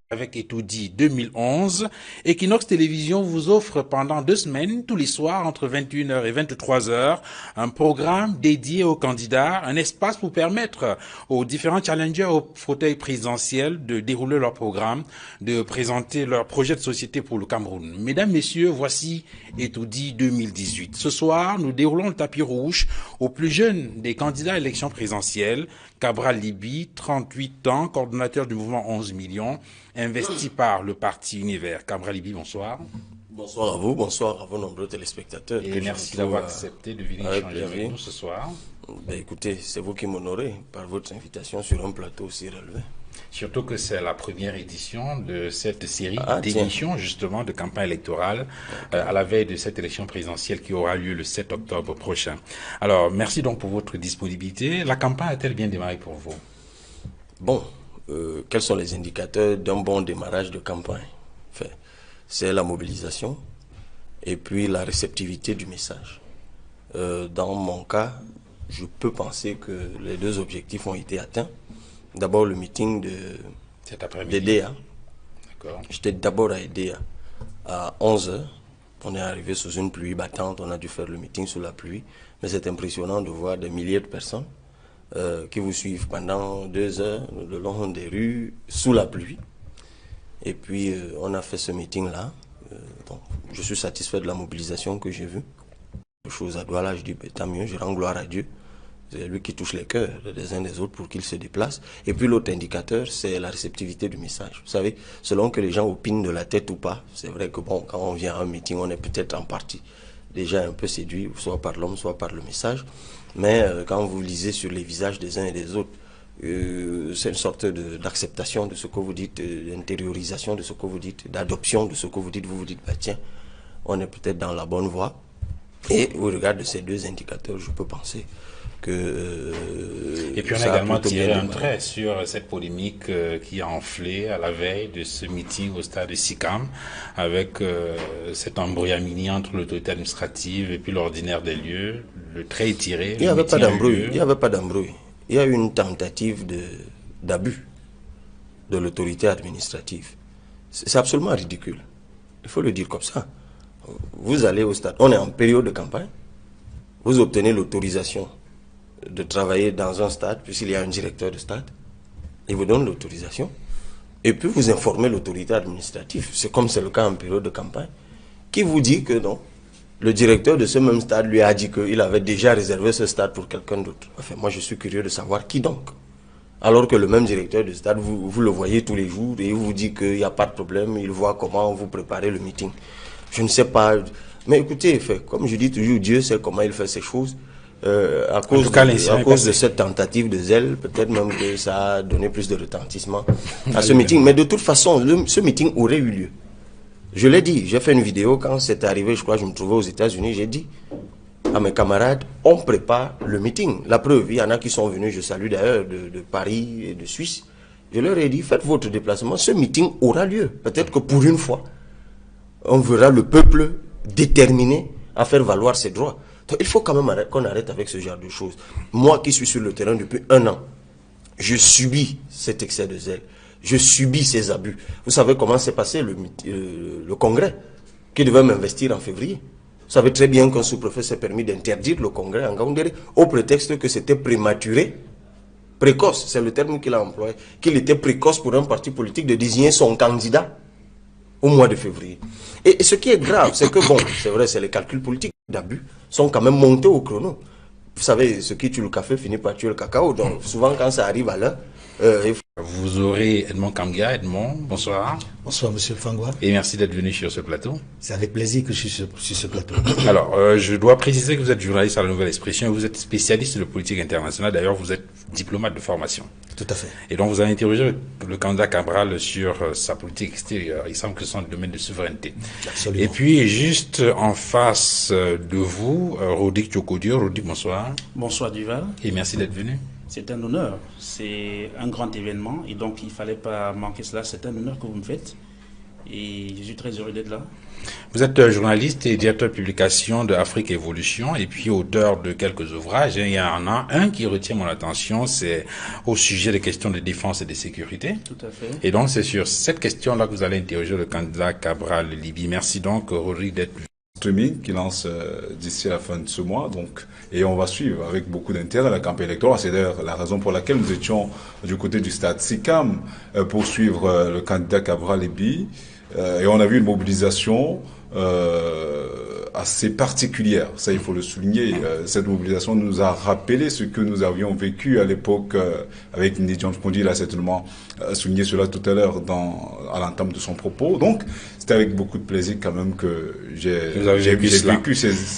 Avec Etoudi 2011, Equinox Télévision vous offre pendant 2 semaines, tous les soirs, entre 21h et 23h, un programme dédié aux candidats, un espace pour permettre aux différents challengers au fauteuil présidentiel de dérouler leur programme, de présenter leur projet de société pour le Cameroun. Mesdames, Messieurs, voici Etoudi 2018. Ce soir, nous déroulons le tapis rouge au plus jeune des candidats à l'élection présidentielle, Cabral Libi, 38 ans, coordonnateur du mouvement 11 millions, investi par le parti Univers. Cabral Libi, bonsoir. Bonsoir à vos nombreux téléspectateurs. Et merci d'avoir accepté de venir échanger avec nous ce soir. Ben écoutez, c'est vous qui m'honorez par votre invitation sur un plateau aussi relevé. Surtout que c'est la première édition de cette série d'émissions justement de campagne électorale à la veille de cette élection présidentielle qui aura lieu le 7 octobre prochain. Alors, merci donc pour votre disponibilité. La campagne a-t-elle bien démarré pour vous? Bon, quels sont les indicateurs d'un bon démarrage de campagne? Enfin, c'est la mobilisation et puis la réceptivité du message. Dans mon cas, je peux penser que les deux objectifs ont été atteints. D'abord le meeting d'EDEA. J'étais d'abord à EDEA à 11h. On est arrivé sous une pluie battante, on a dû faire le meeting sous la pluie. Mais c'est impressionnant de voir des milliers de personnes qui vous suivent pendant 2 heures le long des rues sous la pluie. Et puis on a fait ce meeting-là. Donc, je suis satisfait de la mobilisation que j'ai vue. Chose à Douala, je dis tant mieux, je rends gloire à Dieu. C'est lui qui touche les cœurs des uns des autres pour qu'ils se déplacent. Et puis l'autre indicateur, c'est la réceptivité du message. Vous savez, selon que les gens opinent de la tête ou pas, c'est vrai que bon, quand on vient à un meeting, on est peut-être en partie déjà un peu séduit, soit par l'homme, soit par le message. Mais quand vous lisez sur les visages des uns et des autres, c'est une sorte d'acceptation de ce que vous dites, d'intériorisation de ce que vous dites, d'adoption de ce que vous dites. Vous vous dites, bah tiens, on est peut-être dans la bonne voie. Et au regard de ces deux indicateurs, je peux penser que... Et puis on a également tiré un trait sur cette polémique qui a enflé à la veille de ce meeting au stade de Sicam, avec cet embrouillamini entre l'autorité administrative et puis l'ordinaire des lieux. Le trait est tiré. Il n'y avait pas d'embrouille. Il n'y avait pas d'embrouille. Il y a eu une tentative d'abus de l'autorité administrative. C'est absolument ridicule. Il faut le dire comme ça. Vous allez au stade, on est en période de campagne, vous obtenez l'autorisation de travailler dans un stade, puisqu'il y a un directeur de stade, il vous donne l'autorisation, et puis vous informez l'autorité administrative, c'est comme c'est le cas en période de campagne, qui vous dit que non, le directeur de ce même stade lui a dit qu'il avait déjà réservé ce stade pour quelqu'un d'autre. Enfin, moi je suis curieux de savoir qui donc. Alors que le même directeur de stade, vous le voyez tous les jours, et il vous dit qu'il n'y a pas de problème, il voit comment vous préparez le meeting. Je ne sais pas, mais écoutez, comme je dis toujours, Dieu sait comment il fait ces choses. À cause de cette tentative de zèle, peut-être même que ça a donné plus de retentissement à ce meeting. Mais de toute façon, ce meeting aurait eu lieu. Je l'ai dit, j'ai fait une vidéo quand c'est arrivé, je crois que je me trouvais aux États-Unis, j'ai dit à mes camarades, on prépare le meeting. La preuve, il y en a qui sont venus, je salue d'ailleurs, de Paris et de Suisse. Je leur ai dit, faites votre déplacement, ce meeting aura lieu. Peut-être que pour une fois, on verra le peuple déterminé à faire valoir ses droits. Donc, il faut quand même qu'on arrête avec ce genre de choses. Moi qui suis sur le terrain depuis 1 an, je subis cet excès de zèle. Je subis ces abus. Vous savez comment s'est passé le congrès qui devait m'investir en février. Vous savez très bien qu'un sous-préfet s'est permis d'interdire le congrès en Gaoundéré au prétexte que c'était prématuré, précoce, c'est le terme qu'il a employé, qu'il était précoce pour un parti politique de désigner son candidat au mois de février. Et ce qui est grave, c'est que, bon, c'est vrai, c'est les calculs politiques d'abus sont quand même montés au chrono. Vous savez, ce qui tue le café finit par tuer le cacao. Donc, souvent, quand ça arrive à l'heure, Vous aurez Edmond Kamga. Edmond, bonsoir. Bonsoir, monsieur Fangwa. Et merci d'être venu sur ce plateau. C'est avec plaisir que je suis sur ce plateau. Alors, je dois préciser que vous êtes journaliste à la Nouvelle Expression et vous êtes spécialiste de politique internationale. D'ailleurs, vous êtes diplomate de formation. Tout à fait. Et donc, vous avez interrogé le candidat Cabral sur sa politique extérieure. Il semble que c'est un domaine de souveraineté. Absolument. Et puis, juste en face de vous, Rodik Tchokodio. Rodik, bonsoir. Bonsoir Duval. Et merci d'être venu. C'est un honneur. C'est un grand événement et donc il ne fallait pas manquer cela. C'est un honneur que vous me faites. et je suis très heureux d'être là. Vous êtes journaliste et directeur de publication de Afrique Évolution et puis auteur de quelques ouvrages. Et il y en a un qui retient mon attention, c'est au sujet des questions de défense et de sécurité. Tout à fait. Et donc c'est sur cette question-là que vous allez interroger le candidat Cabral Libye. Merci donc Rodrigue d'être venu. Streaming qui lance d'ici la fin de ce mois, donc, et on va suivre avec beaucoup d'intérêt la campagne électorale. C'est d'ailleurs la raison pour laquelle nous étions du côté du stade SICAM pour suivre le candidat Cabral Libye. Et on a vu une mobilisation assez particulière. Ça, il faut le souligner. Cette mobilisation nous a rappelé ce que nous avions vécu à l'époque avec Ndidi Kondi. Il a certainement souligné cela tout à l'heure à l'entame de son propos. Donc, c'était avec beaucoup de plaisir quand même que j'ai vécu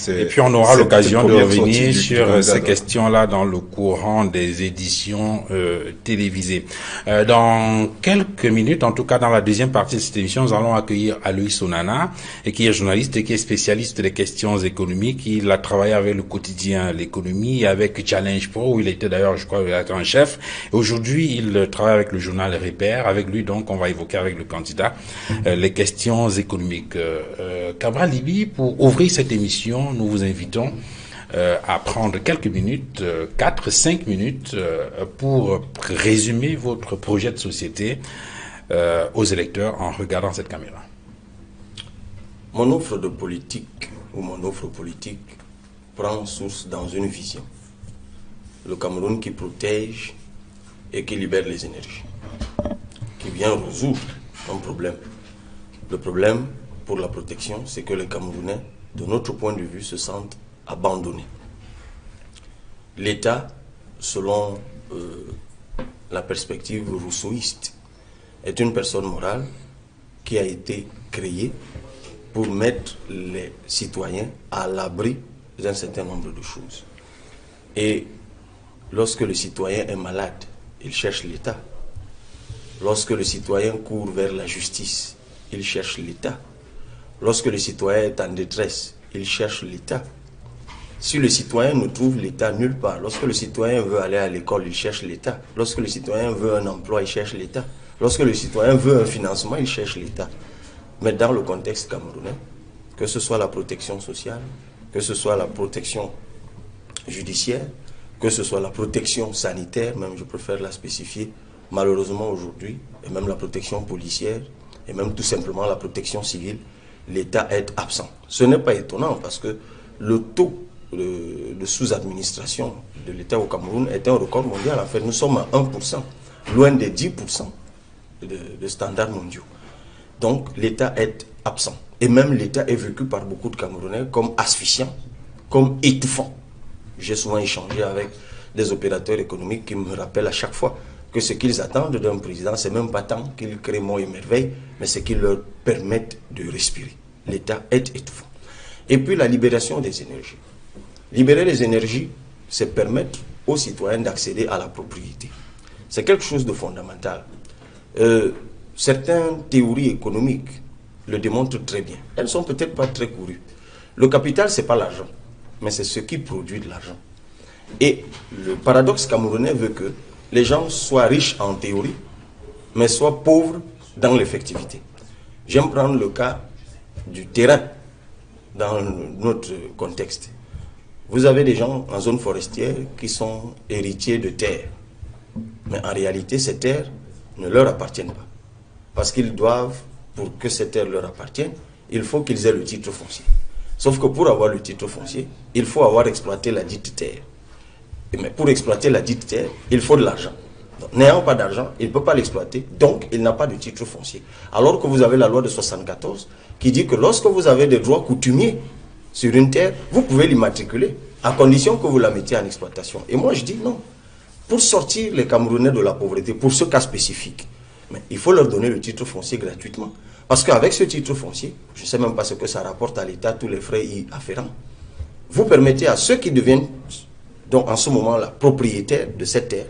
Et puis, on aura l'occasion de revenir sur ces questions-là dans le courant des éditions télévisées. Dans quelques minutes, en tout cas dans la deuxième partie de cette émission, nous allons accueillir Aloïs Onana, et qui est journaliste et qui est spécialiste des questions économiques. Il a travaillé avec le quotidien L'économie, avec Challenge Pro, où il était d'ailleurs, je crois, en chef. Aujourd'hui, il travaille avec le journal Repère. Avec lui, donc, on va évoquer avec le candidat les questions économiques. Cabral Libye, pour ouvrir cette émission, nous vous invitons à prendre quelques minutes, 4-5 minutes, pour résumer votre projet de société aux électeurs en regardant cette caméra. Mon offre de politique, ou mon offre politique, prend source dans une vision. Le Cameroun qui protège et qui libère les énergies, qui vient résoudre un problème. Le problème pour la protection, c'est que les Camerounais, de notre point de vue, se sentent abandonnés. L'État, selon la perspective rousseauiste, est une personne morale qui a été créée pour mettre les citoyens à l'abri d'un certain nombre de choses. Et lorsque le citoyen est malade, il cherche l'État. Lorsque le citoyen court vers la justice, il cherche l'État. Lorsque le citoyen est en détresse, il cherche l'État. Si le citoyen ne trouve l'État nulle part, lorsque le citoyen veut aller à l'école, il cherche l'État. Lorsque le citoyen veut un emploi, il cherche l'État. Lorsque le citoyen veut un financement, il cherche l'État. Mais dans le contexte camerounais, que ce soit la protection sociale, que ce soit la protection judiciaire, que ce soit la protection sanitaire, même je préfère la spécifier, malheureusement aujourd'hui, et même la protection policière, et même tout simplement la protection civile, l'État est absent. Ce n'est pas étonnant parce que le taux de sous-administration de l'État au Cameroun est un record mondial. En fait, nous sommes à 1%, loin des 10% de standards mondiaux. Donc, l'État est absent. Et même l'État est vécu par beaucoup de Camerounais comme asphyxiant, comme étouffant. J'ai souvent échangé avec des opérateurs économiques qui me rappellent à chaque fois que ce qu'ils attendent d'un président, c'est même pas tant qu'il crée monts et merveilles, mais c'est qu'il leur permette de respirer. L'État est étouffant. Et puis la libération des énergies. Libérer les énergies, c'est permettre aux citoyens d'accéder à la propriété. C'est quelque chose de fondamental. Certaines théories économiques le démontrent très bien. Elles ne sont peut-être pas très courues. Le capital, ce n'est pas l'argent, mais c'est ce qui produit de l'argent. Et le paradoxe camerounais veut que les gens soient riches en théorie, mais soient pauvres dans l'effectivité. J'aime prendre le cas du terrain dans notre contexte. Vous avez des gens en zone forestière qui sont héritiers de terres. Mais en réalité, ces terres ne leur appartiennent pas. Parce qu'ils doivent, pour que ces terres leur appartiennent, il faut qu'ils aient le titre foncier. Sauf que pour avoir le titre foncier, il faut avoir exploité la dite terre. Mais pour exploiter la dite terre, il faut de l'argent. N'ayant pas d'argent, il ne peut pas l'exploiter, donc il n'a pas de titre foncier. Alors que vous avez la loi de 1974 qui dit que lorsque vous avez des droits coutumiers sur une terre, vous pouvez l'immatriculer, à condition que vous la mettiez en exploitation. Et moi je dis non. Pour sortir les Camerounais de la pauvreté, pour ce cas spécifique, mais il faut leur donner le titre foncier gratuitement. Parce qu'avec ce titre foncier, je ne sais même pas ce que ça rapporte à l'État, tous les frais y afférents, vous permettez à ceux qui deviennent, donc en ce moment-là, propriétaires de cette terre,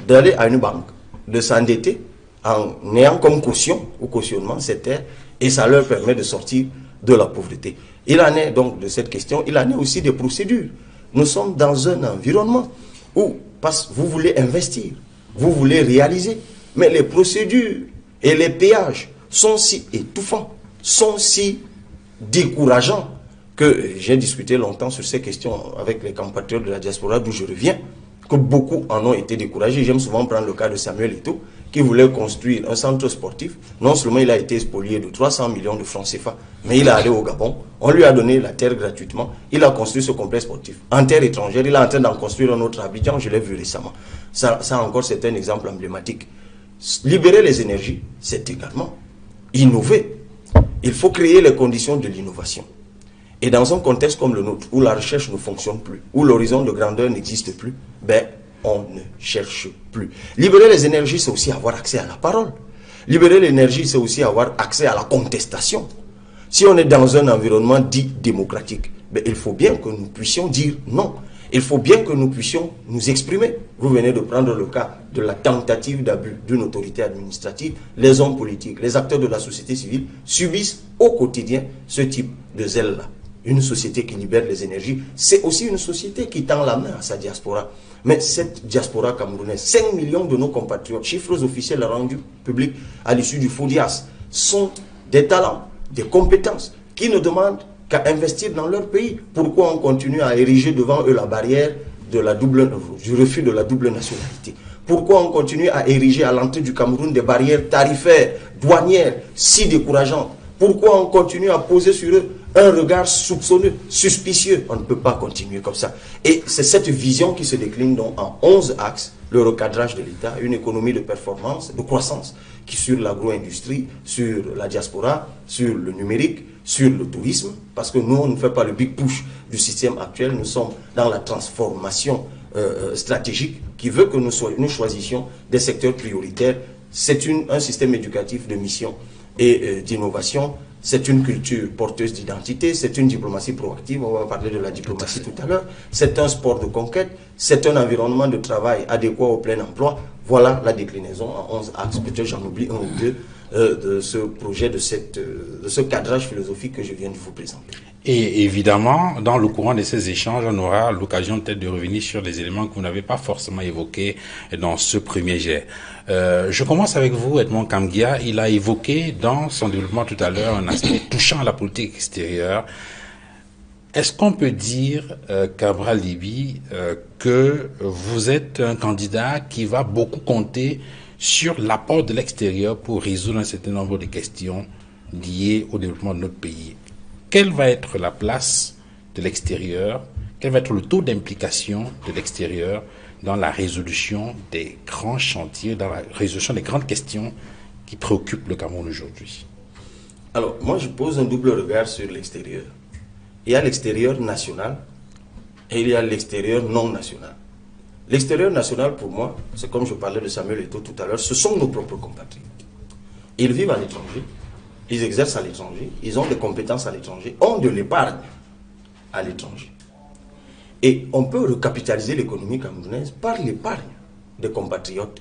d'aller à une banque, de s'endetter en ayant comme caution ou cautionnement cette terre, et ça leur permet de sortir de la pauvreté. Il en est donc de cette question, il en est aussi des procédures. Nous sommes dans un environnement où, parce que vous voulez investir, vous voulez réaliser, mais les procédures et les péages sont si étouffants, sont si décourageants, que j'ai discuté longtemps sur ces questions avec les compatriotes de la diaspora d'où je reviens, que beaucoup en ont été découragés. J'aime souvent prendre le cas de Samuel Eto'o, qui voulait construire un centre sportif. Non seulement il a été spolié de 300 millions de francs CFA, mais il est allé au Gabon, on lui a donné la terre gratuitement, il a construit ce complexe sportif. En terre étrangère, il est en train d'en construire un autre à Abidjan, je l'ai vu récemment. Ça encore, c'est un exemple emblématique. Libérer les énergies, c'est également innover. Il faut créer les conditions de l'innovation. Et dans un contexte comme le nôtre, où la recherche ne fonctionne plus, où l'horizon de grandeur n'existe plus, on ne cherche plus. Libérer les énergies, c'est aussi avoir accès à la parole. Libérer l'énergie, c'est aussi avoir accès à la contestation. Si on est dans un environnement dit démocratique, il faut bien que nous puissions dire non. Il faut bien que nous puissions nous exprimer. Vous venez de prendre le cas de la tentative d'abus d'une autorité administrative. Les hommes politiques, les acteurs de la société civile subissent au quotidien ce type de zèle-là. Une société qui libère les énergies, c'est aussi une société qui tend la main à sa diaspora. Mais cette diaspora camerounaise, 5 millions de nos compatriotes, chiffres officiels rendus publics à l'issue du FODIAS, sont des talents, des compétences qui ne demandent qu'à investir dans leur pays. Pourquoi on continue à ériger devant eux la barrière du refus de la double nationalité? Pourquoi on continue à ériger à l'entrée du Cameroun des barrières tarifaires, douanières, si décourageantes? Pourquoi on continue à poser sur eux un regard soupçonneux, suspicieux? On ne peut pas continuer comme ça. Et c'est cette vision qui se décline donc en 11 axes. Le recadrage de l'État, une économie de performance, de croissance, qui sur l'agro-industrie, sur la diaspora, sur le numérique, sur le tourisme, parce que nous, on ne fait pas le big push du système actuel, nous sommes dans la transformation stratégique qui veut que nous choisissions des secteurs prioritaires. C'est un système éducatif de mission et d'innovation. C'est une culture porteuse d'identité, c'est une diplomatie proactive, on va parler de la diplomatie tout à l'heure, c'est un sport de conquête, c'est un environnement de travail adéquat au plein emploi. Voilà la déclinaison en 11 axes, peut-être j'en oublie un ou deux, de ce projet, de ce cadrage philosophique que je viens de vous présenter. Et évidemment, dans le courant de ces échanges, on aura l'occasion peut-être de revenir sur les éléments que vous n'avez pas forcément évoqués dans ce premier jet. Je commence avec vous, Edmond Kamgia. Il a évoqué dans son développement tout à l'heure un aspect touchant à la politique extérieure. Est-ce qu'on peut dire, Cabral Libye, que vous êtes un candidat qui va beaucoup compter sur l'apport de l'extérieur pour résoudre un certain nombre de questions liées au développement de notre pays? Quelle va être la place de l'extérieur? Quel va être le taux d'implication de l'extérieur dans la résolution des grands chantiers, dans la résolution des grandes questions qui préoccupent le Cameroun aujourd'hui? Alors, moi, je pose un double regard sur l'extérieur. Il y a l'extérieur national et il y a l'extérieur non national. L'extérieur national, pour moi, c'est comme je parlais de Samuel Eto'o tout à l'heure, ce sont nos propres compatriotes. Ils vivent à l'étranger. Ils exercent à l'étranger, ils ont des compétences à l'étranger, ont de l'épargne à l'étranger. Et on peut recapitaliser l'économie camerounaise par l'épargne des compatriotes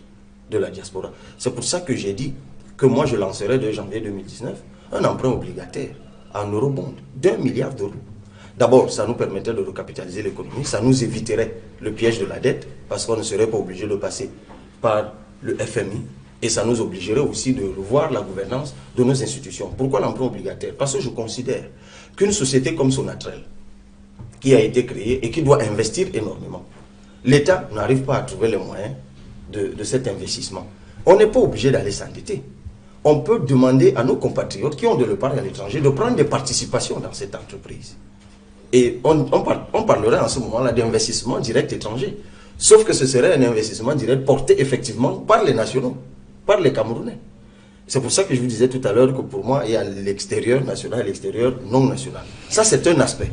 de la diaspora. C'est pour ça que j'ai dit que moi je lancerai de janvier 2019 un emprunt obligataire en eurobond d'1 milliard d'euros. D'abord, ça nous permettrait de recapitaliser l'économie, ça nous éviterait le piège de la dette, parce qu'on ne serait pas obligé de passer par le FMI. Et ça nous obligerait aussi de revoir la gouvernance de nos institutions. Pourquoi l'emprunt obligataire? Parce que je considère qu'une société comme Sonatrel, qui a été créée et qui doit investir énormément, l'État n'arrive pas à trouver les moyens de cet investissement. On n'est pas obligé d'aller s'endetter. On peut demander à nos compatriotes qui ont de l'épargne à l'étranger de prendre des participations dans cette entreprise. Et on parlerait en ce moment-là d'investissement direct étranger. Sauf que ce serait un investissement direct porté effectivement par les nationaux, par les Camerounais. C'est pour ça que je vous disais tout à l'heure que pour moi, il y a l'extérieur national et l'extérieur non national. Ça, c'est un aspect.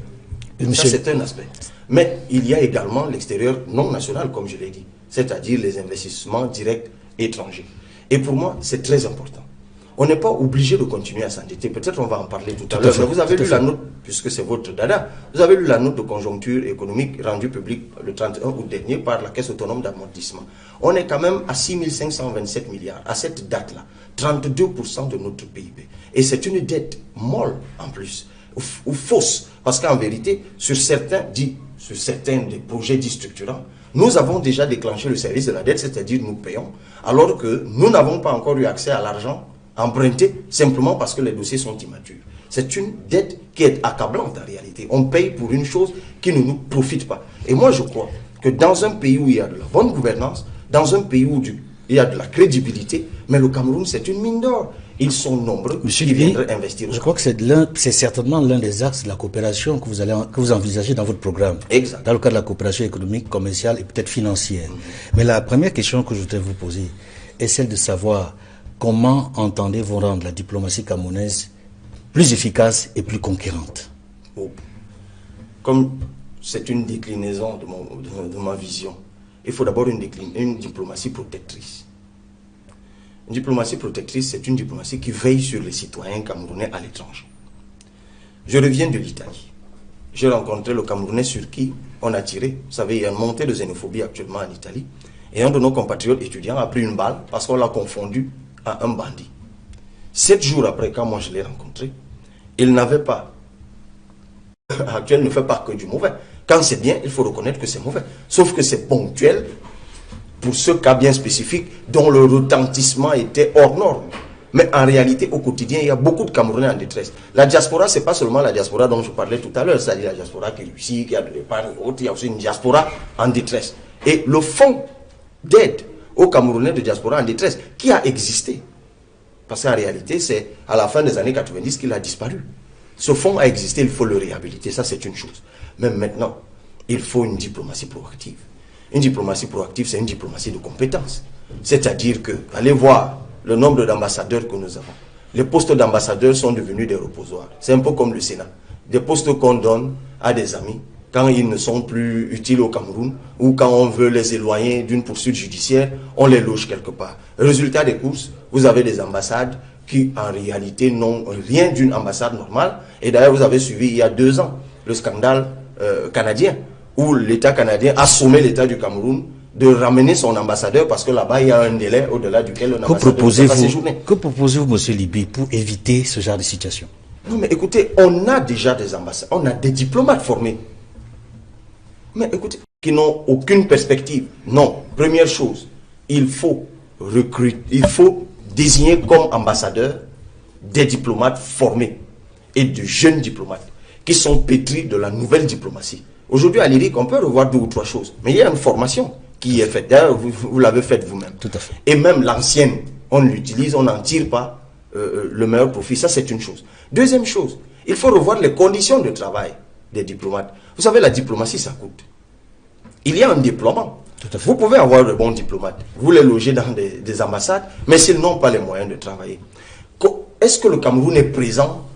Ça, c'est un aspect. Mais il y a également l'extérieur non national, comme je l'ai dit, c'est-à-dire les investissements directs étrangers. Et pour moi, c'est très important. On n'est pas obligé de continuer à s'endetter. Peut-être on va en parler tout à l'heure. Mais vous avez lu la note, puisque c'est votre dada, vous avez lu la note de conjoncture économique rendue publique le 31 août dernier par la Caisse autonome d'amortissement. On est quand même à 6 527 milliards. À cette date-là, 32% de notre PIB. Et c'est une dette molle en plus, ou fausse. Parce qu'en vérité, sur certains des projets dits structurants, nous avons déjà déclenché le service de la dette, c'est-à-dire nous payons, alors que nous n'avons pas encore eu accès à l'argent emprunter simplement parce que les dossiers sont immatures. C'est une dette qui est accablante en réalité. On paye pour une chose qui ne nous profite pas. Et moi, je crois que dans un pays où il y a de la bonne gouvernance, dans un pays où il y a de la crédibilité, mais le Cameroun, c'est une mine d'or. Ils sont nombreux Monsieur qui Libye, viendraient investir. Je crois que c'est certainement l'un des axes de la coopération que vous envisagez dans votre programme. Exact. Dans le cadre de la coopération économique, commerciale et peut-être financière. Mais la première question que je voudrais vous poser est celle de savoir comment entendez-vous rendre la diplomatie camerounaise plus efficace et plus conquérante? Comme c'est une déclinaison de ma vision, il faut d'abord une diplomatie protectrice. Une diplomatie protectrice, c'est une diplomatie qui veille sur les citoyens camerounais à l'étranger. Je reviens de l'Italie. J'ai rencontré le Camerounais sur qui on a tiré. Vous savez, il y a une montée de xénophobie actuellement en Italie. Et un de nos compatriotes étudiants a pris une balle parce qu'on l'a confondu à un bandit. 7 jours après, quand moi je l'ai rencontré, il n'avait pas... Actuel ne fait pas que du mauvais. Quand c'est bien, il faut reconnaître que c'est mauvais. Sauf que c'est ponctuel pour ce cas bien spécifique dont le retentissement était hors norme. Mais en réalité, au quotidien, il y a beaucoup de Camerounais en détresse. La diaspora, ce n'est pas seulement la diaspora dont je parlais tout à l'heure, c'est-à-dire la diaspora qui réussit, qui a de l'épargne et autres, il y a aussi une diaspora en détresse. Et le fonds d'aide aux Camerounais de diaspora en détresse, qui a existé, parce qu'en réalité, c'est à la fin des années 90 qu'il a disparu. Ce fonds a existé, il faut le réhabiliter, ça c'est une chose. Mais maintenant, il faut une diplomatie proactive. Une diplomatie proactive, c'est une diplomatie de compétence. C'est-à-dire que, allez voir le nombre d'ambassadeurs que nous avons. Les postes d'ambassadeurs sont devenus des reposoirs. C'est un peu comme le Sénat. Des postes qu'on donne à des amis quand ils ne sont plus utiles au Cameroun ou quand on veut les éloigner d'une poursuite judiciaire, on les loge quelque part. Résultat des courses, vous avez des ambassades qui en réalité n'ont rien d'une ambassade normale. Et d'ailleurs, vous avez suivi il y a 2 ans le scandale canadien où l'État canadien a sommé l'État du Cameroun de ramener son ambassadeur parce que là-bas, il y a un délai au-delà duquel un ambassadeur ne peut pas séjourner. Que proposez-vous, M. Libye, pour éviter ce genre de situation? Non, mais écoutez, on a déjà des ambassadeurs, on a des diplomates formés. Mais écoutez, qui n'ont aucune perspective. Non, première chose, il faut recruter, il faut désigner comme ambassadeurs des diplomates formés et de jeunes diplomates qui sont pétris de la nouvelle diplomatie. Aujourd'hui, à l'IRIC, on peut revoir 2 ou 3 choses, mais il y a une formation qui est faite. D'ailleurs, vous l'avez faite vous-même. Tout à fait. Et même l'ancienne, on l'utilise, on n'en tire pas le meilleur profit. Ça, c'est une chose. Deuxième chose, il faut revoir les conditions de travail des diplomates. Vous savez, la diplomatie, ça coûte. Il y a un déploiement. Tout à fait. Vous pouvez avoir de bons diplomates, vous les logez dans des ambassades, mais s'ils n'ont pas les moyens de travailler. Est-ce que le Cameroun est présent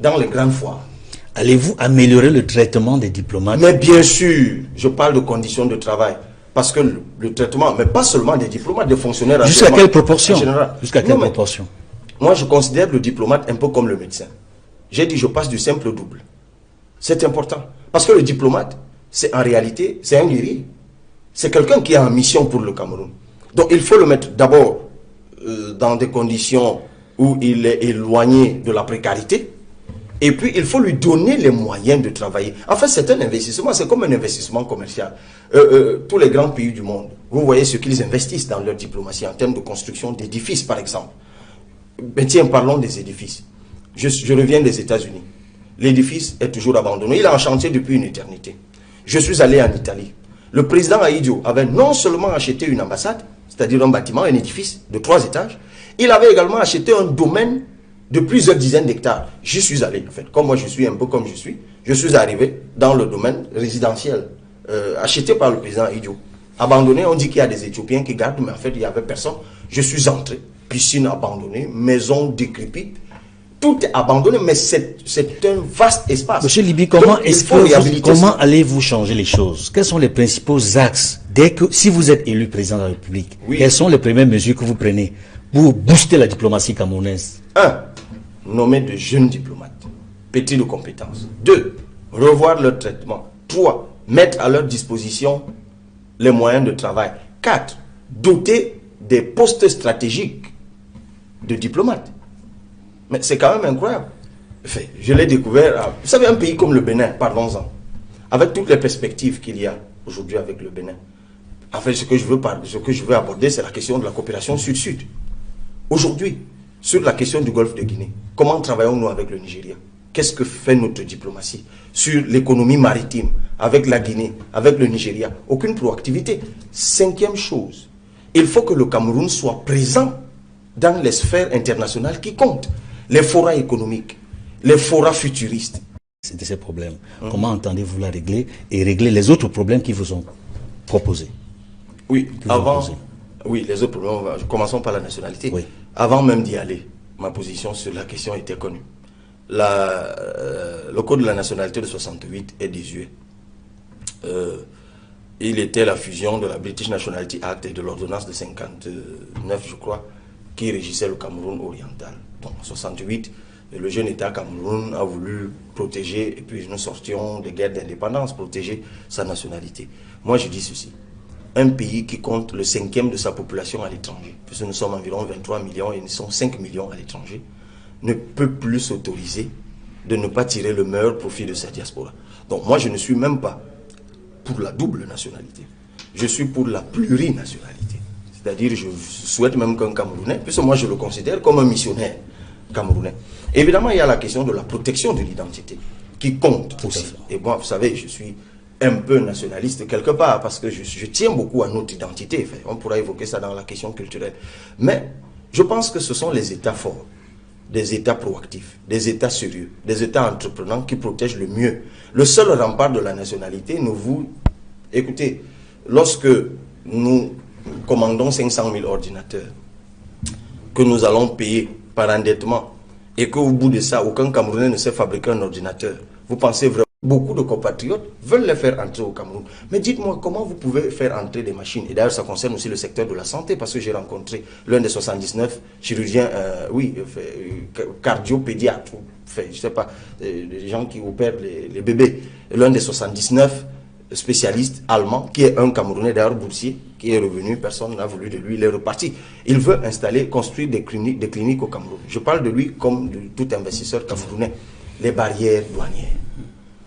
dans les grandes foires? Allez-vous améliorer le traitement des diplomates? Mais bien sûr, je parle de conditions de travail. Parce que le traitement, mais pas seulement des diplomates, des fonctionnaires... Jusqu'à quelle proportion? Jusqu'à quelle proportion? Moi, je considère le diplomate un peu comme le médecin. J'ai dit, je passe du simple au double. C'est important. Parce que le diplomate, c'est en réalité, c'est un guerrier. C'est quelqu'un qui est en mission pour le Cameroun. Donc, il faut le mettre d'abord dans des conditions où il est éloigné de la précarité. Et puis, il faut lui donner les moyens de travailler. En fait, c'est un investissement, c'est comme un investissement commercial. Tous les grands pays du monde, vous voyez ce qu'ils investissent dans leur diplomatie en termes de construction d'édifices, par exemple. Mais tiens, parlons des édifices. Je reviens des États-Unis. L'édifice est toujours abandonné. Il est en chantier depuis une éternité. Je suis allé en Italie. Le président Ahidjo avait non seulement acheté une ambassade, c'est-à-dire un bâtiment, un édifice de 3 étages, il avait également acheté un domaine de plusieurs dizaines d'hectares. J'y suis allé, en fait. Comme moi, je suis un peu comme je suis arrivé dans le domaine résidentiel, acheté par le président Ahidjo. Abandonné, on dit qu'il y a des Éthiopiens qui gardent, mais en fait, il n'y avait personne. Je suis entré, piscine abandonnée, maison décrépite. Tout est abandonné, mais c'est un vaste espace. Monsieur Libye, comment allez-vous changer les choses? Quels sont les principaux axes? Si vous êtes élu président de la République, oui, quelles sont les premières mesures que vous prenez pour booster la diplomatie camerounaise? 1. Nommer de jeunes diplomates, pétris de compétences. 2. Revoir leur traitement. 3. Mettre à leur disposition les moyens de travail. 4. Doter des postes stratégiques de diplomates. Mais c'est quand même incroyable. Enfin, je l'ai découvert. Vous savez, un pays comme le Bénin, parlons-en, avec toutes les perspectives qu'il y a aujourd'hui avec le Bénin. En fait, ce que je veux aborder, c'est la question de la coopération sud-sud. Aujourd'hui, sur la question du golfe de Guinée. Comment travaillons-nous avec le Nigeria? Qu'est-ce que fait notre diplomatie? Sur l'économie maritime, avec la Guinée, avec le Nigeria, aucune proactivité. 5e chose, il faut que le Cameroun soit présent dans les sphères internationales qui comptent. Les forats économiques, les forats futuristes. C'est de ces problèmes. Comment entendez-vous la régler et régler les autres problèmes qui vous ont proposés? Oui, oui, les autres problèmes, commençons par la nationalité. Oui. Avant même d'y aller, ma position sur la question était connue. Le code de la nationalité de 68 est désuet. Il était la fusion de la British Nationality Act et de l'ordonnance de 59, je crois, qui régissait le Cameroun oriental. Donc, en 68, le jeune État Cameroun a voulu protéger, et puis nous sortions des guerres d'indépendance, protéger sa nationalité. Moi, je dis ceci. Un pays qui compte le 5e de sa population à l'étranger, puisque nous sommes environ 23 millions et nous sommes 5 millions à l'étranger, ne peut plus s'autoriser de ne pas tirer le meilleur profit de sa diaspora. Donc moi, je ne suis même pas pour la double nationalité. Je suis pour la plurinationalité. C'est-à-dire, je souhaite même qu'un Camerounais, puisque moi je le considère comme un missionnaire camerounais. Évidemment, il y a la question de la protection de l'identité, qui compte aussi. Et moi, vous savez, je suis un peu nationaliste quelque part, parce que je tiens beaucoup à notre identité. Enfin, on pourra évoquer ça dans la question culturelle. Mais je pense que ce sont les États forts, des États proactifs, des États sérieux, des États entreprenants qui protègent le mieux. Le seul rempart de la nationalité, écoutez, lorsque nous commandons 500 000 ordinateurs, que nous allons payer par endettement, et qu'au bout de ça, aucun Camerounais ne sait fabriquer un ordinateur, vous pensez vraiment beaucoup de compatriotes veulent les faire entrer au Cameroun. Mais dites-moi, comment vous pouvez faire entrer des machines? Et d'ailleurs, ça concerne aussi le secteur de la santé, parce que j'ai rencontré l'un des 79 chirurgiens, cardiopédiatres, je ne sais pas, des gens qui opèrent les bébés. L'un des 79 spécialistes allemands, qui est un Camerounais d'ailleurs boursier, qui est revenu, personne n'a voulu de lui, il est reparti. Il veut construire des cliniques au Cameroun. Je parle de lui comme de tout investisseur camerounais. Les barrières douanières.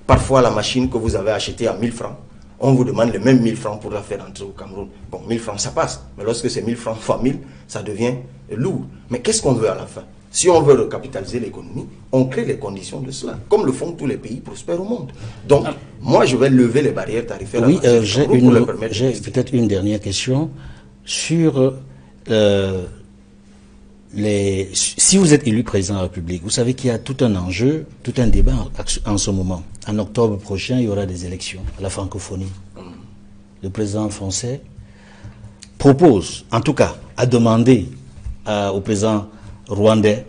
Parfois, la machine que vous avez achetée à 1000 francs, on vous demande les mêmes 1000 francs pour la faire entrer au Cameroun. Bon, 1000 francs, ça passe. Mais lorsque c'est 1000 francs fois 1000, ça devient lourd. Mais qu'est-ce qu'on veut à la fin? Si on veut recapitaliser l'économie, on crée les conditions de cela, comme le font tous les pays prospères au monde. Donc, moi, je vais lever les barrières tarifaires. Oui, j'ai peut-être une dernière question sur si vous êtes élu président de la République. Vous savez qu'il y a tout un enjeu, tout un débat en ce moment. En octobre prochain, il y aura des élections à la francophonie. Le président français propose, en tout cas, a demandé au président rwandais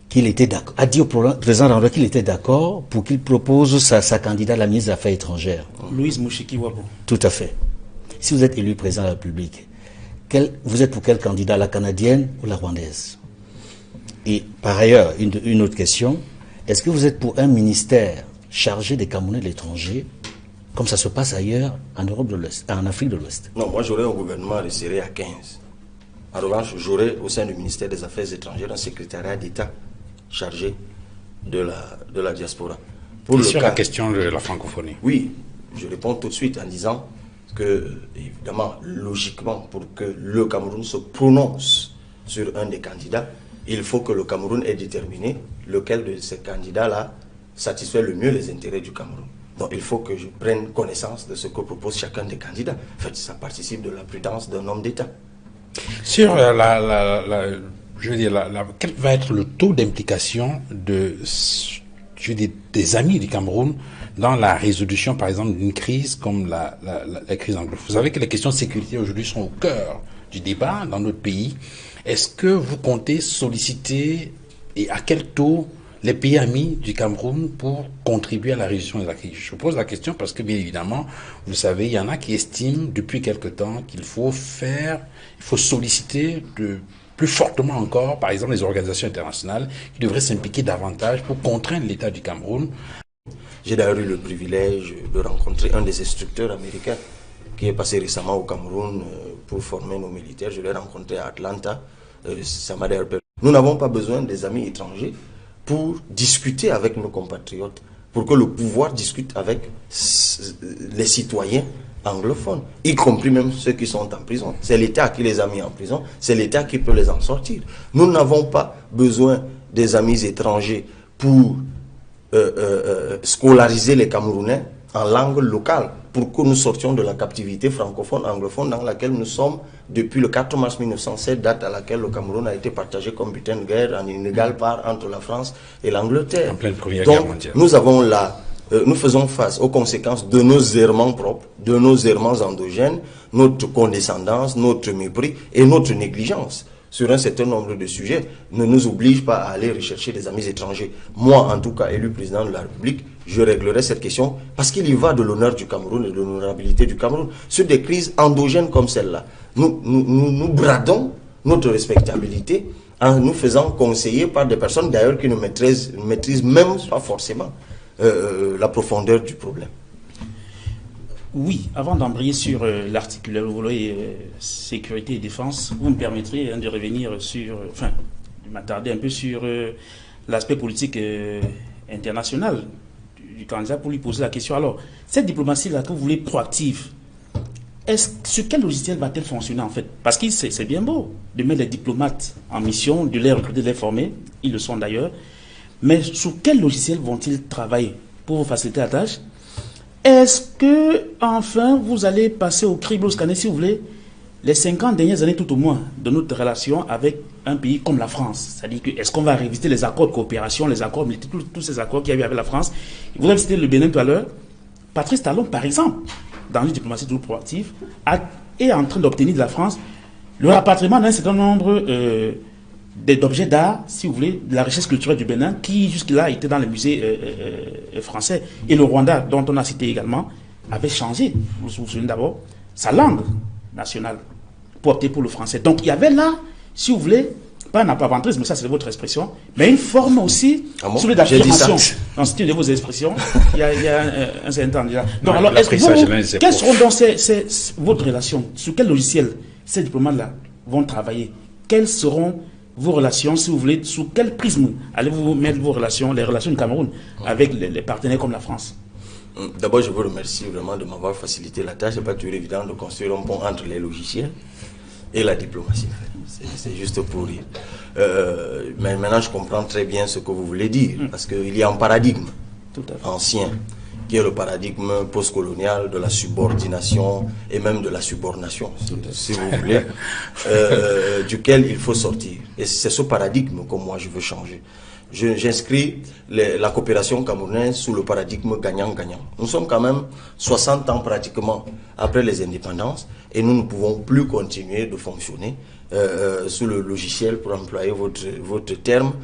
qu'il était d'accord, a dit au président rwandais qu'il était d'accord pour qu'il propose sa candidate à la ministre des Affaires étrangères. Louise Mouchiki-Wabo. Tout à fait. Si vous êtes élu président de la République, vous êtes pour quelle candidat, la canadienne ou la rwandaise? Et par ailleurs, une autre question, est-ce que vous êtes pour un ministère chargé des Camerounais de l'étranger, comme ça se passe ailleurs en Europe de l'Ouest, en Afrique de l'Ouest? Non, moi j'aurais un gouvernement resserré à 15. En revanche, j'aurais au sein du ministère des Affaires étrangères un secrétariat d'État chargé de la diaspora. Pour la question de la francophonie. Oui, je réponds tout de suite en disant que, évidemment, logiquement, pour que le Cameroun se prononce sur un des candidats, il faut que le Cameroun ait déterminé lequel de ces candidats-là satisfait le mieux les intérêts du Cameroun. Donc il faut que je prenne connaissance de ce que propose chacun des candidats. En fait, ça participe de la prudence d'un homme d'État. Sur quel va être le taux d'implication des amis du Cameroun dans la résolution, par exemple, d'une crise comme la crise anglophone? Vous savez que les questions de sécurité aujourd'hui sont au cœur du débat dans notre pays. Est-ce que vous comptez solliciter, et à quel taux, les pays amis du Cameroun pour contribuer à la résolution de la crise? Je pose la question parce que, bien évidemment, vous savez, il y en a qui estiment depuis quelque temps qu'il faut solliciter plus fortement encore, par exemple, les organisations internationales qui devraient s'impliquer davantage pour contraindre l'État du Cameroun. J'ai d'ailleurs eu le privilège de rencontrer un des instructeurs américains qui est passé récemment au Cameroun pour former nos militaires. Je l'ai rencontré à Atlanta. Ça m'a d'ailleurs permis. Nous n'avons pas besoin des amis étrangers pour discuter avec nos compatriotes, pour que le pouvoir discute avec les citoyens anglophones, y compris même ceux qui sont en prison. C'est l'État qui les a mis en prison, c'est l'État qui peut les en sortir. Nous n'avons pas besoin des amis étrangers pour scolariser les Camerounais en langue locale, pour que nous sortions de la captivité francophone, anglophone dans laquelle nous sommes depuis le 4 mars 1907, date à laquelle le Cameroun a été partagé comme butin de guerre en une égale part entre la France et l'Angleterre. En pleine Première Guerre mondiale. Nous faisons face aux conséquences de nos errements propres, de nos errements endogènes, notre condescendance, notre mépris et notre négligence sur un certain nombre de sujets ne nous oblige pas à aller rechercher des amis étrangers. Moi, en tout cas, élu président de la République, je réglerai cette question parce qu'il y va de l'honneur du Cameroun et de l'honorabilité du Cameroun. Sur des crises endogènes comme celle-là, nous bradons notre respectabilité en nous faisant conseiller par des personnes d'ailleurs qui ne maîtrisent même pas forcément la profondeur du problème. Oui, avant d'embrayer sur l'article, le volet sécurité et défense, vous me permettrez de revenir sur, de m'attarder un peu sur l'aspect politique international du candidat pour lui poser la question. Alors, cette diplomatie-là que vous voulez proactive, sur quel logiciel va-t-elle fonctionner en fait? Parce que c'est bien beau de mettre les diplomates en mission, de les recruter, de les former, ils le sont d'ailleurs, mais sur quel logiciel vont-ils travailler pour vous faciliter la tâche? Est-ce que, enfin, vous allez passer au crible, au scanner, si vous voulez, les 50 dernières années tout au moins de notre relation avec un pays comme la France? C'est-à-dire que, est-ce qu'on va réviser les accords de coopération, les accords militaires, tous ces accords qu'il y a eu avec la France? Vous avez cité le Bénin tout à l'heure. Patrice Talon, par exemple, dans une diplomatie toujours proactive, est en train d'obtenir de la France le rapatriement d'un certain nombre d'objets d'art, si vous voulez, de la richesse culturelle du Bénin, qui jusque-là étaient dans les musées français. Et le Rwanda, dont on a cité également, avait changé, vous vous souvenez d'abord, sa langue nationale pour opter pour le français. Donc il y avait là, si vous voulez, pas un apaventrisme, ça c'est votre expression, mais une forme aussi, d'affirmation. C'est une de vos expressions, il y a un certain temps déjà. Donc alors, quelles seront donc votre relation? Sur quel logiciel ces diplomates-là vont travailler? Quelles seront vos relations, si vous voulez, sous quel prisme allez-vous mettre vos relations, les relations du Cameroun avec les partenaires comme la France? D'abord, je vous remercie vraiment de m'avoir facilité la tâche. Ce n'est pas toujours évident de construire un pont entre les logiciels et la diplomatie. C'est juste pour rire. Mais maintenant, je comprends très bien ce que vous voulez dire, parce qu'il y a un paradigme ancien, qui est le paradigme postcolonial de la subordination et même de la subordination, si vous voulez, duquel il faut sortir. Et c'est ce paradigme que moi je veux changer. J'inscris la coopération camerounaise sous le paradigme gagnant-gagnant. Nous sommes quand même 60 ans pratiquement après les indépendances et nous ne pouvons plus continuer de fonctionner sous le logiciel, pour employer votre terme,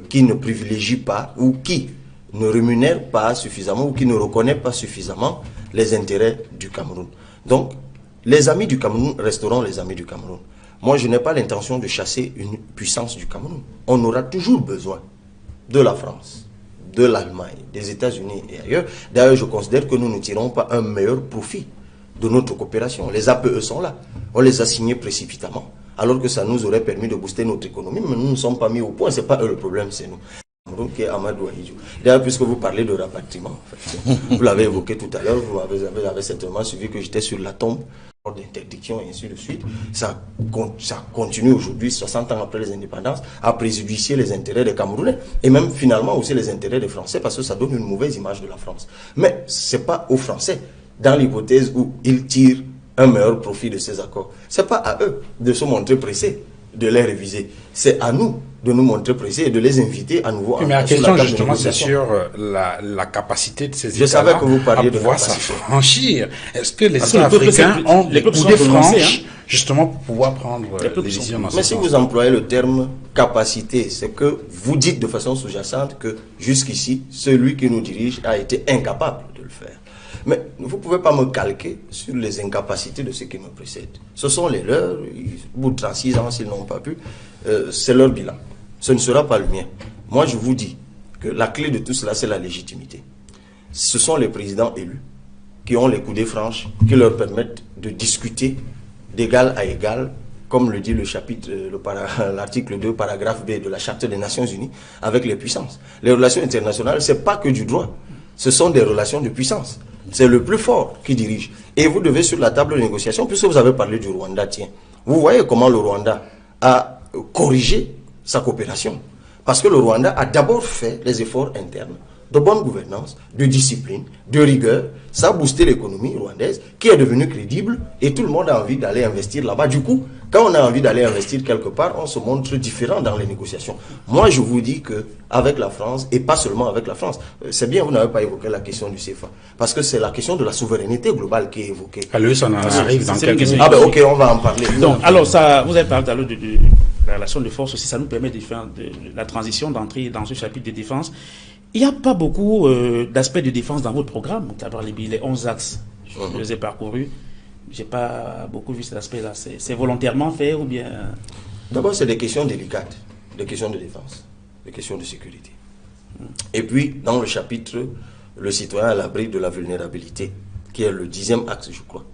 qui ne privilégie pas ou qui ne rémunère pas suffisamment ou qui ne reconnaît pas suffisamment les intérêts du Cameroun. Donc, les amis du Cameroun resteront les amis du Cameroun. Moi, je n'ai pas l'intention de chasser une puissance du Cameroun. On aura toujours besoin de la France, de l'Allemagne, des États-Unis et ailleurs. D'ailleurs, je considère que nous ne tirons pas un meilleur profit de notre coopération. Les APE sont là. On les a signés précipitamment, alors que ça nous aurait permis de booster notre économie, mais nous ne sommes pas mis au point. Ce n'est pas eux le problème, c'est nous. Qui est Amadou Ahidjo. D'ailleurs, puisque vous parlez de rapatriement, en fait, vous l'avez évoqué tout à l'heure, vous avez certainement suivi que j'étais sur la tombe d'interdiction et ainsi de suite. Ça continue aujourd'hui, 60 ans après les indépendances, à préjudicer les intérêts des Camerounais et même finalement aussi les intérêts des Français, parce que ça donne une mauvaise image de la France. Mais ce n'est pas aux Français, dans l'hypothèse où ils tirent un meilleur profit de ces accords. Ce n'est pas à eux de se montrer pressés de les réviser. C'est à nous de nous montrer pressés et de les inviter à nouveau. Mais la question justement, c'est sur la capacité de ces États à pouvoir s'affranchir. Est-ce que les États africains ont les coudées franches justement pour pouvoir prendre les décisions dans ce sens? Mais si vous employez le terme capacité, c'est que vous dites de façon sous-jacente que jusqu'ici, celui qui nous dirige a été incapable de le faire. Mais vous ne pouvez pas me calquer sur les incapacités de ceux qui me précèdent. Ce sont les leurs, au bout de 36 ans, s'ils n'ont pas pu, c'est leur bilan. Ce ne sera pas le mien. Moi, je vous dis que la clé de tout cela, c'est la légitimité. Ce sont les présidents élus qui ont les coudées franches, qui leur permettent de discuter d'égal à égal, comme le dit le chapitre, l'article 2, paragraphe B de la Charte des Nations Unies, avec les puissances. Les relations internationales, ce n'est pas que du droit, ce sont des relations de puissance. C'est le plus fort qui dirige. Et vous devez sur la table de négociation, puisque vous avez parlé du Rwanda, tiens, vous voyez comment le Rwanda a corrigé sa coopération. Parce que le Rwanda a d'abord fait les efforts internes de bonne gouvernance, de discipline, de rigueur. Ça a boosté l'économie rwandaise qui est devenue crédible et tout le monde a envie d'aller investir là-bas. Du coup, quand on a envie d'aller investir quelque part, on se montre différent dans les négociations. Moi, je vous dis qu'avec la France, et pas seulement avec la France, c'est bien, vous n'avez pas évoqué la question du CFA, parce que c'est la question de la souveraineté globale qui est évoquée. Alors, ça en arrive dans quelques minutes. Ah ben ok, on va en parler. Donc, alors, ça, vous avez parlé tout à l'heure de la relation de force aussi, ça nous permet de faire la transition d'entrer dans ce chapitre de défense. Il n'y a pas beaucoup d'aspects de défense dans votre programme. D'abord, les 11 axes, je les ai parcourus. Je n'ai pas beaucoup vu cet aspect-là. C'est volontairement fait ou bien... D'abord, c'est des questions délicates, des questions de défense, des questions de sécurité. Et puis, dans le chapitre, le citoyen à l'abri de la vulnérabilité, qui est le 10e axe, je crois,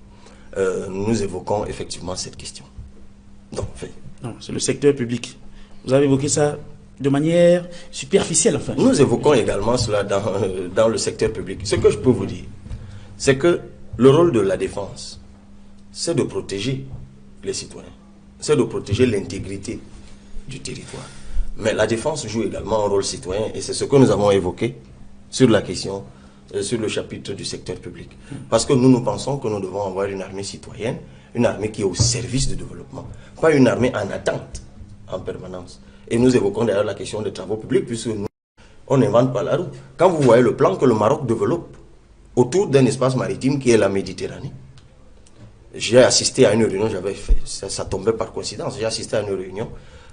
nous évoquons effectivement cette question. Donc, non, c'est le secteur public. Vous avez évoqué ça de manière superficielle, enfin. Nous évoquons également cela dans le secteur public. Ce que je peux vous dire, c'est que le rôle de la défense, c'est de protéger les citoyens, c'est de protéger l'intégrité du territoire. Mais la défense joue également un rôle citoyen et c'est ce que nous avons évoqué sur la question, sur le chapitre du secteur public. Parce que nous pensons que nous devons avoir une armée citoyenne, une armée qui est au service du développement, pas une armée en attente en permanence. Et nous évoquons d'ailleurs la question des travaux publics, puisque nous, on n'invente pas la roue. Quand vous voyez le plan que le Maroc développe autour d'un espace maritime qui est la Méditerranée, j'ai assisté à une réunion, ça tombait par coïncidence, j'ai assisté à une réunion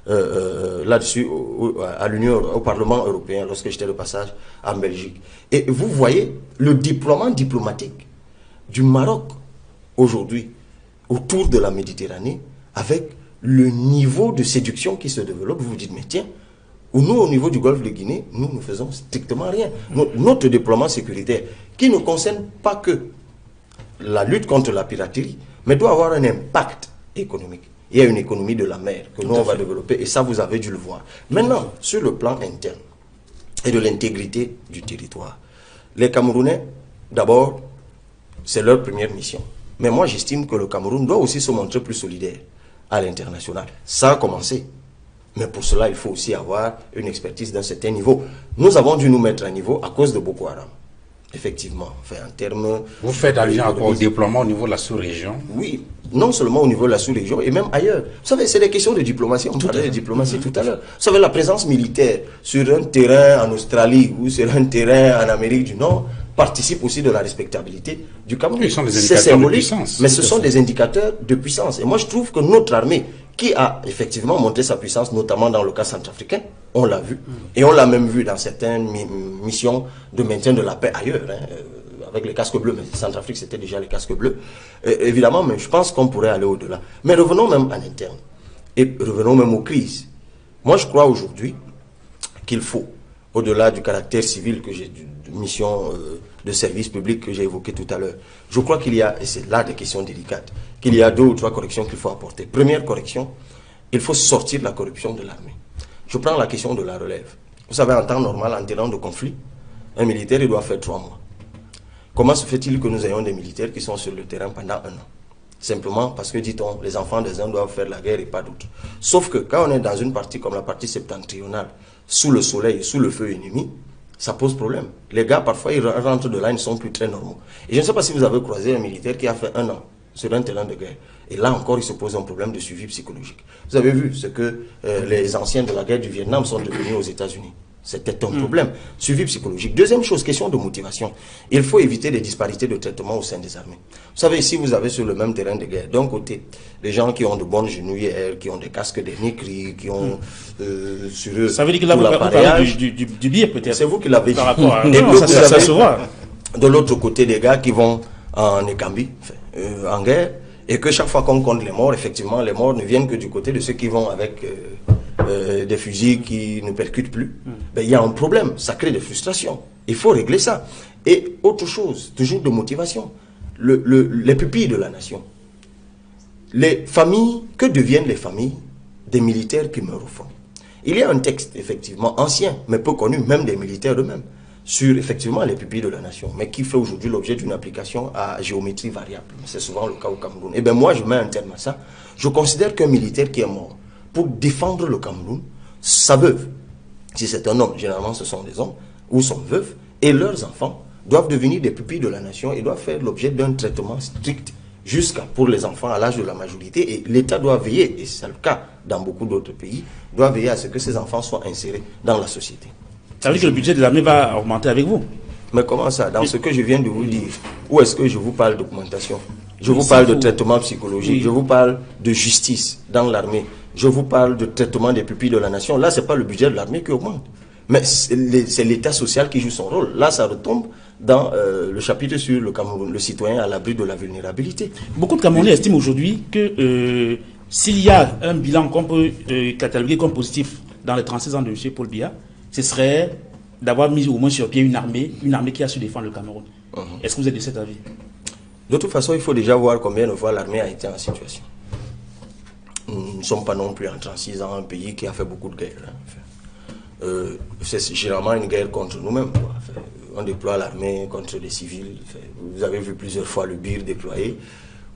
là-dessus au Parlement européen lorsque j'étais de passage en Belgique. Et vous voyez le déploiement diplomatique du Maroc aujourd'hui autour de la Méditerranée avec le niveau de séduction qui se développe. Vous vous dites, mais tiens, nous au niveau du Golfe de Guinée, nous ne faisons strictement rien. Notre déploiement sécuritaire, qui ne concerne pas que la lutte contre la piraterie, mais doit avoir un impact économique. Il y a une économie de la mer que nous on va développer et ça vous avez dû le voir. Maintenant, sur le plan interne et de l'intégrité du territoire, les Camerounais, d'abord, c'est leur première mission. Mais moi j'estime que le Cameroun doit aussi se montrer plus solidaire à l'international. Ça a commencé. Mais pour cela, il faut aussi avoir une expertise d'un certain niveau. Nous avons dû nous mettre à niveau à cause de Boko Haram. Effectivement, enfin, en termes... Vous faites allusion au déploiement au niveau de la sous-région? Oui, non seulement au niveau de la sous-région, et même ailleurs. Vous savez, c'est des questions de diplomatie. On parlait de diplomatie tout à l'heure. Vous savez, la présence militaire sur un terrain en Australie ou sur un terrain en Amérique du Nord participe aussi de la respectabilité du Cameroun. Ils sont des indicateurs de puissance. Mais ce sont des indicateurs de puissance. Et moi, je trouve que notre armée, qui a effectivement montré sa puissance, notamment dans le cas centrafricain, on l'a vu. Et on l'a même vu dans certaines missions de maintien de la paix ailleurs, avec les casques bleus. Mais Centrafrique, c'était déjà les casques bleus. Évidemment, mais je pense qu'on pourrait aller au-delà. Mais revenons même en interne. Et revenons même aux crises. Moi, je crois aujourd'hui qu'il faut, au-delà du caractère civil que j'ai, de mission de service public que j'ai évoqué tout à l'heure, je crois qu'il y a, et c'est là des questions délicates, qu'il y a 2 ou 3 corrections qu'il faut apporter. Première correction, il faut sortir de la corruption de l'armée. Je prends la question de la relève. Vous savez, en temps normal, en terrain de conflit, un militaire, il doit faire 3 mois. Comment se fait-il que nous ayons des militaires qui sont sur le terrain pendant 1 an? Simplement parce que, dit-on, les enfants des uns doivent faire la guerre et pas d'autres. Sauf que quand on est dans une partie comme la partie septentrionale, sous le soleil, sous le feu ennemi, ça pose problème. Les gars, parfois, ils rentrent de là, ils ne sont plus très normaux. Et je ne sais pas si vous avez croisé un militaire qui a fait 1 an sur un terrain de guerre. Et là encore, il se pose un problème de suivi psychologique. Vous avez vu ce que les anciens de la guerre du Vietnam sont devenus aux États-Unis. C'était un problème. Suivi psychologique. Deuxième chose, question de motivation. Il faut éviter les disparités de traitement au sein des armées. Vous savez, ici, vous avez sur le même terrain de guerre, d'un côté, des gens qui ont de bonnes genouillères, qui ont des casques de Nikri, qui ont sur eux... Ça veut dire que là, vous parlez du biais, peut-être. C'est vous qui l'avez dit. Par rapport à... Et non, ça se voit. De l'autre côté, des gars qui vont en Égambi, en guerre, et que chaque fois qu'on compte les morts, effectivement, les morts ne viennent que du côté de ceux qui vont avec des fusils qui ne percutent plus. Ben, il y a un problème, ça crée des frustrations. Il faut régler ça. Et autre chose, toujours de motivation, les pupilles de la nation. Les familles, que deviennent les familles des militaires qui meurent au front? Il y a un texte, effectivement, ancien, mais peu connu, même des militaires eux-mêmes, sur effectivement les pupilles de la nation, mais qui fait aujourd'hui l'objet d'une application à géométrie variable. C'est souvent le cas au Cameroun. Et bien moi, je mets un terme à ça. Je considère qu'un militaire qui est mort pour défendre le Cameroun, sa veuve, si c'est un homme, généralement ce sont des hommes, ou son veuve, et leurs enfants doivent devenir des pupilles de la nation et doivent faire l'objet d'un traitement strict jusqu'à pour les enfants à l'âge de la majorité. Et l'État doit veiller, et c'est le cas dans beaucoup d'autres pays, doit veiller à ce que ces enfants soient insérés dans la société. Ça veut dire que le budget de l'armée va augmenter avec vous? Mais comment ça? Dans ce que je viens de vous dire, où est-ce que je vous parle d'augmentation? Je vous parle de traitement psychologique, oui. Je vous parle de justice dans l'armée, je vous parle de traitement des pupilles de la nation. Là, ce n'est pas le budget de l'armée qui augmente, mais c'est l'État social qui joue son rôle. Là, ça retombe dans le chapitre sur le Cameroun, le citoyen à l'abri de la vulnérabilité. Beaucoup de Camerounais estiment aujourd'hui que s'il y a un bilan qu'on peut cataloguer comme positif dans les 36 ans de M. Paul Biya, ce serait d'avoir mis au moins sur pied une armée qui a su défendre le Cameroun. Est-ce que vous êtes de cet avis? De toute façon, il faut déjà voir combien de fois l'armée a été en situation. Nous ne sommes pas non plus en 36 ans un pays qui a fait beaucoup de guerres. C'est généralement une guerre contre nous-mêmes. On déploie l'armée contre les civils. Vous avez vu plusieurs fois le BIR déployé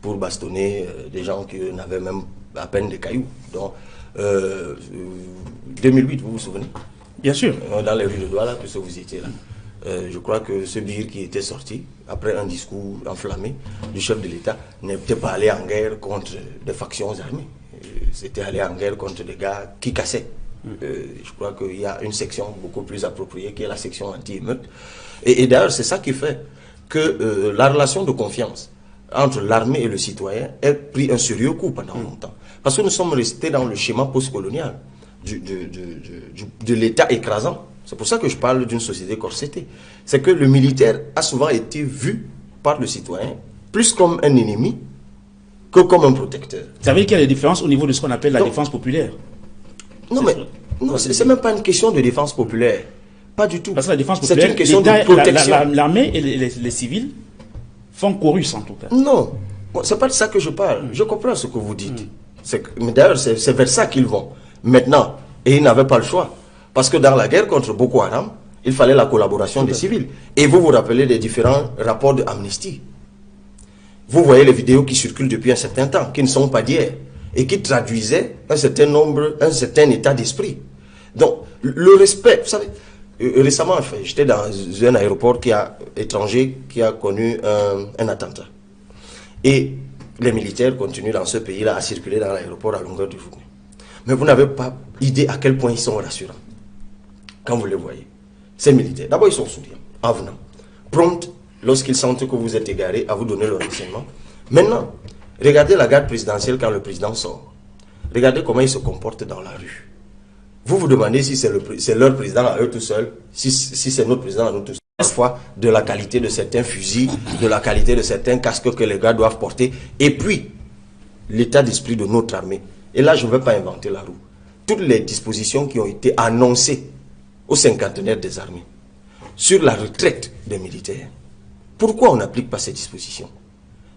pour bastonner des gens qui n'avaient même à peine des cailloux. Donc, 2008, vous vous souvenez? Bien sûr. Dans les rues de Douala, puisque vous étiez là. Je crois que ce BIR qui était sorti, après un discours enflammé du chef de l'État, n'était pas allé en guerre contre des factions armées. C'était allé en guerre contre des gars qui cassaient. Je crois qu'il y a une section beaucoup plus appropriée qui est la section anti-émeute. Et d'ailleurs, c'est ça qui fait que la relation de confiance entre l'armée et le citoyen ait pris un sérieux coup pendant longtemps. Parce que nous sommes restés dans le schéma postcolonial de l'État écrasant. C'est pour ça que je parle d'une société corsetée. C'est que le militaire a souvent été vu par le citoyen plus comme un ennemi que comme un protecteur. Vous savez qu'il y a des différences au niveau de ce qu'on appelle la défense populaire? Non, mais c'est même pas une question de défense populaire. Pas du tout. Parce que la défense populaire, c'est une question de protection. L'armée et les civils font chorus en tout cas. Non, c'est pas de ça que je parle. Je comprends ce que vous dites. Mais d'ailleurs, c'est vers ça qu'ils vont. Maintenant, et ils n'avaient pas le choix. Parce que dans la guerre contre Boko Haram, il fallait la collaboration des civils. Et vous vous rappelez des différents rapports d'Amnesty. Vous voyez les vidéos qui circulent depuis un certain temps, qui ne sont pas d'hier, et qui traduisaient un certain état d'esprit. Donc, le respect, vous savez, récemment, j'étais dans un aéroport étranger qui a connu un attentat. Et les militaires continuent dans ce pays-là à circuler dans l'aéroport à longueur de journée. Mais vous n'avez pas idée à quel point ils sont rassurants. Quand vous les voyez, ces militaires, d'abord ils sont souriants, en venant, prompts lorsqu'ils sentent que vous êtes égarés à vous donner le renseignement. Maintenant, regardez la garde présidentielle quand le président sort. Regardez comment ils se comportent dans la rue. Vous vous demandez si c'est leur président à eux tout seuls, si c'est notre président à nous tous seuls. Parfois, de la qualité de certains fusils, de la qualité de certains casques que les gars doivent porter, et puis l'état d'esprit de notre armée. Et là, je ne vais pas inventer la roue. Toutes les dispositions qui ont été annoncées au cinquantenaire des armées sur la retraite des militaires. Pourquoi on n'applique pas ces dispositions?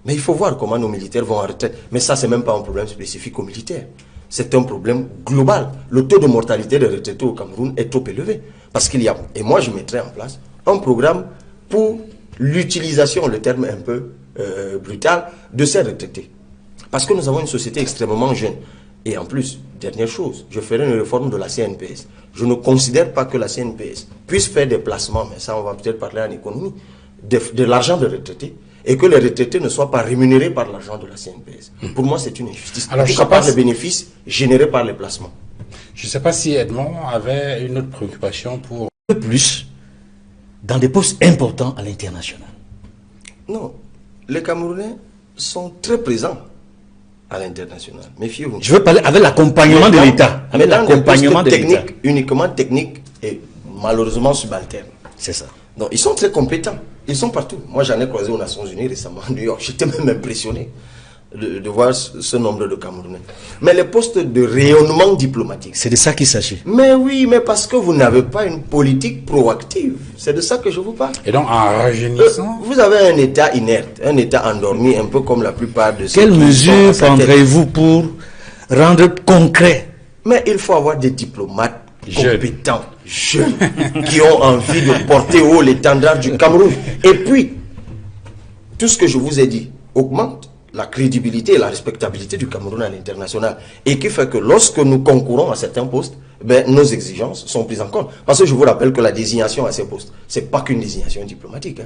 Mais il faut voir comment nos militaires vont en retraite. Mais ça, ce n'est même pas un problème spécifique aux militaires. C'est un problème global. Le taux de mortalité des retraités au Cameroun est trop élevé. Parce qu'il y a, et moi je mettrai en place, un programme pour l'utilisation, le terme un peu brutal, de ces retraités. Parce que nous avons une société extrêmement jeune. Et en plus, dernière chose, je ferai une réforme de la CNPS. Je ne considère pas que la CNPS puisse faire des placements, mais ça on va peut-être parler en économie, de l'argent des retraités, et que les retraités ne soient pas rémunérés par l'argent de la CNPS. Pour moi, c'est une injustice. Alors, je ne sais pas les bénéfices générés par les placements. Je ne sais pas si Edmond avait une autre préoccupation pour... Plus dans des postes importants à l'international. Non, les Camerounais sont très présents à l'international. Méfiez-vous. Je veux parler avec l'accompagnement de l'État. Avec l'accompagnement de l'État. Uniquement technique et malheureusement subalterne. C'est ça. Donc, ils sont très compétents. Ils sont partout. Moi, j'en ai croisé aux Nations Unies récemment, à New York. J'étais même impressionné de voir ce nombre de Camerounais. Mais les postes de rayonnement diplomatique... C'est de ça qu'il s'agit. Mais oui, mais parce que vous n'avez pas une politique proactive. C'est de ça que je vous parle. Et donc, en rajeunissant... vous avez un État inerte, un État endormi, un peu comme la plupart de ceux... Quelles mesures prendrez-vous pour rendre concret? Mais il faut avoir des diplomates compétents. jeunes qui ont envie de porter haut l'étendard du Cameroun. Et puis, tout ce que je vous ai dit augmente la crédibilité et la respectabilité du Cameroun à l'international. Et qui fait que lorsque nous concourons à certains postes, nos exigences sont prises en compte. Parce que je vous rappelle que la désignation à ces postes, ce n'est pas qu'une désignation diplomatique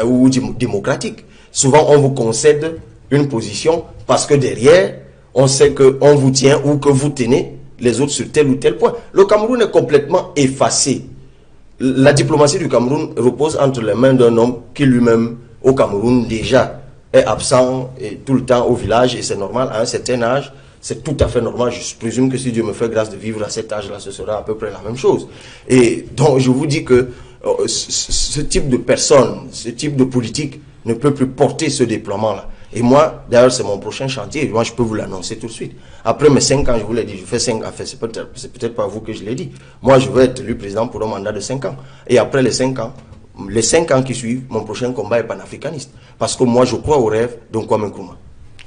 ou démocratique. Souvent, on vous concède une position parce que derrière, on sait qu'on vous tient ou que vous tenez les autres sur tel ou tel point. Le Cameroun est complètement effacé. La diplomatie du Cameroun repose entre les mains d'un homme qui lui-même, au Cameroun, déjà est absent et tout le temps au village, et c'est normal, à un certain âge, c'est tout à fait normal. Je présume que si Dieu me fait grâce de vivre à cet âge-là, ce sera à peu près la même chose. Et donc, je vous dis que ce type de personne, ce type de politique ne peut plus porter ce déploiement-là. Et moi, d'ailleurs, c'est mon prochain chantier. Moi, je peux vous l'annoncer tout de suite. Après mes 5 ans, je vous l'ai dit, je fais 5 ans. C'est peut-être pas vous que je l'ai dit. Moi, je veux être élu président pour un mandat de 5 ans. Et après les 5 ans qui suivent, mon prochain combat est panafricaniste. Parce que moi, je crois au rêve d'un Kwame Nkrumah.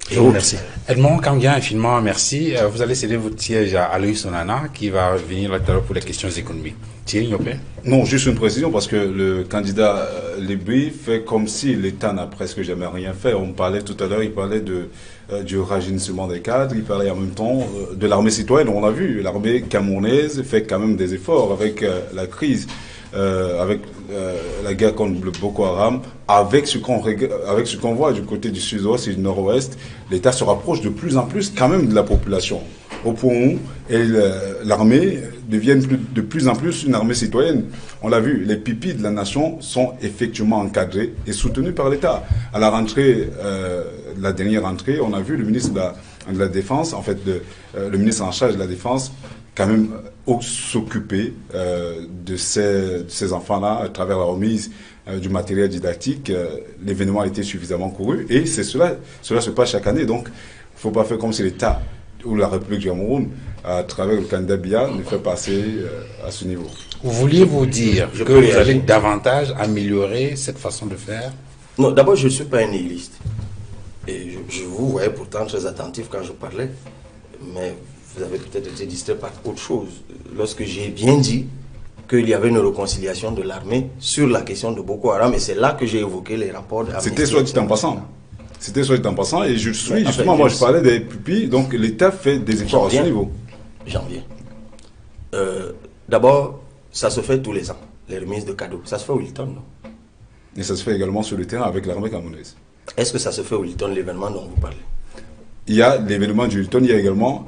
Je vous remercie. Edmond Kangyan, infiniment merci. Vous allez céder votre siège à Aloïs Onana, qui va venir là tout à l'heure pour les questions économiques. Thierry Nyopé? Non, juste une précision, parce que le candidat Libri fait comme si l'État n'a presque jamais rien fait. On parlait tout à l'heure, il parlait du rajeunissement des cadres, il parlait en même temps de l'armée citoyenne. On a vu, l'armée camerounaise fait quand même des efforts avec la crise. Avec la guerre contre le Boko Haram, avec ce qu'on voit du côté du sud-ouest et du nord-ouest, l'État se rapproche de plus en plus quand même de la population, au point où l'armée devient de plus en plus une armée citoyenne. On l'a vu, les pipis de la nation sont effectivement encadrés et soutenus par l'État. À la rentrée, la dernière rentrée, on a vu le ministre de la Défense, en fait le ministre en charge de la Défense, quand même s'occuper de ces enfants-là à travers la remise du matériel didactique. L'événement a été suffisamment couru et cela se passe chaque année. Donc, il ne faut pas faire comme si l'État ou la République du Cameroun, à travers le candidat Biya, ne fait passer à ce niveau. Vous vouliez vous dire que vous allez davantage améliorer cette façon de faire? Non, d'abord, je ne suis pas un nihiliste. Et je vous voyais pourtant très attentif quand je parlais. Mais vous avez peut-être été distrait par autre chose. Lorsque j'ai bien dit qu'il y avait une réconciliation de l'armée sur la question de Boko Haram, et c'est là que j'ai évoqué les rapports d'Amnesty. C'était soit dit en passant. C'était soit dit en passant, et je suis justement, moi je parlais des pupilles, donc l'État fait des efforts à ce niveau. J'en viens. D'abord, ça se fait tous les ans, les remises de cadeaux. Ça se fait au Hilton, non? Et ça se fait également sur le terrain avec l'armée camerounaise. Est-ce que ça se fait au Hilton, l'événement dont vous parlez? Il y a l'événement du Hilton, il y a également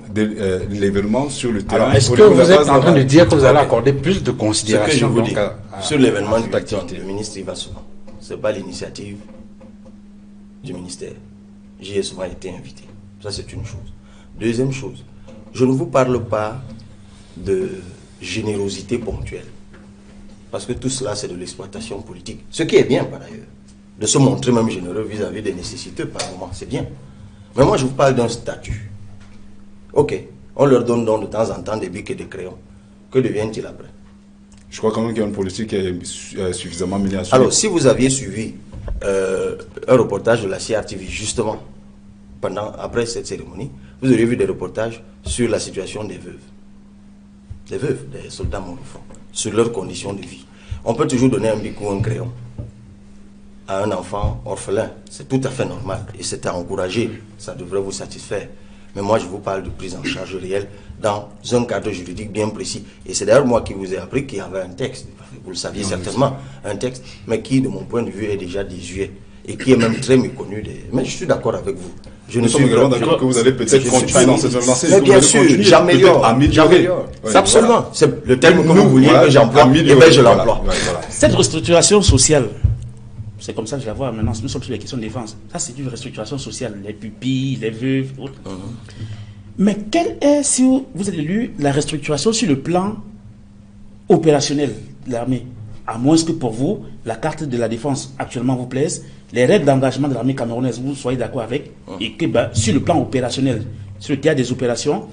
l'événement sur le terrain. Est-ce que vous êtes en train de dire que vous allez accorder plus de considération sur l'événement du Hilton, le ministre y va souvent. Ce n'est pas l'initiative du ministère. J'y ai souvent été invité. Ça, c'est une chose. Deuxième chose, je ne vous parle pas de générosité ponctuelle. Parce que tout cela, c'est de l'exploitation politique. Ce qui est bien, par ailleurs. De se montrer même généreux vis-à-vis des nécessiteux, par moment, c'est bien. Mais moi, je vous parle d'un statut. Ok, on leur donne donc de temps en temps des bics et des crayons. Que deviennent-ils après? Je crois quand même qu'il y a une politique qui est suffisamment menée à suivre. Alors, si vous aviez suivi un reportage de la CRTV, justement, après cette cérémonie, vous auriez vu des reportages sur la situation des veuves. Des soldats morts au front, sur leurs conditions de vie. On peut toujours donner un bic ou un crayon à un enfant orphelin. C'est tout à fait normal et c'est à encourager. Ça devrait vous satisfaire. Mais moi, je vous parle de prise en charge réelle dans un cadre juridique bien précis. Et c'est d'ailleurs moi qui vous ai appris qu'il y avait un texte. Vous le saviez certainement, un texte, mais qui, de mon point de vue, est déjà désuet et qui est même très méconnu. Mais je suis d'accord avec vous. Je ne suis également d'accord que vous allez peut-être continuer dans cette lancée. Mais bien sûr, j'améliore. Absolument. C'est le terme que vous vouliez que j'emploie, et bien je l'emploie. Cette restructuration sociale, c'est comme ça que je la vois maintenant. Nous sommes sur les questions de défense. Ça, c'est une restructuration sociale. Les pupilles, les veuves, autres. Mais quelle est, si vous êtes élu, la restructuration sur le plan opérationnel de l'armée? À moins que pour vous, la carte de la défense actuellement vous plaise, les règles d'engagement de l'armée camerounaise, vous soyez d'accord avec, et que sur le plan opérationnel, sur le théâtre des opérations,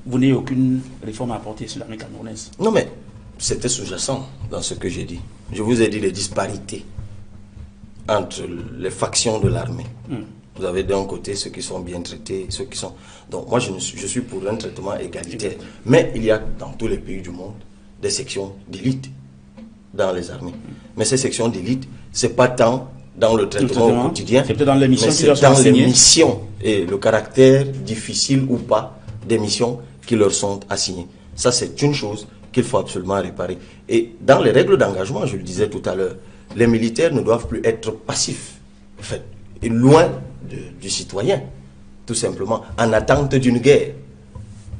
vous n'avez aucune réforme à apporter sur l'armée camerounaise. Non, mais c'était sous-jacent dans ce que j'ai dit. Je vous ai dit les disparités entre les factions de l'armée. Vous avez d'un côté ceux qui sont bien traités, ceux qui sont... Donc moi, je suis pour un traitement égalitaire. Mais il y a dans tous les pays du monde des sections d'élite dans les armées. Mais ces sections d'élite, c'est pas tant dans le traitement au quotidien, c'est peut-être dans les missions mais c'est dans les missions et le caractère difficile ou pas des missions qui leur sont assignées. Ça, c'est une chose qu'il faut absolument réparer. Et dans les règles d'engagement, je le disais tout à l'heure, les militaires ne doivent plus être passifs, en fait, et loin du citoyen, tout simplement, en attente d'une guerre.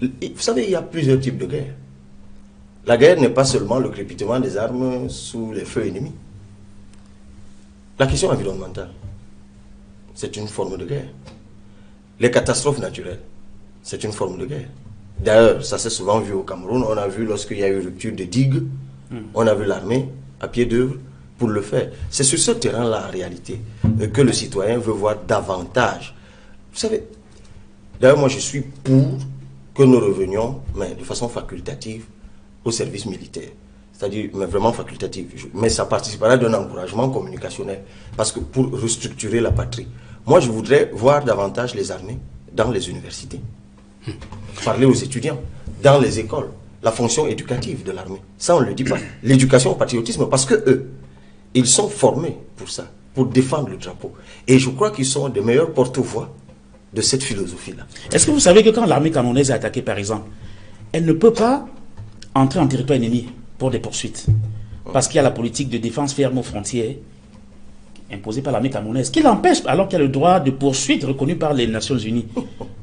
Vous savez, il y a plusieurs types de guerres. La guerre n'est pas seulement le crépitement des armes sous les feux ennemis. La question environnementale, c'est une forme de guerre. Les catastrophes naturelles, c'est une forme de guerre. D'ailleurs, ça s'est souvent vu au Cameroun. On a vu lorsqu'il y a eu rupture de digues, on a vu l'armée à pied d'œuvre pour le faire. C'est sur ce terrain-là, en réalité, que le citoyen veut voir davantage. Vous savez, d'ailleurs, moi, je suis pour que nous revenions, mais de façon facultative, au service militaire. C'est-à-dire, mais vraiment facultative. Mais ça participera d'un encouragement communicationnel. Parce que pour restructurer la patrie, moi, je voudrais voir davantage les armées dans les universités. Parler aux étudiants, dans les écoles, la fonction éducative de l'armée. Ça, on ne le dit pas. L'éducation au patriotisme, parce que eux, ils sont formés pour ça, pour défendre le drapeau. Et je crois qu'ils sont des meilleurs porte-voix de cette philosophie-là. Est-ce que vous savez que quand l'armée camerounaise est attaquée, par exemple, elle ne peut pas entrer en territoire ennemi pour des poursuites? Parce qu'il y a la politique de défense ferme aux frontières imposée par l'armée camerounaise, qui l'empêche, alors qu'il y a le droit de poursuite reconnu par les Nations Unies.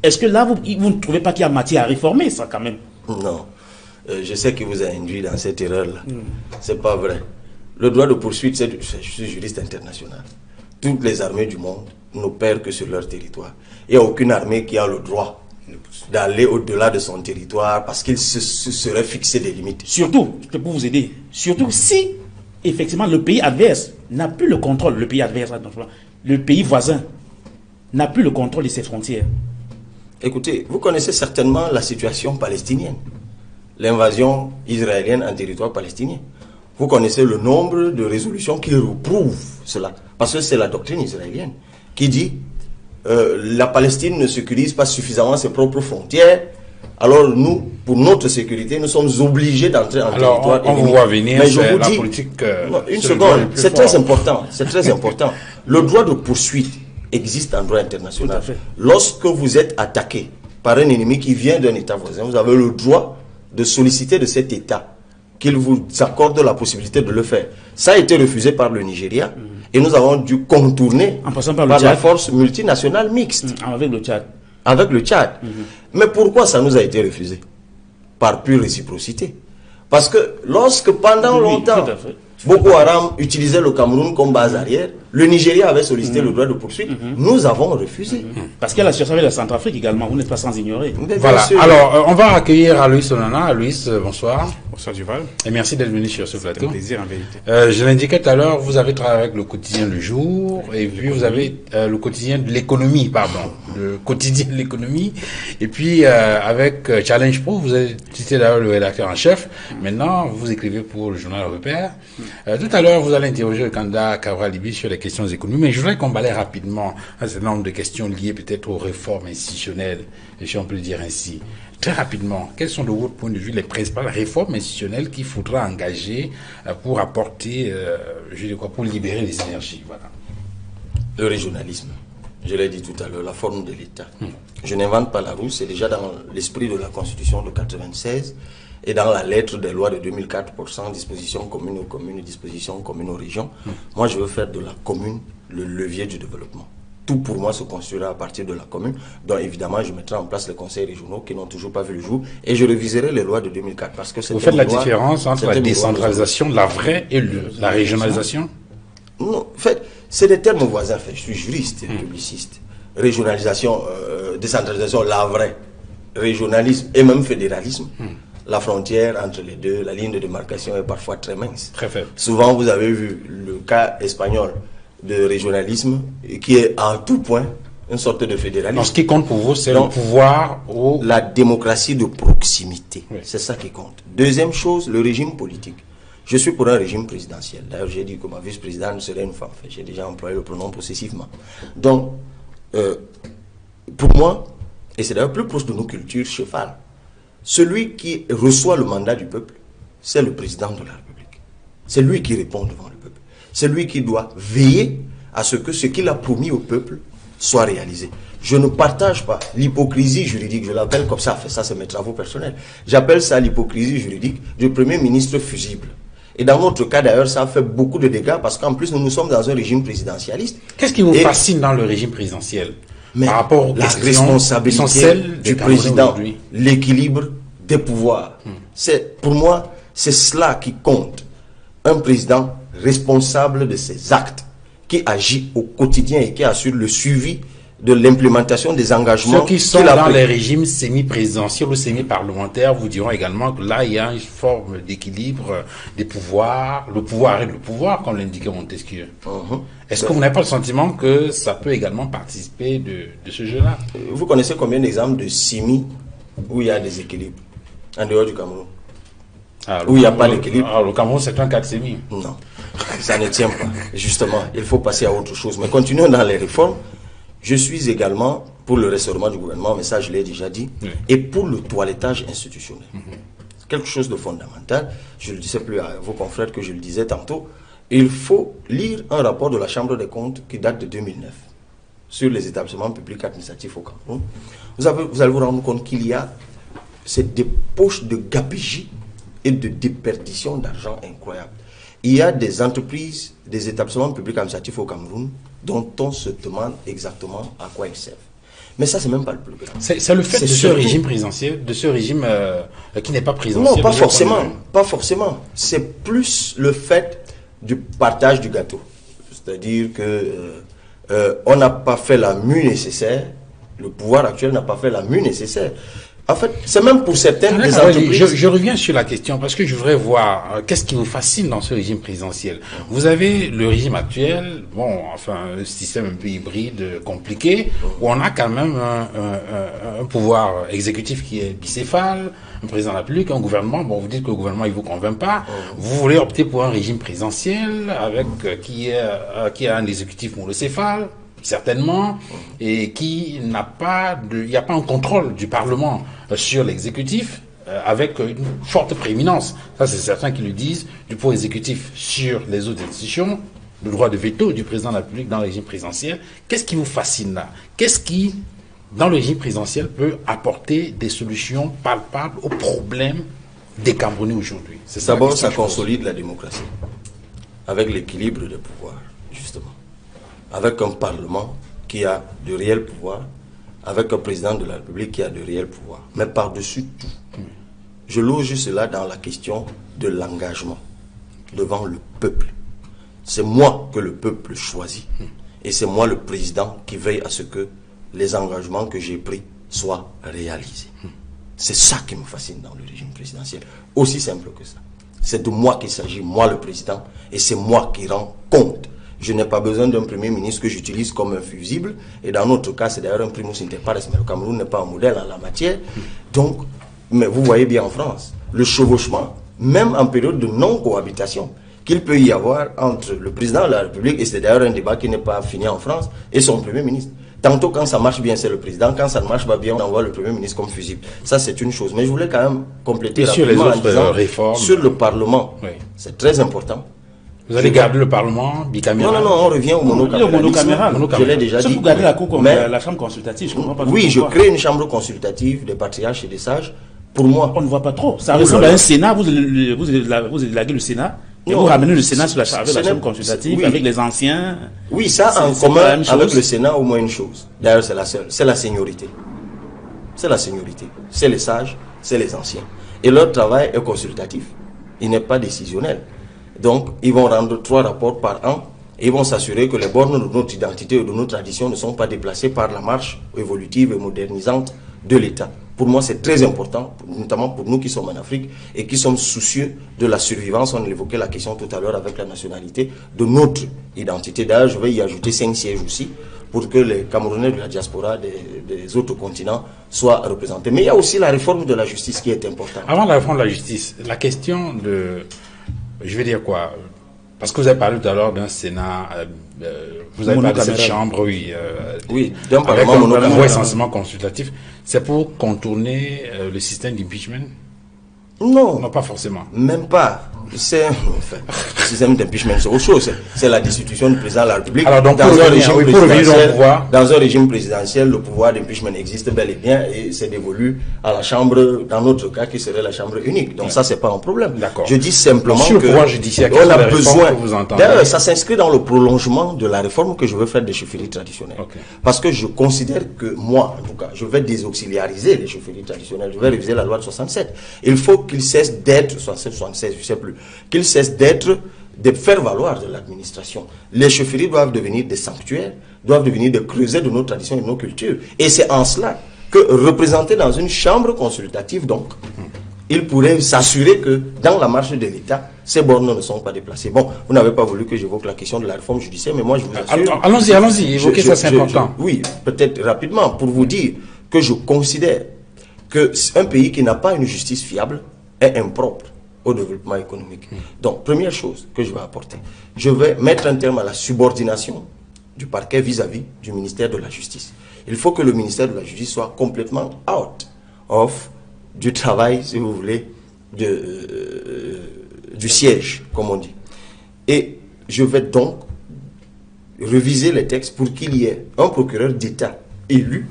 Est-ce que là, vous ne trouvez pas qu'il y a matière à réformer ça, quand même? Non. Je sais qu'il vous a induit dans cette erreur-là. C'est pas vrai. Le droit de poursuite, je suis juriste international. Toutes les armées du monde n'opèrent que sur leur territoire. Il n'y a aucune armée qui a le droit d'aller au-delà de son territoire parce qu'il se serait fixé des limites. Surtout, pour vous aider, surtout si, effectivement, le pays adverse n'a plus le contrôle, le pays adverse, le pays voisin n'a plus le contrôle de ses frontières. Écoutez, vous connaissez certainement la situation palestinienne, l'invasion israélienne en territoire palestinien. Vous connaissez le nombre de résolutions qui reprouvent cela, parce que c'est la doctrine israélienne qui dit la Palestine ne sécurise pas suffisamment ses propres frontières. Alors nous, pour notre sécurité, nous sommes obligés d'entrer en territoire on ennemi. voit venir, mais je c'est vous la dis, politique. une seconde, c'est très important. C'est très important. Le droit de poursuite existe en droit international. Tout à fait. Lorsque vous êtes attaqué par un ennemi qui vient d'un État voisin, vous avez le droit de solliciter de cet État qu'il vous accorde la possibilité de le faire. Ça a été refusé par le Nigeria et nous avons dû contourner en passant par la force multinationale mixte. Avec le Tchad. Avec le Tchad. Mais pourquoi ça nous a été refusé? Par pure réciprocité. Parce que lorsque pendant longtemps, Boko Haram utilisait le Cameroun comme base arrière, le Nigeria avait sollicité le droit de poursuite, nous avons refusé. Parce qu'il y a la situation avec la Centrafrique également, vous n'êtes pas sans ignorer. Voilà, alors on va accueillir Aloïs Onana. Aloïs, bonsoir. Bonsoir Duval. Et merci d'être venu sur ce plateau. C'est un plaisir en vérité. Je l'indiquais tout à l'heure, vous avez travaillé avec le quotidien Le Jour, et puis vous avez le quotidien de l'économie, pardon, le quotidien de l'économie, et puis avec Challenge Pro, vous étiez d'ailleurs le rédacteur en chef, maintenant vous écrivez pour le journal Repère. Tout à l'heure, vous allez interroger le candidat Cabral Libby sur les questions économiques, mais je voudrais qu'on balaye rapidement un certain nombre de questions liées peut-être aux réformes institutionnelles, si on peut le dire ainsi. Très rapidement, quelles sont de votre point de vue les principales réformes institutionnelles qu'il faudra engager pour apporter, pour libérer les énergies, voilà. Le régionalisme, je l'ai dit tout à l'heure, la forme de l'État. Je n'invente pas la roue, c'est déjà dans l'esprit de la Constitution de 96 et dans la lettre des lois de 2004 dispositions communes aux communes, dispositions communes aux régions. Moi, je veux faire de la commune le levier du développement. Tout pour moi se construira à partir de la commune. Donc évidemment, je mettrai en place les conseils régionaux qui n'ont toujours pas vu le jour et je réviserai les lois de 2004 parce que vous faites la différence entre la décentralisation, la vraie, et la régionalisation? Non, en fait, c'est des termes voisins. Je suis juriste et publiciste. Régionalisation, décentralisation, la vraie. Régionalisme et même fédéralisme. La frontière entre les deux, la ligne de démarcation est parfois très mince. Très faible. Souvent, vous avez vu le cas espagnol de régionalisme qui est en tout point une sorte de fédéralisme. Donc, ce qui compte pour vous, c'est le pouvoir ou la démocratie de proximité. Oui. C'est ça qui compte. Deuxième chose, le régime politique. Je suis pour un régime présidentiel. D'ailleurs, j'ai dit que ma vice-présidente serait une femme. J'ai déjà employé le pronom possessivement. Donc, pour moi, et c'est d'ailleurs plus proche de nos cultures, cheval, celui qui reçoit le mandat du peuple c'est le président de la République. C'est lui qui répond devant le peuple. C'est lui qui doit veiller à ce que ce qu'il a promis au peuple soit réalisé. Je ne partage pas l'hypocrisie juridique, je l'appelle comme ça c'est mes travaux personnels. J'appelle ça l'hypocrisie juridique du Premier ministre fusible. Et dans notre cas d'ailleurs, ça a fait beaucoup de dégâts parce qu'en plus nous sommes dans un régime présidentialiste. Qu'est-ce qui vous fascine dans le régime présidentiel par rapport aux la questions responsabilité du président, l'équilibre des pouvoirs. Pour moi, c'est cela qui compte. Un président responsable de ses actes, qui agit au quotidien et qui assure le suivi de l'implémentation des engagements. Ceux qui sont dans les régimes semi-présidentiels ou semi-parlementaires vous diront également que là, il y a une forme d'équilibre des pouvoirs. Le pouvoir est le pouvoir, comme l'indiquait Montesquieu. Est-ce que vous n'avez pas le sentiment que ça peut également participer de ce jeu-là? Vous connaissez combien d'exemples de semi où il y a des équilibres en dehors du Cameroun? Où il n'y a pas d'équilibre. Alors, le Cameroun, c'est un cas de semi. Non, ça ne tient pas. Justement, il faut passer à autre chose. Mais continuons dans les réformes. Je suis également pour le resserrement du gouvernement, mais ça je l'ai déjà dit, et pour le toilettage institutionnel. Quelque chose de fondamental, je ne le disais plus à vos confrères que je le disais tantôt, il faut lire un rapport de la Chambre des comptes qui date de 2009 sur les établissements publics administratifs au Cameroun. Vous allez vous rendre compte qu'il y a des poches de gabegie et de déperdition d'argent incroyables. Il y a des entreprises, des établissements publics administratifs au Cameroun dont on se demande exactement à quoi ils servent. Mais ça, c'est même pas le plus grave. C'est le fait de ce régime présidentiel, de ce régime qui n'est pas présidentiel. Non, pas forcément. Pas forcément. C'est plus le fait du partage du gâteau. C'est-à-dire que on n'a pas fait la mue nécessaire. Le pouvoir actuel n'a pas fait la mue nécessaire. En fait, c'est même pour certaines des entreprises. Je reviens sur la question parce que je voudrais voir qu'est-ce qui vous fascine dans ce régime présidentiel. Vous avez le régime actuel, un système un peu hybride, compliqué, où on a quand même un pouvoir exécutif qui est bicéphale, un président de la République, un gouvernement. Bon, vous dites que le gouvernement il vous convainc pas. Vous voulez opter pour un régime présidentiel avec qui a un exécutif monocéphale, certainement, et qui n'a pas il n'y a pas un contrôle du Parlement sur l'exécutif avec une forte prééminence. Ça, c'est certains qui le disent, du pouvoir exécutif sur les autres institutions, le droit de veto du président de la République dans le régime présidentiel. Qu'est-ce qui vous fascine là? Qu'est-ce qui, dans le régime présidentiel, peut apporter des solutions palpables aux problèmes des Camerounais aujourd'hui? D'abord, ça consolide la démocratie, avec l'équilibre des pouvoirs, justement. Avec un Parlement qui a de réels pouvoirs, avec un président de la République qui a de réels pouvoirs. Mais par-dessus tout, je loge cela dans la question de l'engagement devant le peuple. C'est moi que le peuple choisit. Et c'est moi le président qui veille à ce que les engagements que j'ai pris soient réalisés. C'est ça qui me fascine dans le régime présidentiel. Aussi simple que ça. C'est de moi qu'il s'agit, moi le président, et c'est moi qui rends compte. Je n'ai pas besoin d'un Premier ministre que j'utilise comme un fusible. Et dans notre cas, c'est d'ailleurs un primus inter pares, mais le Cameroun n'est pas un modèle en la matière. Donc, mais vous voyez bien en France, le chevauchement, même en période de non-cohabitation, qu'il peut y avoir entre le président de la République, et c'est d'ailleurs un débat qui n'est pas fini en France, et son Premier ministre. Tantôt, quand ça marche bien, c'est le président. Quand ça ne marche pas bien, on envoie le Premier ministre comme fusible. Ça, c'est une chose. Mais je voulais quand même compléter rapidement en disant, réformes, sur le Parlement, c'est très important. Vous allez garder le Parlement bicaméral? Non, on revient au monocaméral. Je l'ai déjà dit. Vous gardez la cour comme la chambre consultative, je comprends pas. Oui, je crée une chambre consultative des patriarches et des sages. Pour moi, on ne voit pas trop. Ça ressemble à un Sénat. Vous élaguez le Sénat. Et vous ramenez le Sénat sur la chambre consultative avec les anciens. Oui, ça en commun avec le Sénat, au moins une chose. D'ailleurs, c'est la seule. C'est la seniorité. C'est la seniorité. C'est les sages, c'est les anciens. Et leur travail est consultatif. Il n'est pas décisionnel. Donc, ils vont rendre 3 rapports par an et ils vont s'assurer que les bornes de notre identité ou de nos traditions ne sont pas déplacées par la marche évolutive et modernisante de l'État. Pour moi, c'est très important, notamment pour nous qui sommes en Afrique et qui sommes soucieux de la survivance. On évoquait la question tout à l'heure avec la nationalité de notre identité. D'ailleurs, je vais y ajouter 5 sièges aussi pour que les Camerounais de la diaspora des autres continents soient représentés. Mais il y a aussi la réforme de la justice qui est importante. Avant la réforme de la justice, la question de... Je vais dire quoi? Parce que vous avez parlé tout à l'heure d'un Sénat, vous avez parlé de cette chambre, oui, d'un avec Parlement un voie essentiellement consultatif. C'est pour contourner le système d'impeachment? Non. Non, pas forcément. Même pas. C'est le système d'impeachment, c'est autre chose. C'est la destitution du président de la République. Alors, donc, dans un régime présidentiel, le pouvoir d'impeachment existe bel et bien et c'est dévolu à la chambre, dans notre cas, qui serait la chambre unique. Donc, ça, c'est pas un problème. D'accord. Je dis simplement sur le pouvoir que judiciaire, on a besoin. vous entendez? D'ailleurs, ça s'inscrit dans le prolongement de la réforme que je veux faire des chefferies traditionnelles. Okay. Parce que je considère que moi, en tout cas, je vais désauxiliariser les chefferies traditionnelles. Je vais réviser la loi de 67. Il faut qu'il cesse d'être, 67, 76, je sais plus, qu'il cesse d'être des faire-valoir de l'administration. Les chefferies doivent devenir des sanctuaires, doivent devenir des creusets de nos traditions et de nos cultures. Et c'est en cela que, représentés dans une chambre consultative, donc, il pourrait s'assurer que dans la marche de l'État, ces bornes ne sont pas déplacées. Bon, vous n'avez pas voulu que j'évoque la question de la réforme judiciaire, mais moi je vous assure... Allons-y, évoquez ça, c'est important. Oui, peut-être rapidement, pour vous dire que je considère qu'un pays qui n'a pas une justice fiable est impropre au développement économique. Donc, première chose que je vais apporter, je vais mettre un terme à la subordination du parquet vis-à-vis du ministère de la Justice. Il faut que le ministère de la Justice soit complètement out of du travail, si vous voulez, du siège, comme on dit. Et je vais donc réviser les textes pour qu'il y ait un procureur d'État élu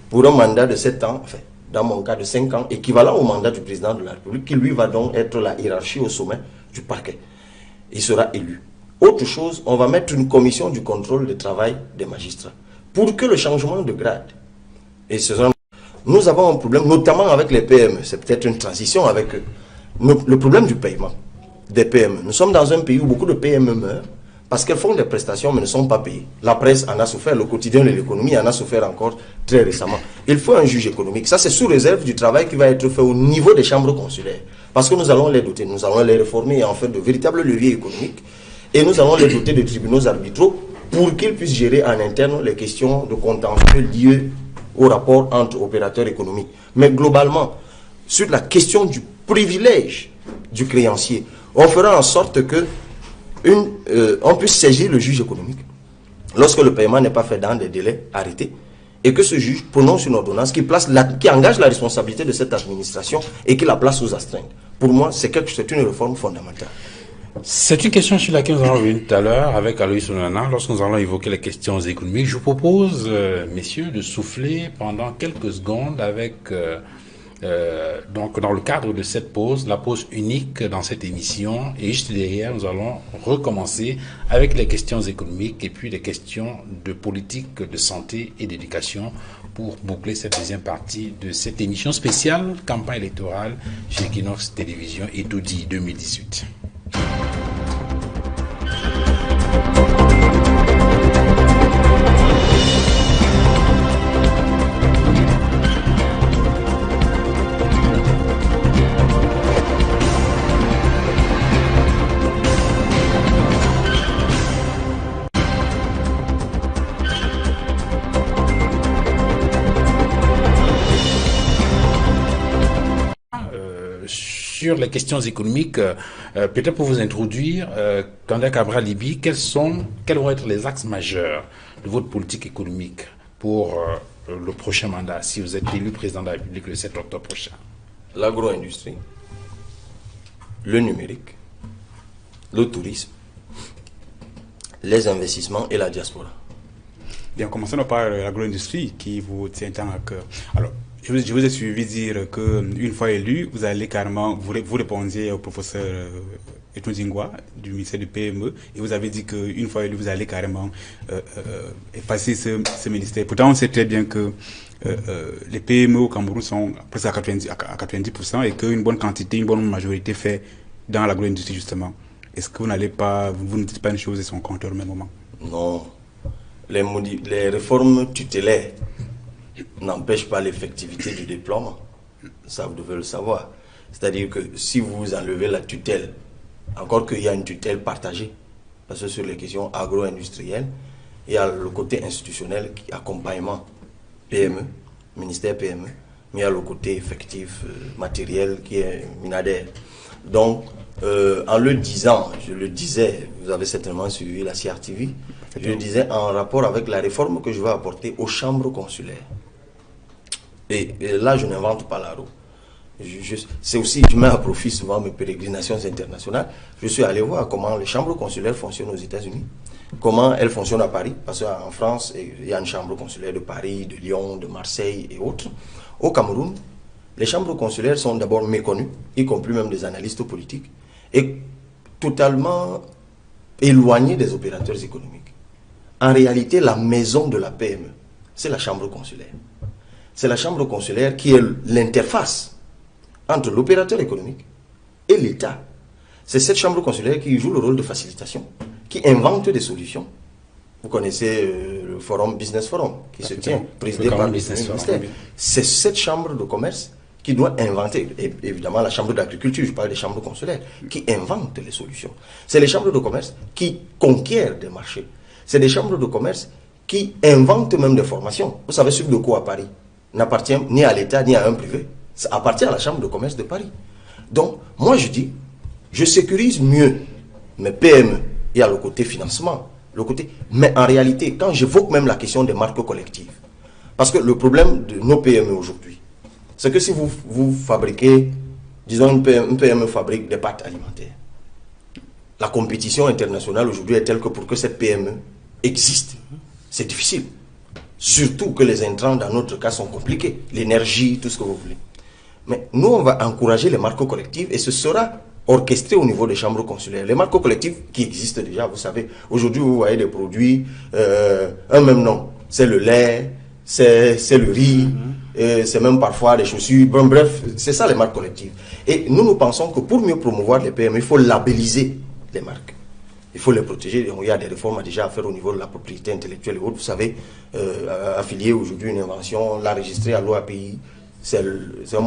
pour un mandat de 7 ans, enfin, dans mon cas de 5 ans, équivalent au mandat du président de la République, qui lui va donc être la hiérarchie au sommet du parquet. Il sera élu. Autre chose, on va mettre une commission du contrôle du travail des magistrats. Pour que le changement de grade, et ce sera... Nous avons un problème, notamment avec les PME, c'est peut-être une transition avec eux. Le problème du paiement des PME. Nous sommes dans un pays où beaucoup de PME meurent parce qu'elles font des prestations mais ne sont pas payées. La presse en a souffert, le quotidien de l'économie en a souffert encore très récemment. Il faut un juge économique. Ça, c'est sous réserve du travail qui va être fait au niveau des chambres consulaires. Parce que nous allons les doter, nous allons les réformer et en faire de véritables leviers économiques. Et nous allons les doter de tribunaux arbitraux pour qu'ils puissent gérer en interne les questions de contentieux liées au rapport entre opérateurs économiques. Mais globalement, sur la question du privilège du créancier, on fera en sorte que on puisse saisir le juge économique lorsque le paiement n'est pas fait dans des délais arrêtés et que ce juge prononce une ordonnance qui engage la responsabilité de cette administration et qui la place sous astreinte. Pour moi, c'est une réforme fondamentale. C'est une question sur laquelle nous allons revenir tout à l'heure avec Aloïs Onana lorsque nous allons évoquer les questions économiques. Je vous propose, messieurs, de souffler pendant quelques secondes avec, donc dans le cadre de cette pause, la pause unique dans cette émission. Et juste derrière, nous allons recommencer avec les questions économiques et puis les questions de politique, de santé et d'éducation pour boucler cette deuxième partie de cette émission spéciale campagne électorale chez Equinox Télévision et Taudi 2018. Sur les questions économiques, peut-être pour vous introduire, candidat Cabral Libye, quels vont être les axes majeurs de votre politique économique pour le prochain mandat, si vous êtes élu président de la République le 7 octobre prochain? L'agro-industrie, le numérique, le tourisme, les investissements et la diaspora. Bien, commençons par l'agro-industrie qui vous tient tant à cœur. Alors, je vous ai suivi dire qu'une fois élu, vous allez carrément, vous répondiez au professeur Etunzingwa du ministère du PME, et vous avez dit qu'une fois élu, vous allez carrément effacer ce ministère. Pourtant, on sait très bien que les PME au Cameroun sont presque à 90% et qu'une bonne quantité, une bonne majorité fait dans l'agro-industrie justement. Est-ce que vous ne dites pas une chose et son compteur au même moment? Non. Les réformes tutélaires n'empêche pas l'effectivité du déploiement. Ça, vous devez le savoir. C'est-à-dire que si vous enlevez la tutelle, encore qu'il y a une tutelle partagée, parce que sur les questions agro-industrielles, il y a le côté institutionnel, accompagnement PME, ministère PME, mais il y a le côté effectif, matériel, qui est Minader. Donc, en le disant, je le disais, vous avez certainement suivi la CRTV, je le disais en rapport avec la réforme que je vais apporter aux chambres consulaires. Et là, je n'invente pas la roue. C'est aussi, je mets à profit souvent mes pérégrinations internationales. Je suis allé voir comment les chambres consulaires fonctionnent aux États-Unis, comment elles fonctionnent à Paris, parce qu'en France, il y a une chambre consulaire de Paris, de Lyon, de Marseille et autres. Au Cameroun, les chambres consulaires sont d'abord méconnues, y compris même des analystes politiques, et totalement éloignées des opérateurs économiques. En réalité, la maison de la PME, c'est la chambre consulaire. C'est la chambre consulaire qui est l'interface entre l'opérateur économique et l'État. C'est cette chambre consulaire qui joue le rôle de facilitation, qui invente des solutions. Vous connaissez le forum Business Forum, qui se tient, présidé par le ministère. C'est cette chambre de commerce qui doit inventer, et évidemment la chambre d'agriculture, je parle des chambres consulaires, qui inventent les solutions. C'est les chambres de commerce qui conquièrent des marchés. C'est des chambres de commerce qui inventent même des formations. Vous savez, Subdeco à Paris n'appartient ni à l'État ni à un privé. Ça appartient à la chambre de commerce de Paris. Donc, moi je dis, je sécurise mieux mes PME. Il y a le côté financement, le côté... Mais en réalité, quand j'évoque même la question des marques collectives, parce que le problème de nos PME aujourd'hui, c'est que si vous fabriquez, disons une PME fabrique des pâtes alimentaires, la compétition internationale aujourd'hui est telle que pour que cette PME existe, c'est difficile. Surtout que les intrants, dans notre cas, sont compliqués. L'énergie, tout ce que vous voulez. Mais nous, on va encourager les marques collectives et ce sera orchestré au niveau des chambres consulaires. Les marques collectives qui existent déjà, vous savez, aujourd'hui, vous voyez des produits, un même nom. C'est le lait, c'est le riz, c'est même parfois des chaussures. Bon, bref, c'est ça les marques collectives. Et nous pensons que pour mieux promouvoir les PME, il faut labelliser les marques. Il faut les protéger. Il y a des réformes déjà à faire au niveau de la propriété intellectuelle et autres. Vous savez, affilier aujourd'hui une invention, l'enregistrer à l'OAPI, c'est un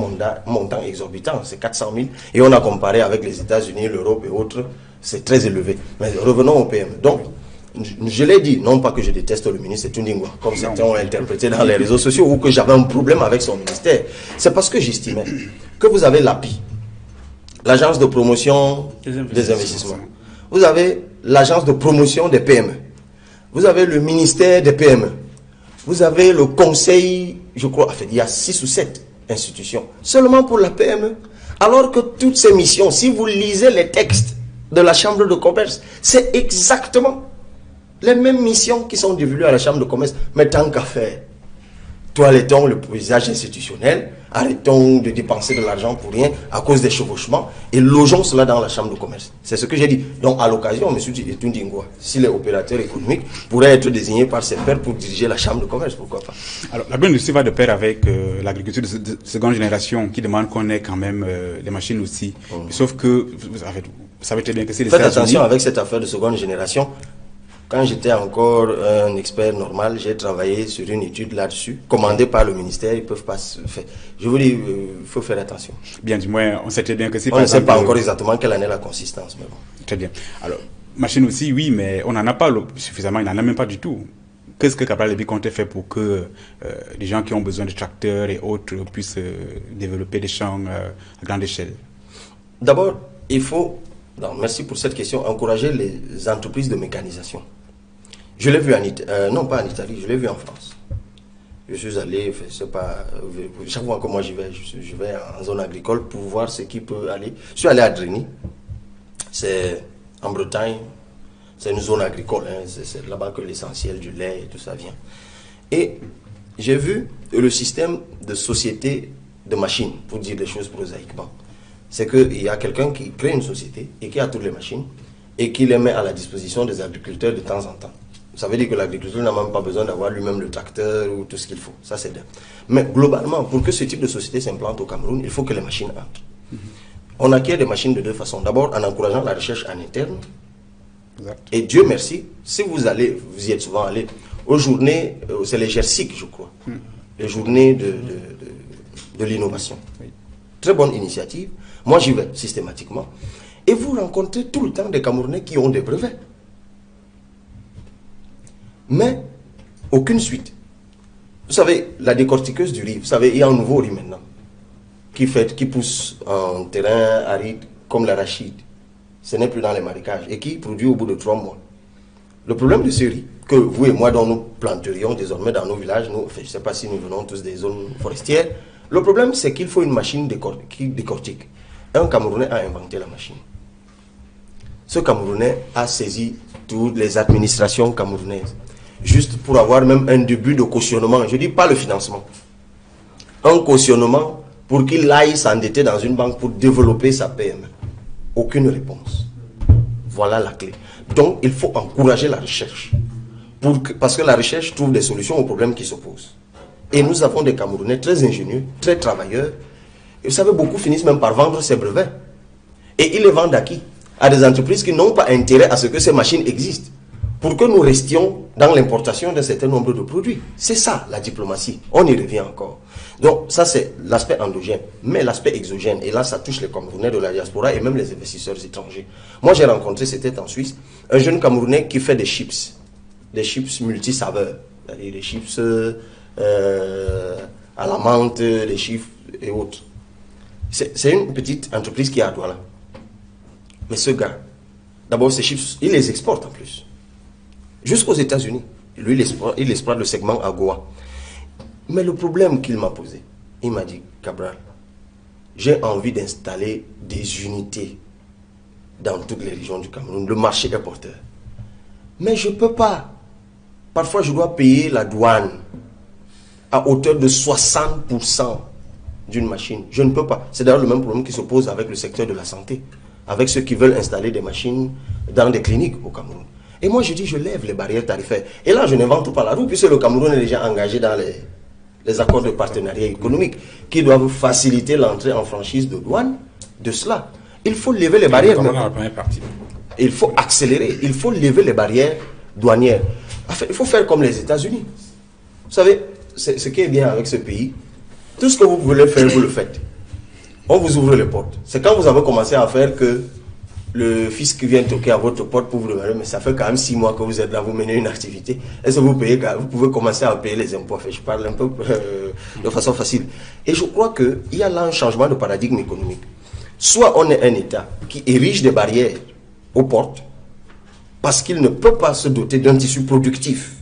montant exorbitant, c'est 400 000. Et on a comparé avec les États-Unis, l'Europe et autres, c'est très élevé. Mais revenons au PME. Donc, je l'ai dit, non pas que je déteste le ministre Tundingwa, comme certains ont interprété dans les réseaux sociaux, ou que j'avais un problème avec son ministère. C'est parce que j'estimais que vous avez l'API, l'agence de promotion des investissements. Vous avez l'agence de promotion des PME. Vous avez le ministère des PME. Vous avez le conseil, je crois, il y a 6 ou 7 institutions, seulement pour la PME. Alors que toutes ces missions, si vous lisez les textes de la chambre de commerce, c'est exactement les mêmes missions qui sont dévolues à la chambre de commerce. Mais tant qu'à faire, toilettons le paysage institutionnel, arrêtons de dépenser de l'argent pour rien à cause des chevauchements et logeons cela dans la chambre de commerce. C'est ce que j'ai dit. Donc à l'occasion, M. Tundingwa, si les opérateurs économiques pourraient être désignés par ses pairs pour diriger la chambre de commerce, pourquoi pas? Alors l'agro-industrie va de pair avec l'agriculture de seconde génération qui demande qu'on ait quand même les machines aussi. Sauf que, vous savez très bien que c'est les États-Unis. Faites attention avec cette affaire de seconde génération. Quand j'étais encore un expert normal, j'ai travaillé sur une étude là-dessus, commandée par le ministère, ils ne peuvent pas se faire. Je vous dis, il faut faire attention. Bien, du moins, on sait très bien que c'est... On ne sait pas encore exactement quelle année la consistance, mais bon. Très bien. Alors, machine aussi, oui, mais on n'en a pas suffisamment, il n'en a même pas du tout. Qu'est-ce que Cabral Lévy compte faire pour que les gens qui ont besoin de tracteurs et autres puissent développer des champs à grande échelle? D'abord, il faut, merci pour cette question, encourager les entreprises de mécanisation. Je l'ai vu non pas en Italie, je l'ai vu en France. Je suis allé, c'est pas, chaque fois que moi j'y vais, je vais en zone agricole pour voir ce qui peut aller. Je suis allé à Drigny, c'est en Bretagne, c'est une zone agricole, hein, c'est là-bas que l'essentiel du lait et tout ça vient. Et j'ai vu le système de société de machines, pour dire des choses prosaïquement. C'est qu'il y a quelqu'un qui crée une société et qui a toutes les machines et qui les met à la disposition des agriculteurs de temps en temps. Ça veut dire que l'agriculteur n'a même pas besoin d'avoir lui-même le tracteur ou tout ce qu'il faut. Ça, c'est bien. Mais globalement, pour que ce type de société s'implante au Cameroun, il faut que les machines entrent. On acquiert des machines de deux façons. D'abord, en encourageant la recherche en interne. Exact. Et Dieu merci, si vous allez, vous y êtes souvent allé, aux journées, c'est les GERSIC, je crois, les journées de l'innovation. Oui. Très bonne initiative. Moi, j'y vais systématiquement. Et vous rencontrez tout le temps des Camerounais qui ont des brevets. Mais aucune suite. Vous savez, la décortiqueuse du riz, vous savez, il y a un nouveau riz maintenant qui pousse en terrain aride comme l'arachide. Ce n'est plus dans les marécages et qui produit au bout de 3 mois. Le problème de ce riz, que vous et moi, dont nous planterions désormais dans nos villages, je ne sais pas si nous venons tous des zones forestières, Le problème, c'est qu'il faut une machine qui décortique. Un Camerounais a inventé la machine. Ce Camerounais a saisi toutes les administrations camerounaises, juste pour avoir même un début de cautionnement. Je ne dis pas le financement. Un cautionnement pour qu'il aille s'endetter dans une banque pour développer sa PME. Aucune réponse. Voilà la clé. Donc, il faut encourager la recherche. Parce que la recherche trouve des solutions aux problèmes qui s'opposent. Et nous avons des Camerounais très ingénieux, très travailleurs. Et vous savez, beaucoup finissent même par vendre ces brevets. Et ils les vendent à qui? À des entreprises qui n'ont pas intérêt à ce que ces machines existent. Pour que nous restions dans l'importation d'un certain nombre de produits. C'est ça, la diplomatie. On y revient encore. Donc, ça, c'est l'aspect endogène. Mais l'aspect exogène, et là, ça touche les Camerounais de la diaspora et même les investisseurs étrangers. Moi, j'ai rencontré, c'était en Suisse, un jeune Camerounais qui fait des chips multisaveurs. C'est-à-dire des chips à la menthe, des chips et autres. C'est une petite entreprise qui est à Douala. Mais ce gars, d'abord, ces chips, il les exporte en plus. Jusqu'aux États-Unis. Lui, il exploite le segment à Goa. Mais le problème qu'il m'a posé, il m'a dit, Cabral, j'ai envie d'installer des unités dans toutes les régions du Cameroun. Le marché est porteur. Mais je ne peux pas. Parfois, je dois payer la douane à hauteur de 60% d'une machine. Je ne peux pas. C'est d'ailleurs le même problème qui se pose avec le secteur de la santé, avec ceux qui veulent installer des machines dans des cliniques au Cameroun. Et moi, je dis, je lève les barrières tarifaires. Et là, je n'invente pas la roue, puisque le Cameroun est déjà engagé dans les accords de partenariat économique qui doivent faciliter l'entrée en franchise de douane de cela. Il faut lever les barrières. Il faut accélérer. Il faut lever les barrières douanières. Enfin, il faut faire comme les États-Unis. Vous savez, ce qui est bien avec ce pays, tout ce que vous voulez faire, vous le faites. On vous ouvre les portes. C'est quand vous avez commencé à faire que le fisc vient toquer à votre porte pour vous demander, mais ça fait quand même 6 mois que vous êtes là, vous menez une activité. Est-ce que vous payez, vous pouvez commencer à payer les impôts? Enfin, je parle un peu de façon facile. Et je crois qu'il y a là un changement de paradigme économique. Soit on est un État qui érige des barrières aux portes, parce qu'il ne peut pas se doter d'un tissu productif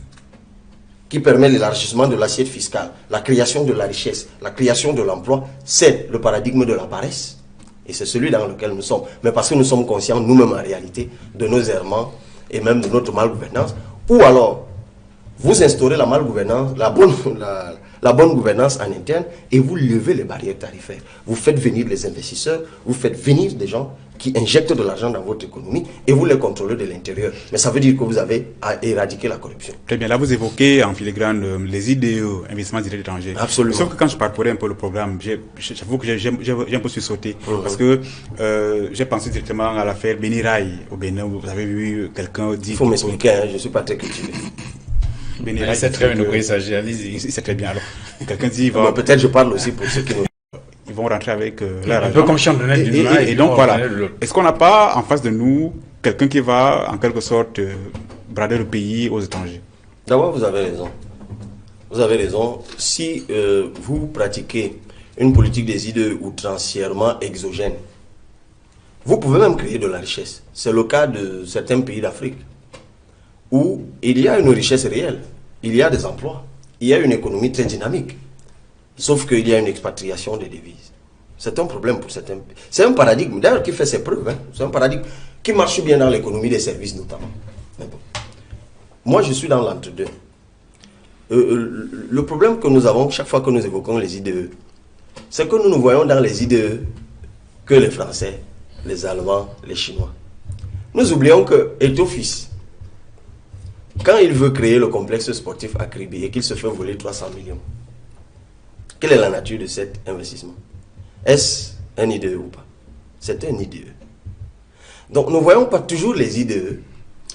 qui permet l'élargissement de l'assiette fiscale, la création de la richesse, la création de l'emploi. C'est le paradigme de la paresse. Et c'est celui dans lequel nous sommes. Mais parce que nous sommes conscients, nous-mêmes en réalité, de nos errements et même de notre malgouvernance. Ou alors, vous instaurez la malgouvernance, la bonne gouvernance en interne et vous levez les barrières tarifaires. Vous faites venir les investisseurs, vous faites venir des gens qui injectent de l'argent dans votre économie et vous les contrôlez de l'intérieur. Mais ça veut dire que vous avez à éradiquer la corruption. Très bien, là vous évoquez en filigrane les IDE, investissements directs étrangers. Absolument. Sauf que quand je parcourais un peu le programme, j'avoue que j'ai un peu sursauté. Parce que j'ai pensé directement à l'affaire Beniraï au Bénin. Vous avez vu quelqu'un dire... Il faut m'expliquer, hein, je ne suis pas très cultivé. Beniraï, c'est très bien de quoi il s'agit, allez-y. C'est très bien alors. Quelqu'un dit... Peut-être je parle aussi pour ceux qui nous... Ils vont rentrer avec leur un peu comme Chandonnette du Nord. Et donc voilà, est-ce qu'on n'a pas en face de nous quelqu'un qui va en quelque sorte brader le pays aux étrangers? D'abord, vous avez raison. Vous avez raison. Si vous pratiquez une politique des idées outrancièrement exogène, vous pouvez même créer de la richesse. C'est le cas de certains pays d'Afrique où il y a une richesse réelle, il y a des emplois, il y a une économie très dynamique. Sauf qu'il y a une expatriation des devises. C'est un problème pour certains pays. C'est un paradigme, d'ailleurs, qui fait ses preuves. Hein. C'est un paradigme qui marche bien dans l'économie des services, notamment. Mais bon. Moi, je suis dans l'entre-deux. Le problème que nous avons chaque fois que nous évoquons les IDE, c'est que nous voyons dans les IDE que les Français, les Allemands, les Chinois. Nous oublions que Eto'o-fils, quand il veut créer le complexe sportif à Kribi et qu'il se fait voler 300 millions, quelle est la nature de cet investissement? Est-ce un IDE ou pas? C'est un IDE. Donc, nous ne voyons pas toujours les IDE.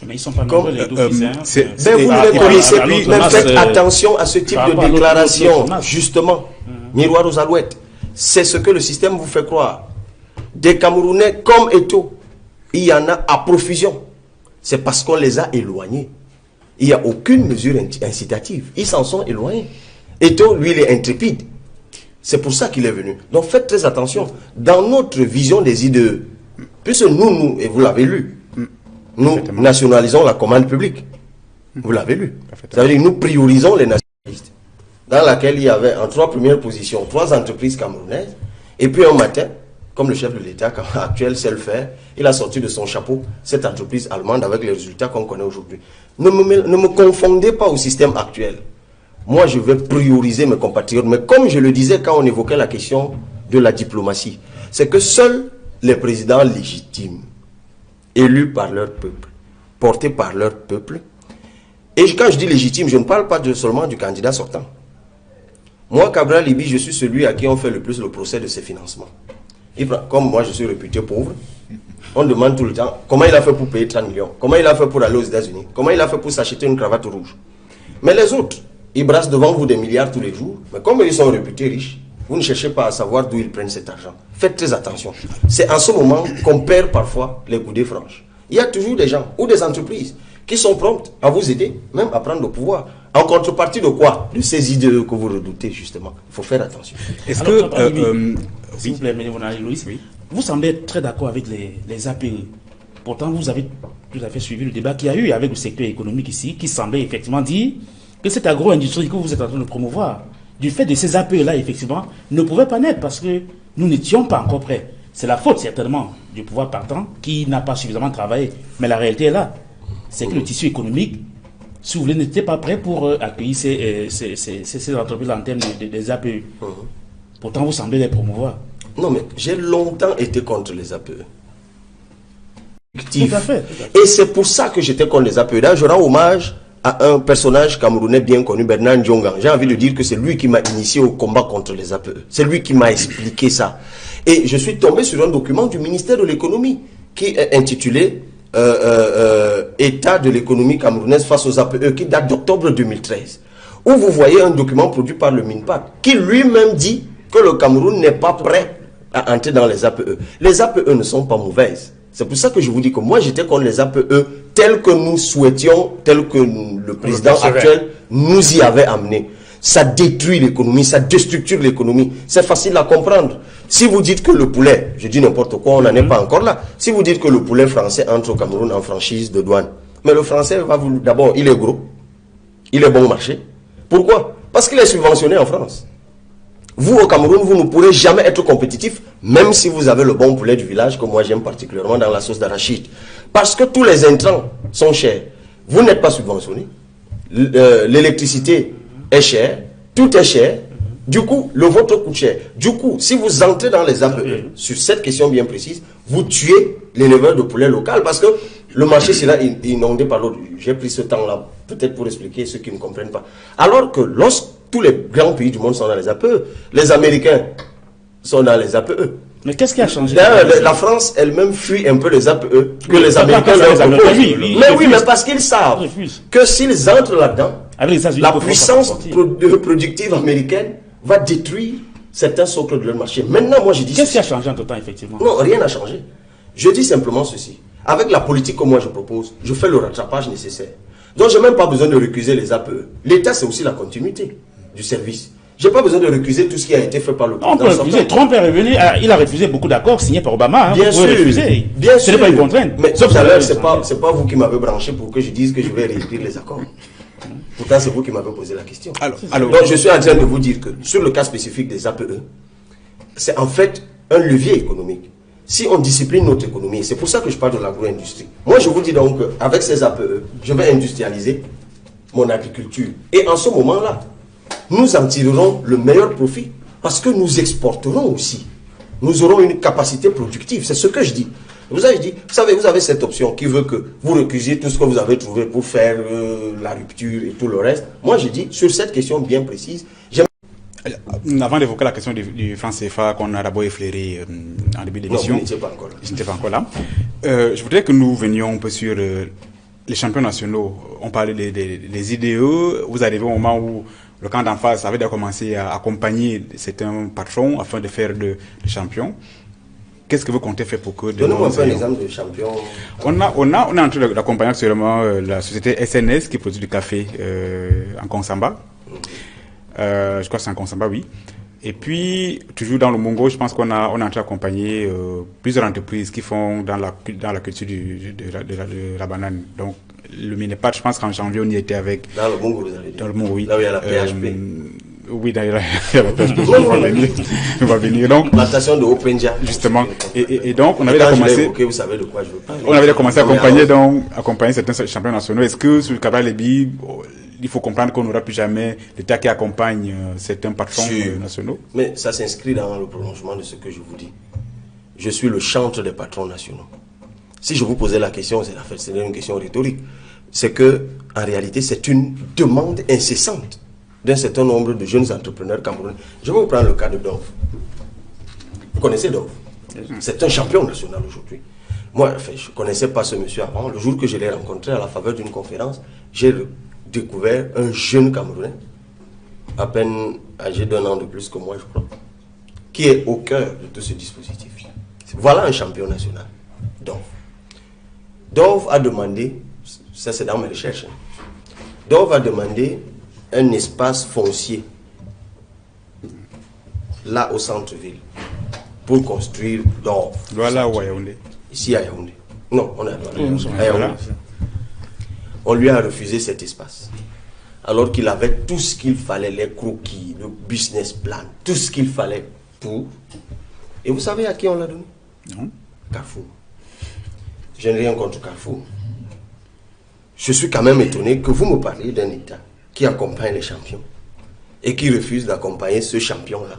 Mais ils sont pas nombreux, les vous ne les connaissez plus, mais faites attention à ce type de déclaration. Justement, miroir aux alouettes. C'est ce que le système vous fait croire. Des Camerounais comme Eto'o, il y en a à profusion. C'est parce qu'on les a éloignés. Il n'y a aucune mesure incitative. Ils s'en sont éloignés. Eto'o, lui, il est intrépide. C'est pour ça qu'il est venu. Donc faites très attention. Dans notre vision des IDE, puisque nous, et vous l'avez lu, nous nationalisons la commande publique. Vous l'avez lu. Ça veut dire que nous priorisons les nationalistes. dans laquelle il y avait en 3 premières positions 3 entreprises camerounaises, et puis un matin, comme le chef de l'État actuel sait le faire, il a sorti de son chapeau cette entreprise allemande avec les résultats qu'on connaît aujourd'hui. Ne me confondez pas au système actuel. Moi, je vais prioriser mes compatriotes. Mais comme je le disais quand on évoquait la question de la diplomatie, c'est que seuls les présidents légitimes, élus par leur peuple, portés par leur peuple, et quand je dis légitime, je ne parle pas seulement du candidat sortant. Moi, Cabral Libi, je suis celui à qui on fait le plus le procès de ses financements. Comme moi, je suis réputé pauvre, on demande tout le temps comment il a fait pour payer 30 millions, comment il a fait pour aller aux États-Unis, comment il a fait pour s'acheter une cravate rouge. Mais les autres, ils brassent devant vous des milliards tous les jours, mais comme ils sont réputés riches, vous ne cherchez pas à savoir d'où ils prennent cet argent. Faites très attention. C'est en ce moment qu'on perd parfois les coudées franches. Il y a toujours des gens ou des entreprises qui sont promptes à vous aider, même à prendre le pouvoir. En contrepartie de quoi? De ces idées que vous redoutez, justement. Il faut faire attention. Est-ce que... s'il vous plaît, Loïs, oui. Vous semblez être très d'accord avec les APE. Pourtant, vous avez tout à fait suivi le débat qu'il y a eu avec le secteur économique ici, qui semblait effectivement dire que cette agro-industrie que vous êtes en train de promouvoir, du fait de ces APE-là, effectivement, ne pouvait pas naître parce que nous n'étions pas encore prêts. C'est la faute, certainement, du pouvoir partant qui n'a pas suffisamment travaillé. Mais la réalité est là. C'est que le tissu économique, si vous voulez, n'était pas prêt pour accueillir ces entreprises en termes des APE. Pourtant, vous semblez les promouvoir. Non, mais j'ai longtemps été contre les APE. Tout à fait. Et c'est pour ça que j'étais contre les APE. Là, je rends hommage à un personnage camerounais bien connu, Bernard Ndjongan. J'ai envie de dire que c'est lui qui m'a initié au combat contre les APE. C'est lui qui m'a expliqué ça. Et je suis tombé sur un document du ministère de l'économie qui est intitulé État de l'économie camerounaise face aux APE, qui date d'octobre 2013. Où vous voyez un document produit par le MINPAC qui lui-même dit que le Cameroun n'est pas prêt à entrer dans les APE. Les APE ne sont pas mauvaises. C'est pour ça que je vous dis que moi j'étais contre les APE tels que nous souhaitions, tels que le président actuel nous y avait amené. Ça détruit l'économie, ça déstructure l'économie. C'est facile à comprendre. Si vous dites que le poulet, je dis n'importe quoi, on n'en est pas encore là. Si vous dites que le poulet français entre au Cameroun en franchise de douane, mais le français va vous... D'abord, il est gros, il est bon marché. Pourquoi? Parce qu'il est subventionné en France. Vous, au Cameroun, vous ne pourrez jamais être compétitif, même si vous avez le bon poulet du village, que moi j'aime particulièrement dans la sauce d'arachide. Parce que tous les intrants sont chers. Vous n'êtes pas subventionné. L'électricité est chère, tout est cher. Du coup, le vôtre coûte cher. Du coup, si vous entrez dans les APE, sur cette question bien précise, vous tuez l'éleveur de poulet local parce que le marché sera inondé par l'eau. J'ai pris ce temps-là, peut-être pour expliquer ceux qui ne comprennent pas. Alors que lorsque tous les grands pays du monde sont dans les APE, les Américains sont dans les APE. Mais qu'est-ce qui a changé? La France elle-même fuit un peu les APE que les Américains leur proposent. Mais oui, mais parce qu'ils savent que s'ils entrent là-dedans, la puissance productive américaine va détruire certains socles de leur marché. Maintenant, moi, je dis... Qu'est-ce qui a changé entre temps, effectivement? Non, rien n'a changé. Je dis simplement ceci. Avec la politique que moi je propose, je fais le rattrapage nécessaire. Donc, je n'ai même pas besoin de recuser les APE. L'État, c'est aussi la continuité du service. Je n'ai pas besoin de recuser tout ce qui a été fait par le président. On peut refuser. Trump est revenu, il a refusé beaucoup d'accords signés par Obama. Bien sûr. Bien sûr. Ce n'est pas une contrainte. Mais sauf tout à l'heure, ce n'est pas vous qui m'avez branché pour que je dise que je vais réécrire les accords. Pourtant, c'est vous qui m'avez posé la question. Donc, je suis en train de vous dire que sur le cas spécifique des APE, c'est en fait un levier économique. Si on discipline notre économie, c'est pour ça que je parle de l'agro-industrie. Moi, je vous dis donc qu'avec ces APE, je vais industrialiser mon agriculture. Et en ce moment-là, nous en tirerons le meilleur profit parce que nous exporterons aussi. Nous aurons une capacité productive. C'est ce que je dis. Vous savez, vous avez cette option qui veut que vous recusiez tout ce que vous avez trouvé pour faire la rupture et tout le reste. Moi, je dis, sur cette question bien précise, avant d'évoquer la question du franc CFA qu'on a d'abord effleuré en début d'émission, je n'étais pas encore là. Je voudrais que nous venions un peu sur les champions nationaux. On parlait des IDE. Vous arrivez au moment où le camp d'en face avait déjà commencé à accompagner certains patrons afin de faire de champions. Qu'est-ce que vous comptez faire pour que... Donnez-moi un exemple de champion. On est en train d'accompagner actuellement la société SNS qui produit du café en Konsamba. Je crois que c'est en Konsamba, oui. Et puis, toujours dans le Mongo, je pense qu'on est en train d'accompagner plusieurs entreprises qui font dans la culture de la banane. Donc, le Minepat, je pense qu'en janvier, on y était avec... Dans le Mongo, vous avez dit. Dans le Mongo, oui. Là où il y a la PHP. Oui, d'ailleurs, il y a la perspective, on va venir. Donc, Plantation de Openja. justement, et donc, on avait Quand je l'ai commencé... évoqué, vous savez de quoi je veux parler. On avait commencé à accompagner certains champions nationaux. Est-ce que sur le Cabral Lebi, il faut comprendre qu'on n'aura plus jamais l'État qui accompagne certains patrons nationaux? Mais ça s'inscrit dans le prolongement de ce que je vous dis. Je suis le chantre des patrons nationaux. Si je vous posais la question, c'est une question rhétorique. C'est que, en réalité, c'est une demande incessante d'un certain nombre de jeunes entrepreneurs camerounais. Je vais vous prendre le cas de Dove. Vous connaissez Dove? C'est un champion national aujourd'hui. Moi, enfin, je ne connaissais pas ce monsieur avant. Le jour que je l'ai rencontré à la faveur d'une conférence, j'ai découvert un jeune Camerounais, à peine âgé d'1 an de plus que moi, je crois, qui est au cœur de tout ce dispositif. Voilà un champion national, Dove. Dove a demandé, ça c'est dans mes recherches, Dove a demandé un espace foncier, là au centre-ville, pour construire Dove. Voilà où Yaoundé. Ici à Yaoundé. Non, on est à Yaoundé. On lui a refusé cet espace. Alors qu'il avait tout ce qu'il fallait, les croquis, le business plan, tout ce qu'il fallait pour. Et vous savez à qui on l'a donné? Non. Carrefour. Je n'ai rien contre Carrefour. Je suis quand même étonné que vous me parliez d'un État qui accompagne les champions et qui refuse d'accompagner ce champion-là.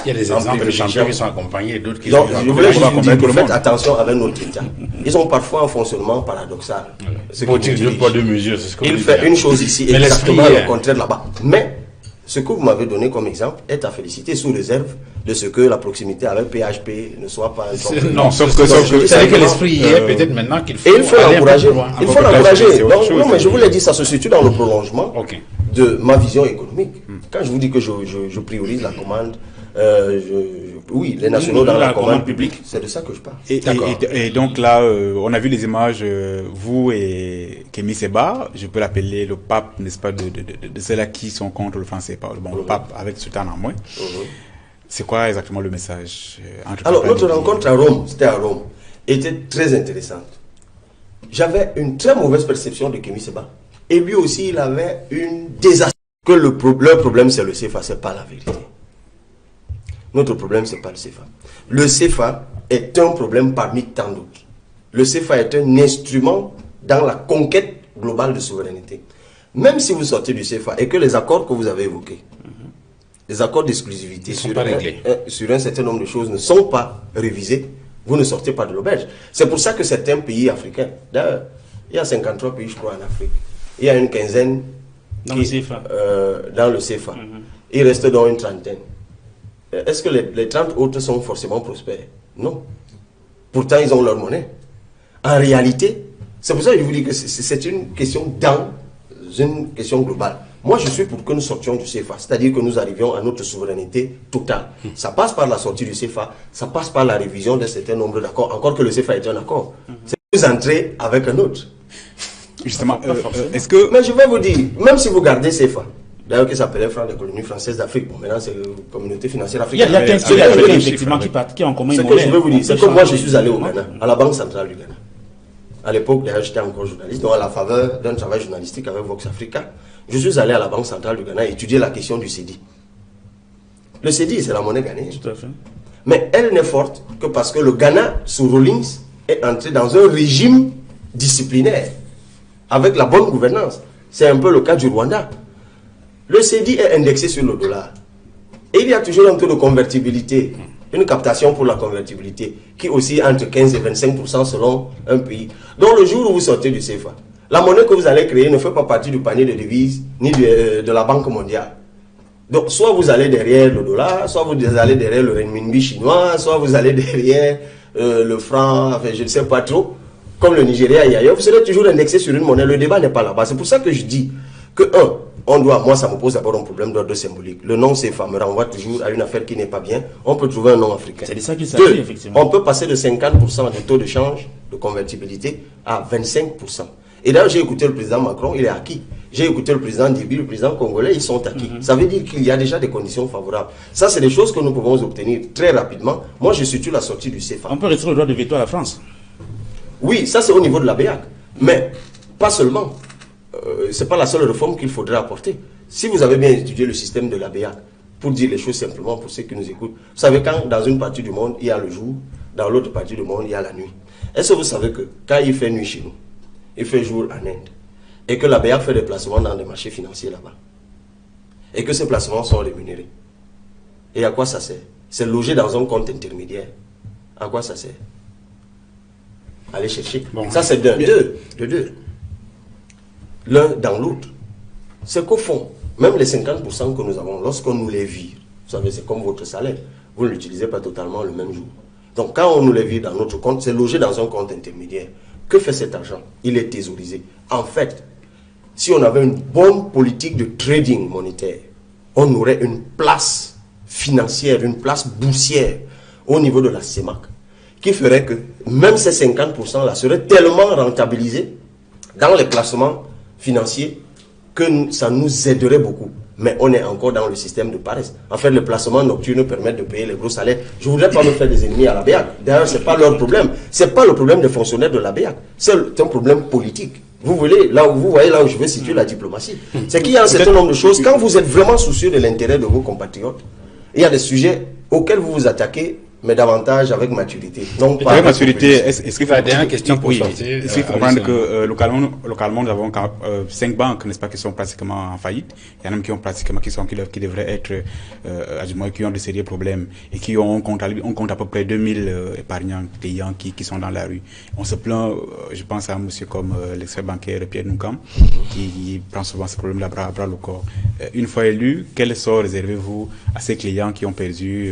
Il y a des exemples de champions qui sont accompagnés et d'autres qui Donc, sont je voulais juste vous dire que tout le faites monde. attention avec notre État. Ils ont parfois un fonctionnement paradoxal. Ce que Faut-il vous deux dirigez. poids, deux mesures, c'est ce que Il vous fait dites. une chose ici Mais exactement l'esprit le contraire là-bas. Mais ce que vous m'avez donné comme exemple est à féliciter sous réserve de ce que la proximité avec PHP ne soit pas un problème. Non, sauf que- c'est sauf que- vrai que l'esprit y est, peut-être maintenant qu'il faut Et il faut aller un peu l'encourager. plus loin. Il faut Peut-être l'encourager. c'est autre Donc, chose, non, mais je c'est- vous l'ai dit, ça se situe dans le prolongement Ok. de ma vision économique. Quand je vous dis que je priorise la commande, oui, les nationaux dans la commande publique, c'est de ça que je parle. Et donc là, on a vu les images, vous et Kémy Séba, je peux l'appeler le pape, n'est-ce pas, de ceux-là qui sont contre le franc CFA. Bon, le pape avec Sultan en moins. C'est quoi exactement le message entre Alors, papa et notre Dieu? rencontre à Rome, c'était à Rome, était très intéressante. J'avais une très mauvaise perception de Kémy Séba. Et lui aussi, il avait une désastre. Que leur problème, c'est le CFA, c'est pas la vérité. Notre problème, c'est pas le CFA. Le CFA est un problème parmi tant d'autres. Le CFA est un instrument dans la conquête globale de souveraineté. Même si vous sortez du CFA et que les accords que vous avez évoqués, les accords d'exclusivité Ils sont pas réglés. sur un certain nombre de choses ne sont pas révisés, vous ne sortez pas de l'auberge. C'est pour ça que certains pays africains, d'ailleurs, il y a 53 pays, je crois, en Afrique. Il y a une quinzaine Dans le CFA. Dans le CFA. Il reste donc une trentaine. Est-ce que les 30 autres sont forcément prospères? Non. Pourtant, ils ont leur monnaie. En réalité, c'est pour ça que je vous dis que c'est une question dans une question globale. Moi, je suis pour que nous sortions du CFA, c'est-à-dire que nous arrivions à notre souveraineté totale. Ça passe par la sortie du CFA, ça passe par la révision d'un certain nombre d'accords, encore que le CFA est un accord. C'est vous entrez avec un autre. Justement, est-ce que... Mais je vais vous dire, même si vous gardez CFA, d'ailleurs qui s'appelait franc des colonies françaises d'Afrique, bon maintenant c'est la communauté financière Il y a africaine. 15 pays africains, effectivement, qui ont en commun Ce une que je monnaie. veux vous dire, c'est On que peut moi je changer. suis allé au Ghana, à la Banque centrale du Ghana. À l'époque, d'ailleurs, j'étais encore journaliste, donc à la faveur d'un travail journalistique avec Vox Africa, je suis allé à la Banque centrale du Ghana étudier la question du CEDI. Le CEDI, c'est la monnaie ghanéenne. Tout à fait. Mais elle n'est forte que parce que le Ghana, sous Rawlings, est entré dans un régime disciplinaire, avec la bonne gouvernance. C'est un peu le cas du Rwanda. Le CEDI est indexé sur le dollar. Et il y a toujours un taux de convertibilité, une captation pour la convertibilité, qui oscille entre 15 et 25% selon un pays. Donc le jour où vous sortez du CFA, la monnaie que vous allez créer ne fait pas partie du panier de devises, ni de la Banque mondiale. Donc, soit vous allez derrière le dollar, soit vous allez derrière le renminbi chinois, soit vous allez derrière le franc, enfin, je ne sais pas trop, comme le Nigeria et ailleurs, vous serez toujours indexé sur une monnaie. Le débat n'est pas là-bas. C'est pour ça que je dis que, moi, ça me pose d'abord un problème d'ordre symbolique. Le nom CFA me renvoie toujours à une affaire qui n'est pas bien. On peut trouver un nom africain. C'est de ça qu'il s'agit, Deux, effectivement. on peut passer de 50% du taux de change, de convertibilité, à 25%. Et d'ailleurs, j'ai écouté le président Macron, il est acquis. J'ai écouté le président Déby, le président congolais, ils sont acquis. Ça veut dire qu'il y a déjà des conditions favorables. Ça, c'est des choses que nous pouvons obtenir très rapidement. Moi, je situe la sortie du CFA. On peut retirer le droit de veto à la France. Oui, ça, c'est au niveau de la BEAC. Mais pas seulement. Ce n'est pas la seule réforme qu'il faudrait apporter. Si vous avez bien étudié le système de la BEAC, pour dire les choses simplement pour ceux qui nous écoutent, vous savez quand dans une partie du monde, il y a le jour, dans l'autre partie du monde, il y a la nuit. Est-ce que vous savez que quand il fait nuit chez nous, il fait jour en Inde, et que la BEAC fait des placements dans des marchés financiers là-bas, et que ces placements sont rémunérés? Et à quoi ça sert? C'est logé dans un compte intermédiaire. À quoi ça sert? Allez chercher. Bon, ça c'est de deux. L'un dans l'autre. C'est qu'au fond, même les 50% que nous avons, lorsqu'on nous les vire, vous savez, c'est comme votre salaire. Vous ne l'utilisez pas totalement le même jour. Donc quand on nous les vire dans notre compte, c'est logé dans un compte intermédiaire. Que fait cet argent? Il est thésaurisé. En fait, si on avait une bonne politique de trading monétaire, on aurait une place financière, une place boursière au niveau de la CEMAC, qui ferait que même ces 50% là seraient tellement rentabilisés dans les placements financiers que ça nous aiderait beaucoup. Mais on est encore dans le système de paresse. En fait, les placements nocturnes permettent de payer les gros salaires. Je ne voudrais pas me faire des ennemis à la BEAC. D'ailleurs, ce n'est pas leur problème. Ce n'est pas le problème des fonctionnaires de la BEAC. C'est un problème politique. Vous voyez là où je veux situer la diplomatie. C'est qu'il y a un certain nombre de choses. Quand vous êtes vraiment soucieux de l'intérêt de vos compatriotes, il y a des sujets auxquels vous vous attaquez, mais davantage avec maturité. Donc, avec maturité, est-ce qu'il faut... La dernière question pour sortir. Est-ce qu'il faut comprendre que localement, nous avons 5 banques, n'est-ce pas, qui sont pratiquement en faillite. Il y en a même qui ont pratiquement, qui devraient être, du moins, qui ont de sérieux problèmes et qui on compte à peu près 2000 épargnants payants qui sont dans la rue. On se plaint, je pense à un monsieur comme l'expert bancaire Pierre Noukam, qui prend souvent ce problème-là à bras le corps. Une fois élu, quel sort réservez-vous à ces clients qui ont perdu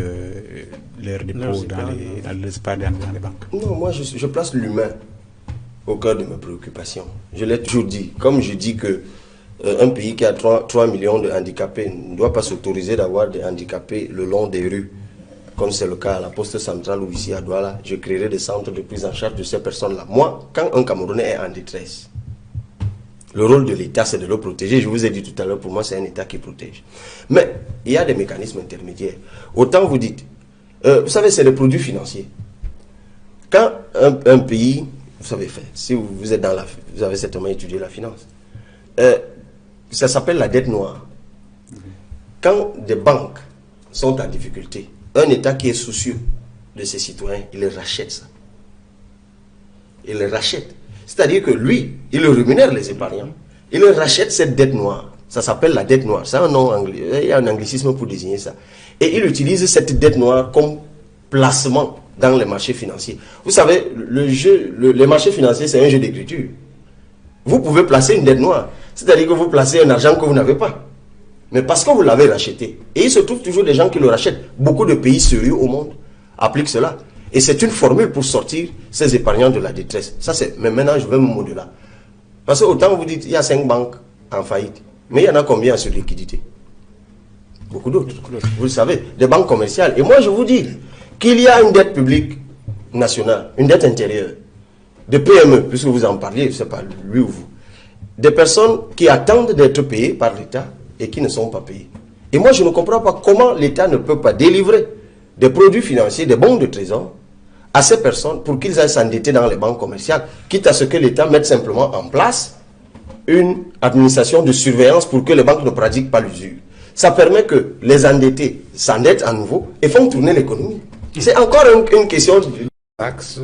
leur dépôt dans les banques? Non, moi je place l'humain au cœur de mes préoccupations. Je l'ai toujours dit. Comme je dis que un pays qui a 3 millions de handicapés ne doit pas s'autoriser d'avoir des handicapés le long des rues, comme c'est le cas à la poste centrale ou ici à Douala, je créerai des centres de prise en charge de ces personnes-là. Moi, quand un Camerounais est en détresse, le rôle de l'État, c'est de le protéger. Je vous ai dit tout à l'heure, pour moi, c'est un État qui protège. Mais il y a des mécanismes intermédiaires. Autant vous dites, vous savez, c'est des produits financiers. Quand un pays, vous savez, si vous êtes vous avez certainement étudié la finance, ça s'appelle la dette noire. Quand des banques sont en difficulté, un État qui est soucieux de ses citoyens, il rachète ça. Il les rachète. C'est-à-dire que lui, il rémunère les épargnants. Il rachète cette dette noire. Ça s'appelle la dette noire. C'est un nom anglais. Il y a un anglicisme pour désigner ça. Et il utilise cette dette noire comme placement dans les marchés financiers. Vous savez, les marchés financiers, c'est un jeu d'écriture. Vous pouvez placer une dette noire. C'est-à-dire que vous placez un argent que vous n'avez pas. Mais parce que vous l'avez racheté. Et il se trouve toujours des gens qui le rachètent. Beaucoup de pays sérieux au monde appliquent cela. Et c'est une formule pour sortir ces épargnants de la détresse. Ça, mais maintenant, je vais me moduler là. Parce que autant vous dites, il y a 5 banques en faillite. Mais il y en a combien sur liquidité? Beaucoup d'autres. Vous le savez, des banques commerciales. Et moi, je vous dis qu'il y a une dette publique nationale, une dette intérieure, de PME, puisque vous en parliez, je ne sais pas, lui ou vous. Des personnes qui attendent d'être payées par l'État et qui ne sont pas payées. Et moi, je ne comprends pas comment l'État ne peut pas délivrer des produits financiers, des bons de trésor, à ces personnes pour qu'ils aillent s'endetter dans les banques commerciales, quitte à ce que l'État mette simplement en place une administration de surveillance pour que les banques ne pratiquent pas l'usure. Ça permet que les endettés s'endettent à nouveau et font tourner l'économie. C'est encore une question Axe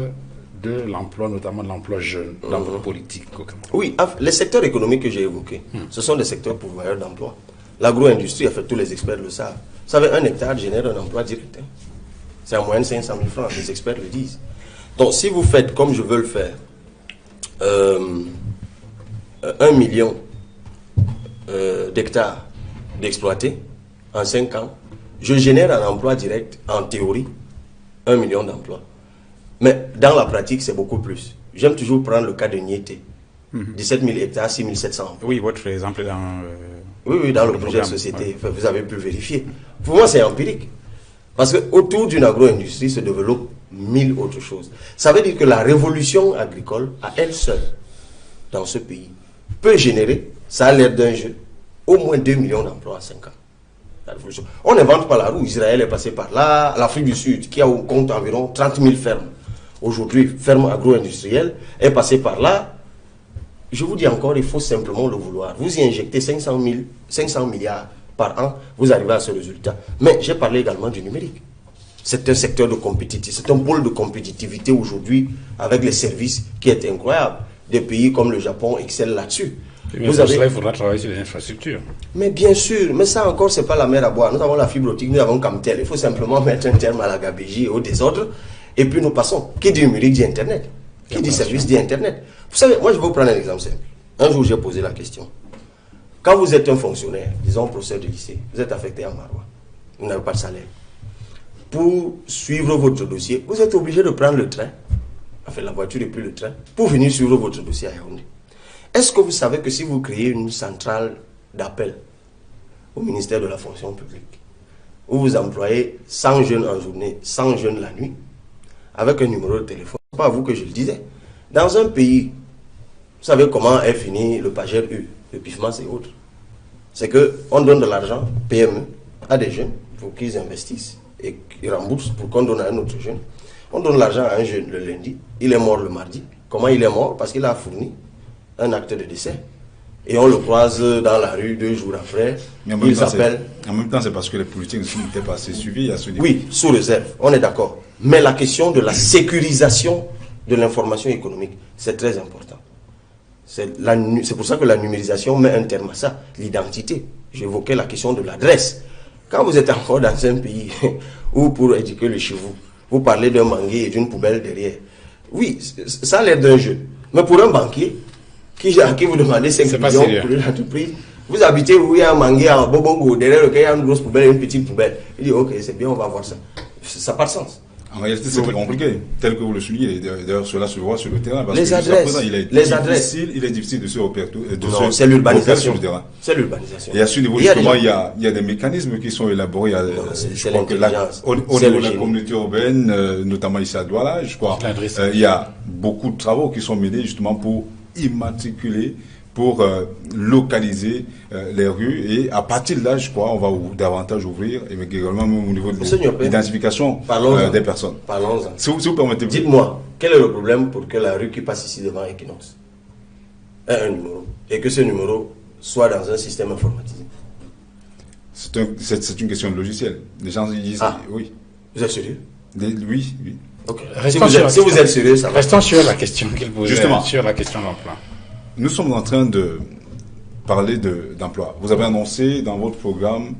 de l'emploi, notamment de l'emploi jeune, dans votre politique. Oui, les secteurs économiques que j'ai évoqués, ce sont des secteurs pourvoyeurs d'emploi. L'agro-industrie, en fait, tous les experts le savent. Vous savez, un hectare génère un emploi direct. C'est en moyenne 500 000 francs, les experts le disent. Donc, si vous faites, comme je veux le faire, 1 million d'hectares d'exploiter en 5 ans, je génère un emploi direct, en théorie, 1 million d'emplois. Mais dans la pratique, c'est beaucoup plus. J'aime toujours prendre le cas de Niété. 17 000 hectares, 6 700. Oui, votre exemple dans... Oui, dans le projet de société, ouais. Vous avez pu vérifier. Pour moi, c'est empirique. Parce qu'autour d'une agro-industrie se développent 1000 autres choses. Ça veut dire que la révolution agricole, à elle seule, dans ce pays, peut générer, ça a l'air d'un jeu, au moins 2 millions d'emplois en 5 ans. La révolution. On n'invente pas la roue. Israël est passé par là, l'Afrique du Sud, qui a au compte environ 30 000 fermes. Aujourd'hui, ferme agro-industrielle, est passée par là. je vous dis encore, il faut simplement le vouloir. Vous y injectez 500 milliards par an, vous arrivez à ce résultat. Mais j'ai parlé également du numérique. C'est un secteur de compétitivité, c'est un pôle de compétitivité aujourd'hui avec les services qui est incroyable. Des pays comme le Japon excellent là-dessus. Mais pour cela, il faudra travailler sur les infrastructures. Mais bien sûr, mais ça encore, c'est pas la mer à boire. Nous avons la fibre optique, nous avons Camtel. Il faut simplement mettre un terme à la gabégie et au désordre. Et puis nous passons. Qui dit numérique dit Internet. Qui dit service dit Internet. Vous savez, moi je vais vous prendre un exemple simple. Un jour, j'ai posé la question. Quand vous êtes un fonctionnaire, disons professeur de lycée, vous êtes affecté à Maroua, vous n'avez pas de salaire. Pour suivre votre dossier, vous êtes obligé de prendre le train, enfin la voiture et puis le train, pour venir suivre votre dossier à Yaoundé. Est-ce que vous savez que si vous créez une centrale d'appel au ministère de la fonction publique, où vous employez 100 jeunes en journée, 100 jeunes la nuit, avec un numéro de téléphone, c'est pas à vous que je le disais. Dans un pays, vous savez comment est fini le Pager U, le PIFMAS et autres. C'est qu'on donne de l'argent, PME, à des jeunes pour qu'ils investissent et qu'ils remboursent pour qu'on donne à un autre jeune. On donne l'argent à un jeune le lundi, il est mort le mardi. Comment il est mort? Parce qu'il a fourni un acte de décès. Et on le croise dans la rue 2 jours après. Il s'appelle. En même temps, c'est parce que les politiques n'étaient pas assez suivis à ce niveau. Oui, sous réserve, on est d'accord. Mais la question de la sécurisation de l'information économique, c'est très important. C'est pour ça que la numérisation met un terme à ça, l'identité. J'évoquais la question de l'adresse. Quand vous êtes encore dans un pays où pour éduquer le chez vous, vous parlez d'un manguier et d'une poubelle derrière. Oui, ça a l'air d'un jeu. Mais pour un banquier, à qui vous demandez 5 millions pour une entreprise, vous habitez où il y a un manguier en Bobongo, derrière lequel il y a une grosse poubelle et une petite poubelle. Il dit ok, c'est bien, on va voir ça. Ça n'a pas de sens. En réalité, c'est très compliqué, tel que vous le soulignez. D'ailleurs, cela se voit sur le terrain. Parce les adresses, il est difficile de se repérer. Non, c'est l'urbanisation. C'est l'urbanisation. Et à ce niveau, justement, il y a des mécanismes qui sont élaborés. C'est l'intelligence. Au niveau de la communauté urbaine, notamment ici à Douala, je crois, il y a beaucoup de travaux qui sont menés justement pour immatriculer, pour localiser les rues, et à partir de là, je crois, on va davantage ouvrir, et également au niveau de l'identification des personnes. Parlons-en. Si vous permettez. Dites-moi, quel est le problème pour que la rue qui passe ici devant Equinox ait un numéro, et que ce numéro soit dans un système informatisé? C'est une question de logiciel. Les gens disent oui. Vous êtes sérieux? Oui. Okay. Si vous êtes sérieux, ça va. Restons sur la question qu'il posait, justement, sur la question d'emploi. Nous sommes en train de parler d'emploi. Vous avez annoncé dans votre programme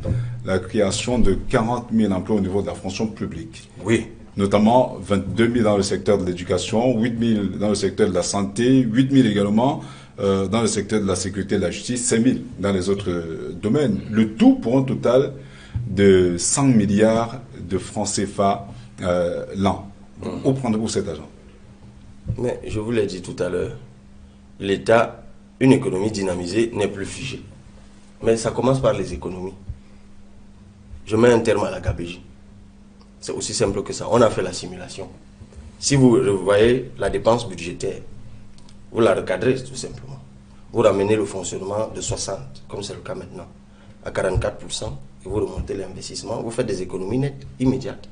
la création de 40 000 emplois au niveau de la fonction publique. Oui. Notamment 22 000 dans le secteur de l'éducation, 8 000 dans le secteur de la santé, 8 000 également dans le secteur de la sécurité et de la justice, 5 000 dans les autres domaines. Le tout pour un total de 100 milliards de francs CFA l'an. Où prendrez-vous cet argent? Mais je vous l'ai dit tout à l'heure. L'État, une économie dynamisée n'est plus figée. Mais ça commence par les économies. Je mets un terme à la gabégie. C'est aussi simple que ça. On a fait la simulation. Si vous voyez la dépense budgétaire, vous la recadrez tout simplement. Vous ramenez le fonctionnement de 60, comme c'est le cas maintenant, à 44%, et vous remontez l'investissement. Vous faites des économies nettes immédiates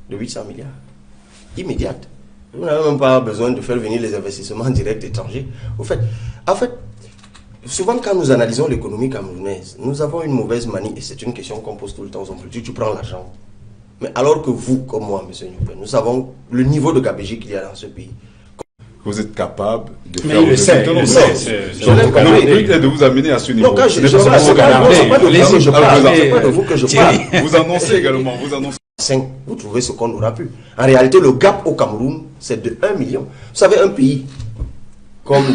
de 800 milliards. Immédiates. Vous n'avez même pas besoin de faire venir les investissements directs étrangers. En fait, souvent quand nous analysons l'économie camerounaise, nous avons une mauvaise manie, et c'est une question qu'on pose tout le temps aux hommes politiques, tu prends l'argent. Mais alors que vous, comme moi, M. Nyoupé, nous savons le niveau de gabégie qu'il y a dans ce pays. Vous êtes capable de mais faire... il le sait, le but est de vous amener à ce niveau. Non, quand je parle. Vous annoncez également, vous annoncez. Vous trouvez ce qu'on aura pu. En réalité, le gap au Cameroun, c'est de 1 million. Vous savez, un pays comme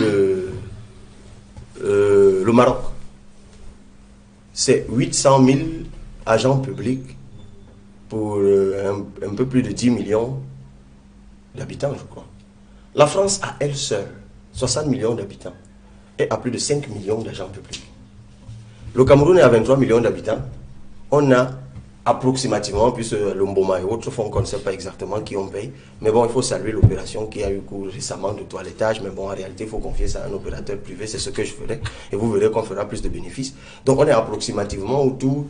le Maroc, c'est 800 000 agents publics pour un peu plus de 10 millions d'habitants, je crois. La France, à elle seule, 60 millions d'habitants et a plus de 5 millions d'agents publics. Le Cameroun est à 23 millions d'habitants. On a approximativement, puisque le Mboma et autres font qu'on ne sait pas exactement qui on paye. Mais bon, il faut saluer l'opération qui a eu cours récemment de toilettage. Mais bon, en réalité, il faut confier ça à un opérateur privé. C'est ce que je ferai. Et vous verrez qu'on fera plus de bénéfices. Donc, on est approximativement autour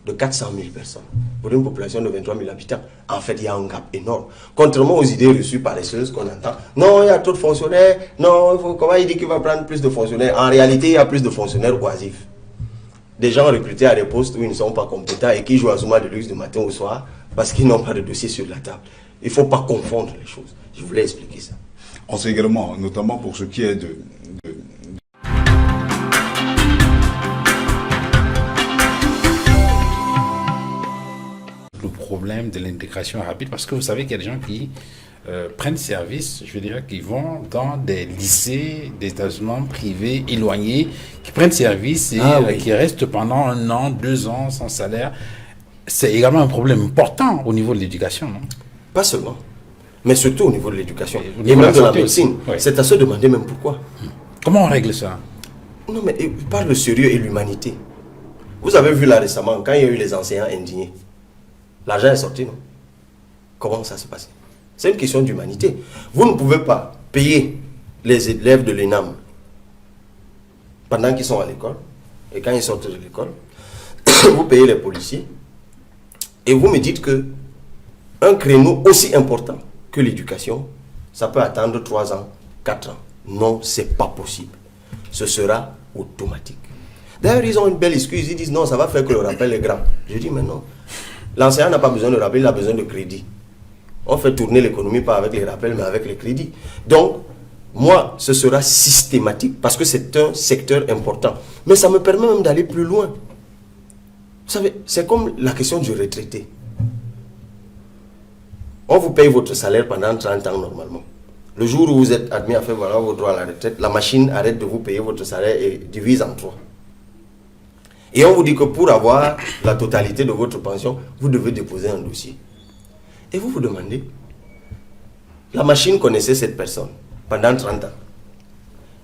de 400 000 personnes pour une population de 23 000 habitants. En fait, il y a un gap énorme. Contrairement aux idées reçues paresseuses qu'on entend. Non, il y a trop de fonctionnaires. Non, comment il dit qu'il va prendre plus de fonctionnaires? En réalité, il y a plus de fonctionnaires oisifs. Des gens recrutés à des postes où ils ne sont pas compétents et qui jouent à Zuma de luxe du matin au soir parce qu'ils n'ont pas de dossier sur la table. Il ne faut pas confondre les choses. Je voulais expliquer ça. On sait également, notamment pour ce qui est de le problème de l'intégration rapide, parce que vous savez qu'il y a des gens qui prennent service, je veux dire, qui vont dans des lycées, des établissements privés éloignés, qui prennent service et qui restent pendant 1 an, 2 ans sans salaire. C'est également un problème important au niveau de l'éducation, non? Pas seulement, mais surtout au niveau de l'éducation Et et même de la médecine. Oui. C'est à se demander même pourquoi. Comment on règle ça? Non, mais par le sérieux et l'humanité. Vous avez vu là récemment, quand il y a eu les enseignants indignés, l'argent est sorti, non? Comment ça s'est passé? C'est une question d'humanité. Vous ne pouvez pas payer les élèves de l'ENAM pendant qu'ils sont à l'école, et quand ils sortent de l'école, vous payez les policiers, et vous me dites que un créneau aussi important que l'éducation, ça peut attendre 3 ans, 4 ans. Non, c'est pas possible. Ce sera automatique. D'ailleurs, ils ont une belle excuse. Ils disent non, ça va faire que le rappel est grand. Je dis mais non. L'enseignant n'a pas besoin de rappel, il a besoin de crédit. On fait tourner l'économie pas avec les rappels, mais avec les crédits. Donc, moi, ce sera systématique parce que c'est un secteur important. Mais ça me permet même d'aller plus loin. Vous savez, c'est comme la question du retraité. On vous paye votre salaire pendant 30 ans normalement. Le jour où vous êtes admis à faire valoir vos droits à la retraite, la machine arrête de vous payer votre salaire et divise en 3. Et on vous dit que pour avoir la totalité de votre pension, vous devez déposer un dossier. Et vous vous demandez, la machine connaissait cette personne pendant 30 ans.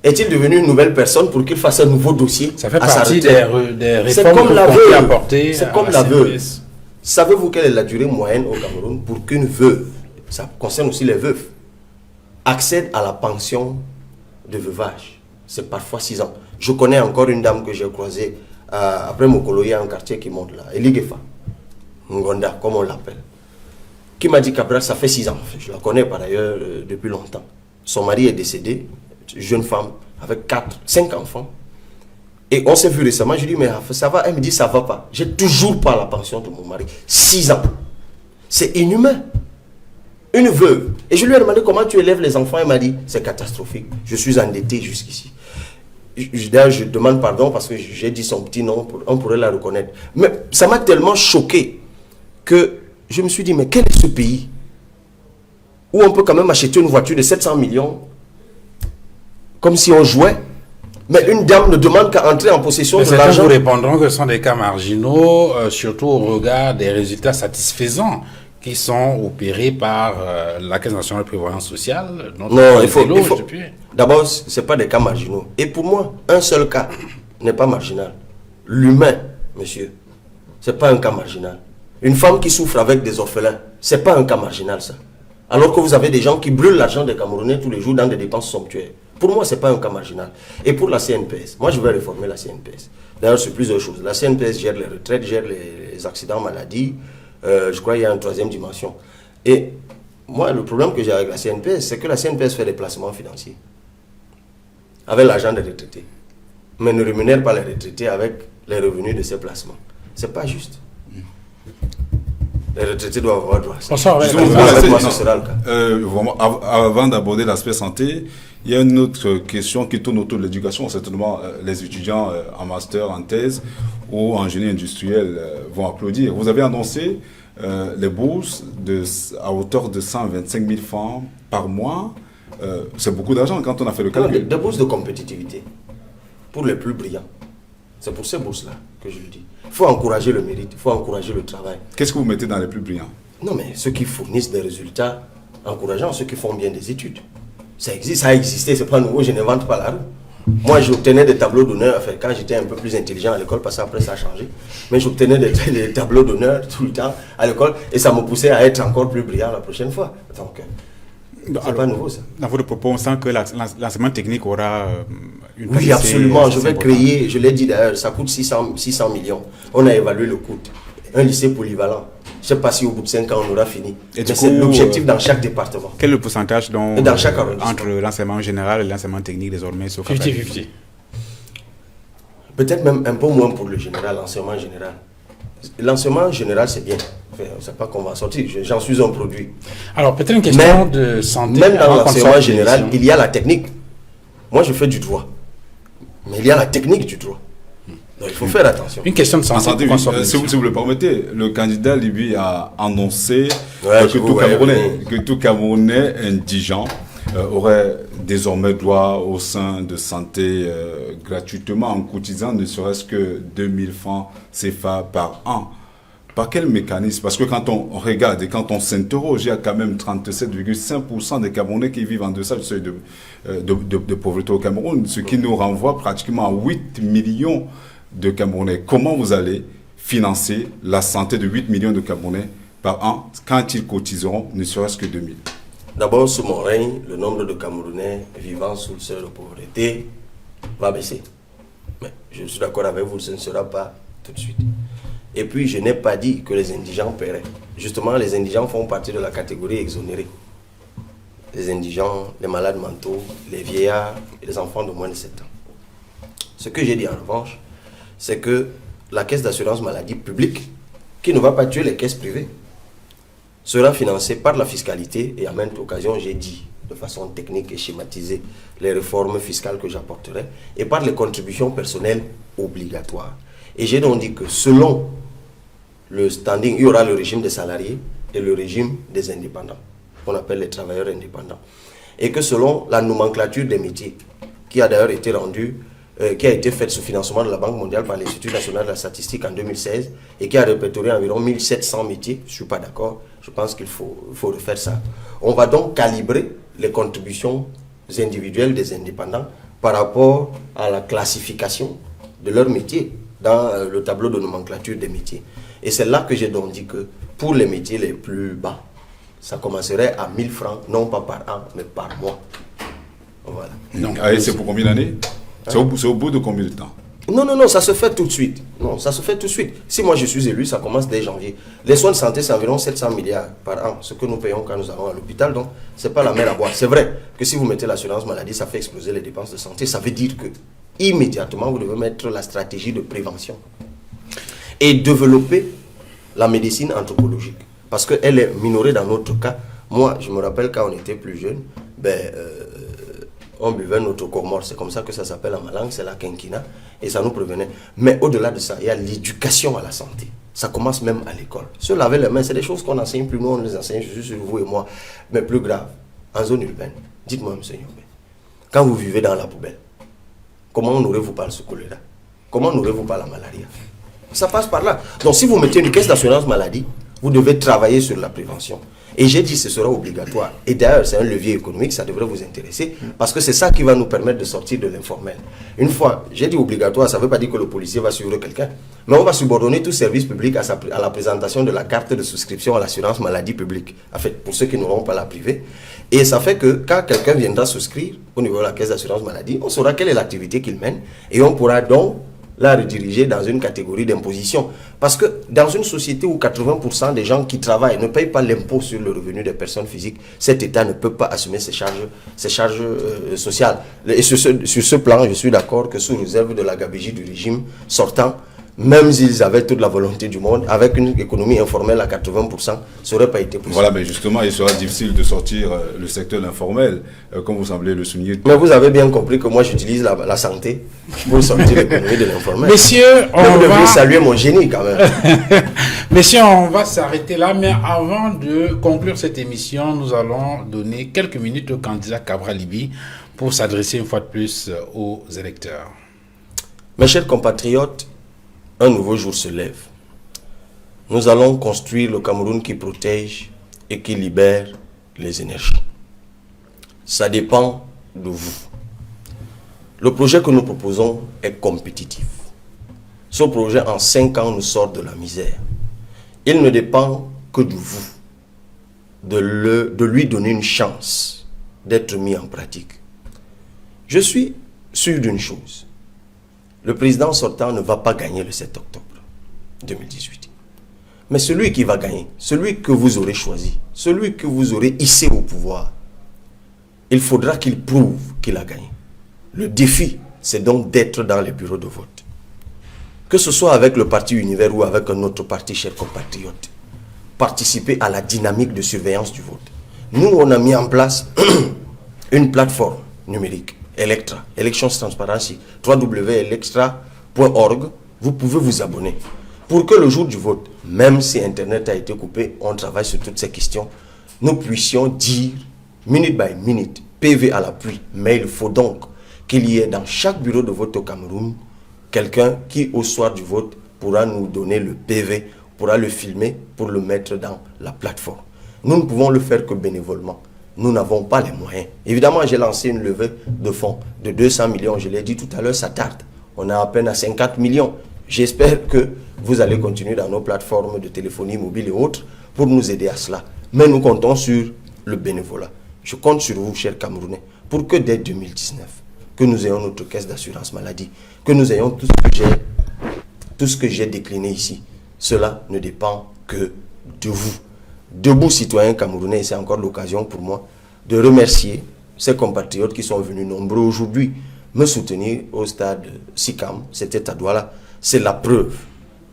Est-il devenu une nouvelle personne pour qu'il fasse un nouveau dossier? Ça fait à sa partie retraite? des réformes C'est comme la qu'on peut veuve. apporter. C'est comme la veuve. Savez-vous quelle est la durée moyenne au Cameroun pour qu'une veuve, ça concerne aussi les veuves, accède à la pension de veuvage? C'est parfois 6 ans. Je connais encore une dame que j'ai croisée après Mokolo, il y a un quartier qui monte là, Eligefa, Ngonda, comme on l'appelle, qui m'a dit qu'après ça fait 6 ans. Je la connais par ailleurs depuis longtemps. Son mari est décédé, jeune femme, avec 5 enfants. Et on s'est vu récemment, je lui ai dit, mais ça va? Elle me dit, ça va pas. J'ai toujours pas la pension de mon mari. 6 ans. C'est inhumain. Une veuve. Et je lui ai demandé comment tu élèves les enfants. Elle m'a dit, c'est catastrophique. Je suis endetté jusqu'ici. D'ailleurs, je demande pardon parce que j'ai dit son petit nom, on pourrait la reconnaître. Mais ça m'a tellement choqué que je me suis dit, mais quel est ce pays où on peut quand même acheter une voiture de 700 millions comme si on jouait? Mais une dame ne demande qu'à entrer en possession de Certains l'argent. vous répondront que ce sont des cas marginaux, surtout au regard des résultats satisfaisants qui sont opérés par la Caisse nationale de prévoyance sociale. Non, il faut d'abord, ce n'est pas des cas marginaux. Et pour moi, un seul cas n'est pas marginal. L'humain, monsieur, ce n'est pas un cas marginal. Une femme qui souffre avec des orphelins, ce n'est pas un cas marginal, ça. Alors que vous avez des gens qui brûlent l'argent des Camerounais tous les jours dans des dépenses somptuaires. Pour moi, ce n'est pas un cas marginal. Et pour la CNPS, moi je vais réformer la CNPS. D'ailleurs, c'est plusieurs choses. La CNPS gère les retraites, gère les accidents, maladies. Je crois qu'il y a une 3e dimension. Et moi, le problème que j'ai avec la CNPS, c'est que la CNPS fait des placements financiers avec l'argent des retraités, mais ne rémunère pas les retraités avec les revenus de ces placements. Ce n'est pas juste. Les retraités doivent avoir droit à ça. Ce sera le cas. Avant d'aborder l'aspect santé, il y a une autre question qui tourne autour de l'éducation. Certainement, les étudiants en master, en thèse ou en génie industriel vont applaudir. Vous avez annoncé les bourses à hauteur de 125 000 francs par mois. C'est beaucoup d'argent quand on a fait le calcul. Des bourses de compétitivité pour les plus brillants. C'est pour ces bourses-là que je le dis. Il faut encourager le mérite, il faut encourager le travail. Qu'est-ce que vous mettez dans les plus brillants? Non, mais ceux qui fournissent des résultats encourageants, ceux qui font bien des études. Ça existe, ça a existé, c'est pas nouveau, je n'invente pas la roue. Moi, j'obtenais des tableaux d'honneur, enfin, quand j'étais un peu plus intelligent à l'école, parce qu'après ça a changé. Mais j'obtenais des tableaux d'honneur tout le temps à l'école, et ça me poussait à être encore plus brillant la prochaine fois. Donc, c'est pas nouveau ça. Dans votre propos, on sent que l'enseignement technique aura une Oui, absolument. Je vais créer, je l'ai dit d'ailleurs, ça coûte 600 millions. On a évalué le coût. un lycée polyvalent. Je ne sais pas si au bout de 5 ans, on aura fini. Et mais c'est l'objectif dans chaque département. Quel est le pourcentage donc, dans chaque arrondissement entre l'enseignement général et l'enseignement technique désormais sur 50-50. Peut-être même un peu moins pour le général, l'enseignement général. L'enseignement général, c'est bien. Enfin, on ne sait pas qu'on va sortir. J'en suis un produit. Alors, peut-être une question de santé. Même dans l'enseignement général, il y a la technique. Moi, je fais du droit. Mais il y a la technique du droit. Donc, il faut faire attention. Une question de santé. Si vous le permettez, le candidat Libye a annoncé que tout Camerounais indigent aurait désormais droit aux soins de santé gratuitement en cotisant ne serait-ce que 2000 francs CFA par an. Par quel mécanisme? Parce que quand on regarde et quand on s'interroge, il y a quand même 37,5% des Camerounais qui vivent en deçà du seuil de pauvreté au Cameroun, ce qui nous renvoie pratiquement à 8 millions de Camerounais. Comment vous allez financer la santé de 8 millions de Camerounais par an quand ils cotiseront ne serait-ce que 2000? D'abord, sous mon règne, le nombre de Camerounais vivant sous le seuil de pauvreté va baisser. Mais je suis d'accord avec vous, ce ne sera pas tout de suite. Et puis, je n'ai pas dit que les indigents paieraient. Justement, les indigents font partie de la catégorie exonérée. Les indigents, les malades mentaux, les vieillards et les enfants de moins de 7 ans. Ce que j'ai dit en revanche, c'est que la caisse d'assurance maladie publique, qui ne va pas tuer les caisses privées, sera financée par la fiscalité. Et à maintes occasions, j'ai dit de façon technique et schématisée les réformes fiscales que j'apporterai, et par les contributions personnelles obligatoires. Et j'ai donc dit que selon le standing, il y aura le régime des salariés et le régime des indépendants, qu'on appelle les travailleurs indépendants. Et que selon la nomenclature des métiers, qui a d'ailleurs été rendue, qui a été faite sous financement de la Banque mondiale par l'Institut national de la statistique en 2016, et qui a répertorié environ 1700 métiers, je ne suis pas d'accord, je pense qu'il faut refaire ça. On va donc calibrer les contributions individuelles des indépendants par rapport à la classification de leur métier dans le tableau de nomenclature des métiers. Et c'est là que j'ai donc dit que pour les métiers les plus bas, ça commencerait à 1000 francs, non pas par an, mais par mois. Voilà. Et c'est pour combien d'années? C'est au bout de combien de temps? Non, ça se fait tout de suite. Non, ça se fait tout de suite. Si moi je suis élu, ça commence dès janvier. Les soins de santé, c'est environ 700 milliards par an, ce que nous payons quand nous allons à l'hôpital. Donc, c'est pas la mer à boire. C'est vrai que si vous mettez l'assurance maladie, ça fait exploser les dépenses de santé. Ça veut dire que immédiatement, vous devez mettre la stratégie de prévention et développer la médecine anthropologique, parce qu'elle est minorée dans notre cas. Moi, je me rappelle quand on était plus jeune, on buvait notre comore, c'est comme ça que ça s'appelle en ma langue, c'est la quinquina, et ça nous prévenait. Mais au-delà de ça, il y a l'éducation à la santé. Ça commence même à l'école. Se laver les mains, c'est des choses qu'on enseigne plus, nous on les enseigne, je suis sur vous et moi. Mais plus grave, en zone urbaine, dites-moi, monsieur Nyombe, quand vous vivez dans la poubelle, comment n'aurez-vous pas le choléra? Comment n'aurez-vous pas la malaria? Ça passe par là. Donc si vous mettez une caisse d'assurance maladie, vous devez travailler sur la prévention. Et j'ai dit que ce sera obligatoire. Et d'ailleurs, c'est un levier économique, ça devrait vous intéresser, parce que c'est ça qui va nous permettre de sortir de l'informel. Une fois, j'ai dit obligatoire, ça ne veut pas dire que le policier va suivre quelqu'un, mais on va subordonner tout service public à la présentation de la carte de souscription à l'assurance maladie publique, en fait, pour ceux qui n'auront pas la privée. Et ça fait que quand quelqu'un viendra souscrire au niveau de la caisse d'assurance maladie, on saura quelle est l'activité qu'il mène, et on pourra donc la rediriger dans une catégorie d'imposition. Parce que dans une société où 80% des gens qui travaillent ne payent pas l'impôt sur le revenu des personnes physiques, cet État ne peut pas assumer ses charges sociales. Et sur ce plan, je suis d'accord que sous réserve de la gabegie du régime sortant, même s'ils avaient toute la volonté du monde, avec une économie informelle à 80%, ça n'aurait pas été possible. Voilà, mais justement, il sera difficile de sortir le secteur informel, comme vous semblez le souligner. Mais vous avez bien compris que moi, j'utilise la santé pour sortir l'économie de l'informel. Messieurs, vous devez saluer mon génie quand même. Messieurs, on va s'arrêter là, mais avant de conclure cette émission, nous allons donner quelques minutes au candidat Cabral Libye pour s'adresser une fois de plus aux électeurs. Mes chers compatriotes, un nouveau jour se lève. Nous allons construire le Cameroun qui protège et qui libère les énergies. Ça dépend de vous. Le projet que nous proposons est compétitif. Ce projet, en 5 ans, nous sort de la misère. Il ne dépend que de vous, de lui donner une chance d'être mis en pratique. Je suis sûr d'une chose. Le président sortant ne va pas gagner le 7 octobre 2018. Mais celui qui va gagner, celui que vous aurez choisi, celui que vous aurez hissé au pouvoir, il faudra qu'il prouve qu'il a gagné. Le défi, c'est donc d'être dans les bureaux de vote. Que ce soit avec le parti Univers ou avec un autre parti, chers compatriotes, participer à la dynamique de surveillance du vote. Nous, on a mis en place une plateforme numérique, Electra, Elections Transparency, www.electra.org. Vous pouvez vous abonner. Pour que le jour du vote, même si Internet a été coupé, on travaille sur toutes ces questions, nous puissions dire, minute by minute, PV à l'appui. Mais il faut donc qu'il y ait dans chaque bureau de vote au Cameroun, quelqu'un qui, au soir du vote, pourra nous donner le PV, pourra le filmer pour le mettre dans la plateforme. Nous ne pouvons le faire que bénévolement. Nous n'avons pas les moyens. Évidemment, j'ai lancé une levée de fonds de 200 millions. Je l'ai dit tout à l'heure, ça tarde. On est à peine à 50 millions. J'espère que vous allez continuer dans nos plateformes de téléphonie mobile et autres pour nous aider à cela. Mais nous comptons sur le bénévolat. Je compte sur vous, chers Camerounais, pour que dès 2019, que nous ayons notre caisse d'assurance maladie, que nous ayons tout ce que j'ai décliné ici. Cela ne dépend que de vous. Debout, citoyens camerounais, c'est encore l'occasion pour moi de remercier ces compatriotes qui sont venus nombreux aujourd'hui me soutenir au stade SICAM, c'était à Douala. C'est la preuve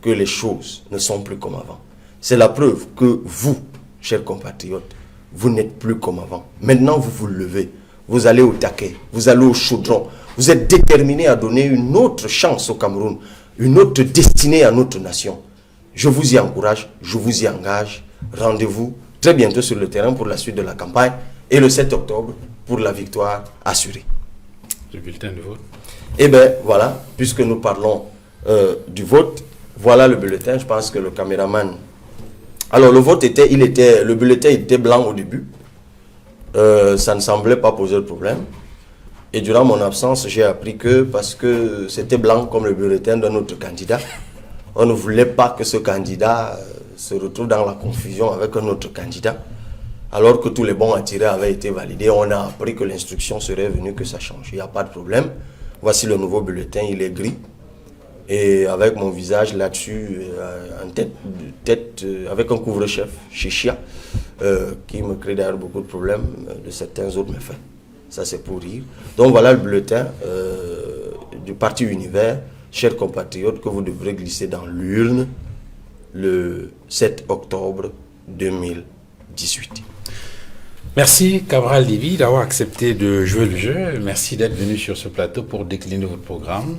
que les choses ne sont plus comme avant. C'est la preuve que vous, chers compatriotes, vous n'êtes plus comme avant. Maintenant, vous vous levez, vous allez au taquet, vous allez au chaudron. Vous êtes déterminés à donner une autre chance au Cameroun, une autre destinée à notre nation. Je vous y encourage, je vous y engage. Rendez-vous très bientôt sur le terrain pour la suite de la campagne et le 7 octobre pour la victoire assurée. Le bulletin de vote. Eh bien, voilà, puisque nous parlons du vote, voilà le bulletin. Je pense que le caméraman... Alors, le bulletin était blanc au début. Ça ne semblait pas poser de problème. Et durant mon absence, j'ai appris que, parce que c'était blanc comme le bulletin d'un autre candidat, on ne voulait pas que ce candidat se retrouve dans la confusion avec un autre candidat, alors que tous les bons à tirer avaient été validés. On a appris que l'instruction serait venue, que ça change. Il n'y a pas de problème. Voici le nouveau bulletin, il est gris. Et avec mon visage là-dessus, en tête avec un couvre-chef, Chichia, qui me crée d'ailleurs beaucoup de problèmes de certains autres méfaits. Ça, c'est pour rire. Donc voilà le bulletin du Parti Univers, chers compatriotes, que vous devrez glisser dans l'urne le 7 octobre 2018. Merci Cabral Libye d'avoir accepté de jouer le jeu. Merci d'être venu sur ce plateau pour décliner votre programme.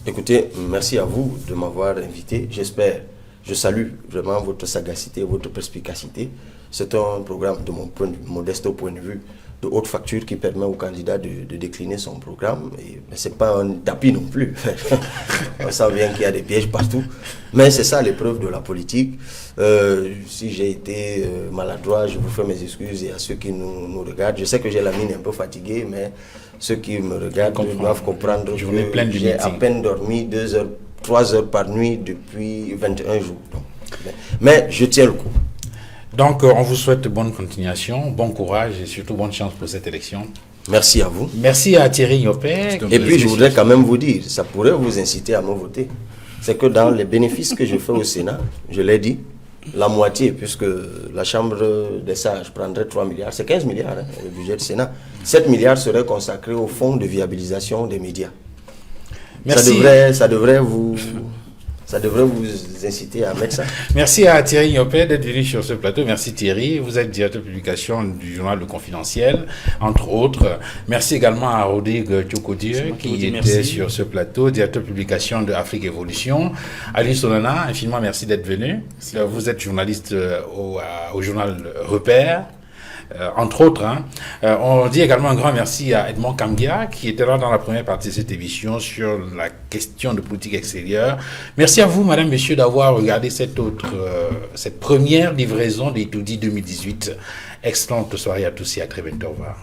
Écoutez, merci à vous de m'avoir invité. Je salue vraiment votre sagacité, votre perspicacité. C'est un programme de mon modeste point de vue de haute facture qui permet au candidat de décliner son programme. Mais ce n'est pas un tapis non plus. On sent bien qu'il y a des pièges partout. Mais c'est ça l'épreuve de la politique. Si j'ai été maladroit, je vous fais mes excuses et à ceux qui nous regardent. Je sais que j'ai la mine un peu fatiguée, mais ceux qui me regardent doivent comprendre que j'ai à peine dormi 2 heures, 3 heures par nuit depuis 21 jours. Donc, mais je tiens le coup. Donc, on vous souhaite bonne continuation, bon courage et surtout bonne chance pour cette élection. Merci à vous. Merci à Thierry Yopé. Et puis, je voudrais quand même vous dire, ça pourrait vous inciter à me voter. C'est que dans les bénéfices que je fais au Sénat, je l'ai dit, la moitié, puisque la Chambre des sages prendrait 3 milliards, c'est 15 milliards le budget du Sénat. 7 milliards seraient consacrés au fonds de viabilisation des médias. Merci. Ça devrait vous inciter à mettre ça. Merci à Thierry Yopé d'être venu sur ce plateau. Merci Thierry. Vous êtes directeur de publication du journal Le Confidentiel, entre autres. Merci également à Rodrigue Tchokodieu qui était sur ce plateau, directeur de publication de Afrique Évolution. Ali Sonana, infiniment merci d'être venu. Vous êtes journaliste au journal Repère. Entre autres, on dit également un grand merci à Edmond Kamgia qui était là dans la première partie de cette émission sur la question de politique extérieure. Merci à vous, madame, messieurs, d'avoir regardé cette première livraison d'Etoudi 2018. Excellente soirée à tous et à très bientôt. Au revoir.